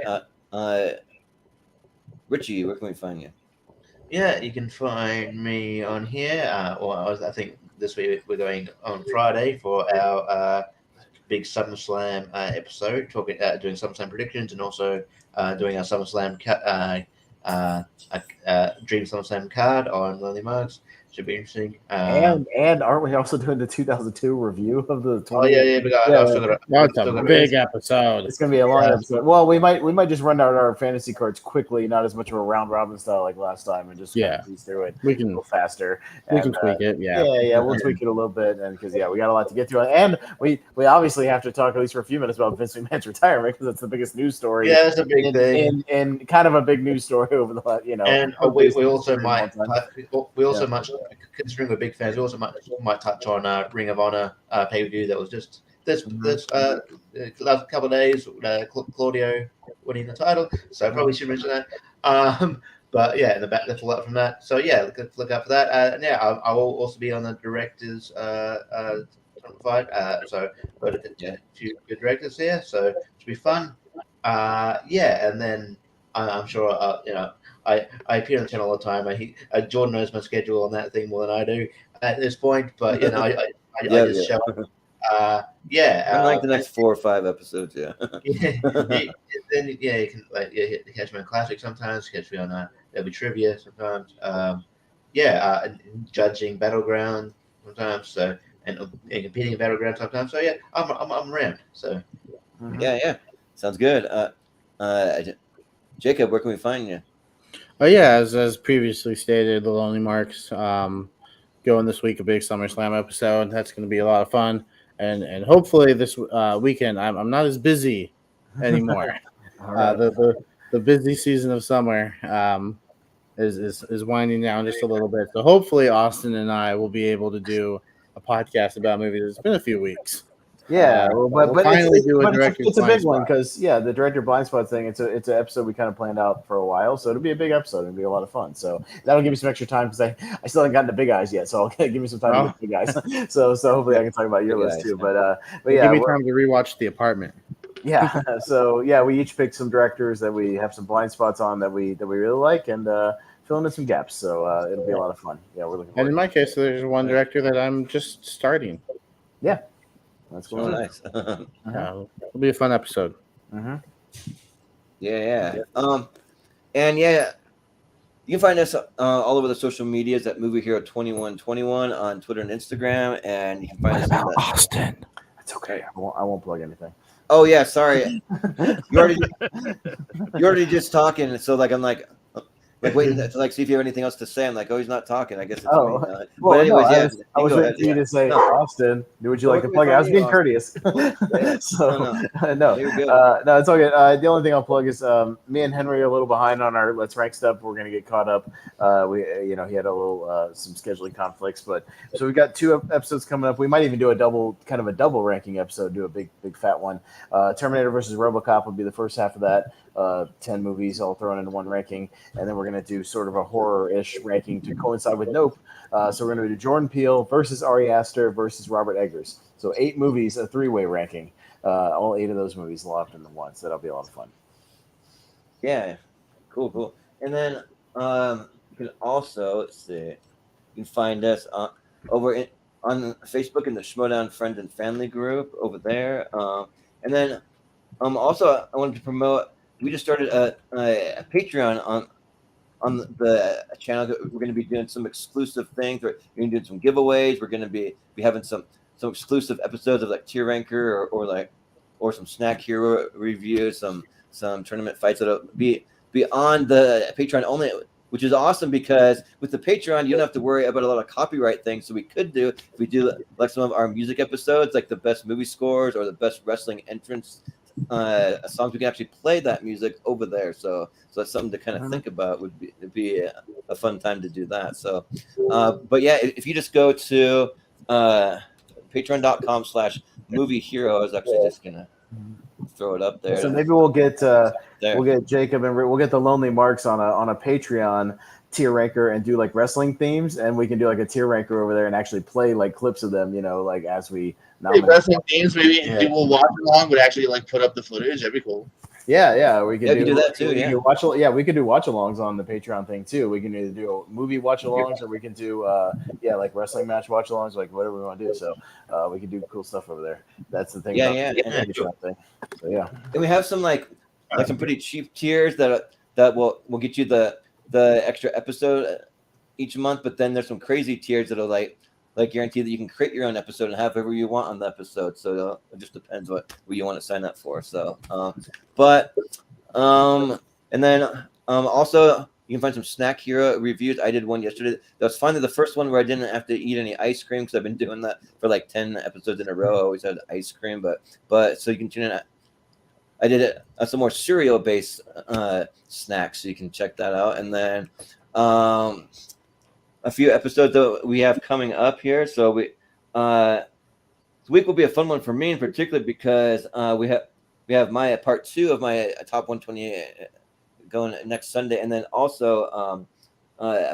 B: Richie, where can we find you?
C: Yeah, you can find me on here. I think this week we're going on Friday for our big SummerSlam episode, doing SummerSlam predictions and also doing our SummerSlam Dream SummerSlam card on Lonely Mugs. Should be interesting.
F: And aren't we also doing the 2002 review of the tournament?
C: Oh yeah.
A: That's a big episode.
F: It's gonna be a long episode. Well, we might just run out our fantasy cards quickly, not as much of a round robin style like last time, and just kind of breeze through it.
A: We can
F: go faster.
A: We can tweak it. Yeah.
F: We'll tweak it a little bit, and because we got a lot to get to, and we obviously have to talk at least for a few minutes about Vince McMahon's retirement because that's the biggest news story.
C: Yeah, it's a big thing,
F: and kind of a big news story over the
C: And we also might considering we're big fans, we also might touch on Ring of Honor pay-per-view that was just this last couple of days, Claudio winning the title, so I probably should mention that. But yeah, in the back, little up from that. So yeah, look out for that. And yeah, I will also be on the directors fight. So got a few good directors here, so it should be fun. And then I'm sure I appear on the channel all the time. Jordan knows my schedule on that thing more than I do at this point, but I just show up.
B: Like the next 4 or 5 episodes, Then
C: you can catch me on Classic sometimes, catch me on there'll be trivia sometimes. judging Battleground sometimes. So and competing in Battleground sometimes. So yeah, I'm around. So
B: Yeah. Sounds good. Jacob, where can we find you?
A: Oh yeah, as previously stated, the Lonely Marks going this week, a big SummerSlam episode. That's going to be a lot of fun, and hopefully this weekend I'm not as busy anymore.
F: All right.
A: The busy season of summer is winding down just a little bit. So hopefully Austin and I will be able to do a podcast about movies. It's been a few weeks.
F: Yeah,
A: We'll
F: but
A: finally do a director's
F: it's a
A: blind
F: big one
A: spot.
F: because the director blind spot thing. It's an episode we kind of planned out for a while, so it'll be a big episode. It'll be a lot of fun. So that'll give me some extra time because I still haven't gotten to Big Eyes yet. So give me some time to get to Big Eyes. so hopefully I can talk about your
B: Big
F: list
B: Eyes,
F: too.
B: yeah.
F: But yeah,
A: Give me time to rewatch The Apartment.
F: yeah. So yeah, we each picked some directors that we have some blind spots on that we really like and fill in some gaps. So it'll be a lot of fun. Yeah, we're looking
A: And
F: forward.
A: in my case, there's one director that I'm just starting.
F: Yeah, that's cool.
B: Oh, nice.
A: It'll be a fun episode.
F: Mm-hmm.
B: Yeah. And yeah, you can find us all over the social medias at Movie Hero 2121 on Twitter and Instagram, and you can find us on the
A: Austin?
F: It's okay. I won't plug anything.
B: Oh yeah, sorry. You're already just talking, so like I'm like waiting to see if you have anything else to say. I'm like, oh, he's not talking. I guess it's me.
F: Well,
B: But anyways,
F: no,
B: yeah,
F: I was
B: go
F: waiting
B: ahead,
F: for you
B: yeah.
F: to say,
B: No.
F: Austin, would you like to plug it? I was being courteous. So, no,
B: You're good.
F: no, it's all good. The only thing I'll plug is me and Henry are a little behind on our Let's Rank stuff. We're going to get caught up. He had a little some scheduling conflicts, but so we've got 2 episodes coming up. We might even do a double ranking episode, do a big fat one. Terminator versus RoboCop will be the first half of that. 10 movies all thrown into one ranking, and then we're going to do sort of a horror-ish ranking to coincide with Nope. So we're going to do Jordan Peele versus Ari Aster versus Robert Eggers. So 8 movies, a 3-way ranking. All 8 of those movies locked into one. So that'll be a lot of fun.
B: Yeah, cool. And then you can also you can find us over on Facebook in the Schmodown Friends and Family group over there. And then also I wanted to promote. We just started a Patreon on the channel. We're going to be doing some exclusive things. We're going to do some giveaways. We're going to be having some exclusive episodes of like Tier Ranker or some Snack Hero reviews, some tournament fights that'll be on the Patreon only, which is awesome because with the Patreon you don't have to worry about a lot of copyright things. So we could do, if we do like some of our music episodes, like the best movie scores or the best wrestling entrance songs, we can actually play that music over there. So that's something to kind of think about. Would be a fun time to do that. So, but yeah, if you just go to patreon.com/movie hero, I was actually just gonna throw it up there.
F: So maybe we'll get Jacob and we'll get the Lonely Marks on a Patreon tier ranker and do like wrestling themes, and we can do like a tier ranker over there and actually play like clips of them, like as we
E: wrestling themes. Maybe people watch along, but actually like put up the footage. That'd be cool.
F: Yeah, we can
B: do that too.
F: We could do watch alongs on the Patreon thing too. We can either do a movie watch alongs or we can do like wrestling match watch alongs, like whatever we want to do. So we can do cool stuff over there. That's the thing.
B: Yeah.
F: Patreon thing. So yeah.
B: And we have some like some pretty cheap tiers that will get you the extra episode each month, but then there's some crazy tiers that'll like guarantee that you can create your own episode and have whatever you want on the episode. So it just depends what you want to sign up for. So and then also you can find some Snack Hero reviews. I did one yesterday. That was finally the first one where I didn't have to eat any ice cream because I've been doing that for like 10 episodes in a row. I always had ice cream, but so you can tune in. I did it some more cereal based snacks, so you can check that out. And then a few episodes that we have coming up here. So this week will be a fun one for me in particular because we have my part 2 of my top 120 going next Sunday, and then also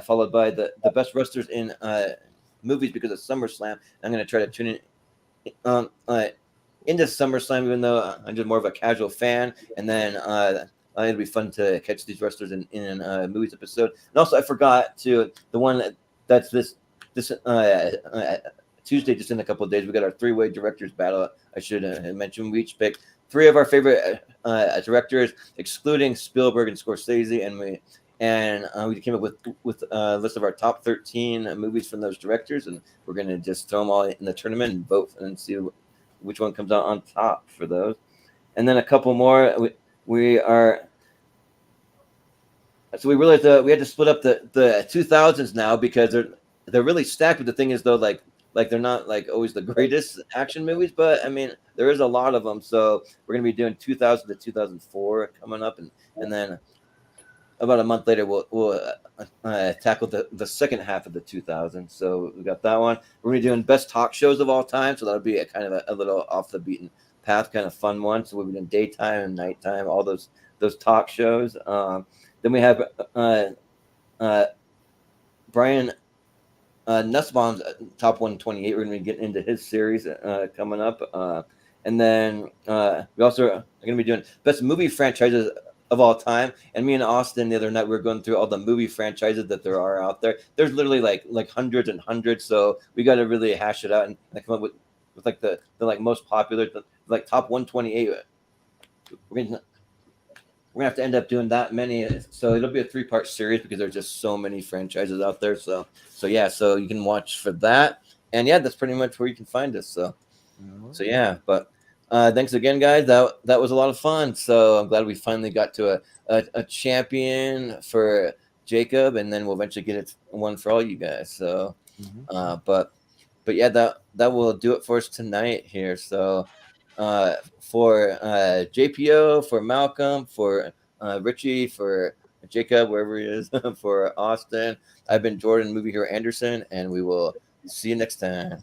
B: followed by the best wrestlers in movies because of SummerSlam. I'm going to try to tune in into SummerSlam, even though I'm just more of a casual fan, and then it'll be fun to catch these wrestlers in movies episode. And also, I forgot the one that's this Tuesday, just in a couple of days. We got our 3-way directors battle. I should mention we each pick 3 of our favorite directors, excluding Spielberg and Scorsese, and and we came up with a list of our top 13 movies from those directors, and we're going to just throw them all in the tournament and vote and see which one comes out on top for those. And then a couple more. We realized we had to split up the 2000s now because they're really stacked. But the thing is, though, like they're not like always the greatest action movies, but I mean there is a lot of them. So we're gonna be doing 2000 to 2004 coming up, and then about a month later we'll tackle the second half of the 2000s. So we got that one. We're gonna be doing best talk shows of all time. So that'll be a kind of a little off the beaten path, kind of fun one. So we'll be doing daytime and nighttime, all those talk shows. Then we have Brian Nussbaum's top 128. We're going to be getting into his series coming up. And then we also are going to be doing best movie franchises of all time. And me and Austin the other night, we were going through all the movie franchises that there are out there. There's literally like hundreds and hundreds. So we got to really hash it out and come up with like the like most popular, like top 128. We're gonna have to end up doing that many, so it'll be a 3-part series because there's just so many franchises out there. So yeah, so you can watch for that, and yeah, that's pretty much where you can find us. So yeah, but thanks again, guys. That was a lot of fun. So I'm glad we finally got to a champion for Jacob, and then we'll eventually get it one for all you guys. So, but yeah, that will do it for us tonight here. So. For JPO, for Malcolm, for Richie, for Jacob, wherever he is, for Austin. I've been Jordan, Movie Hero Anderson, and we will see you next time.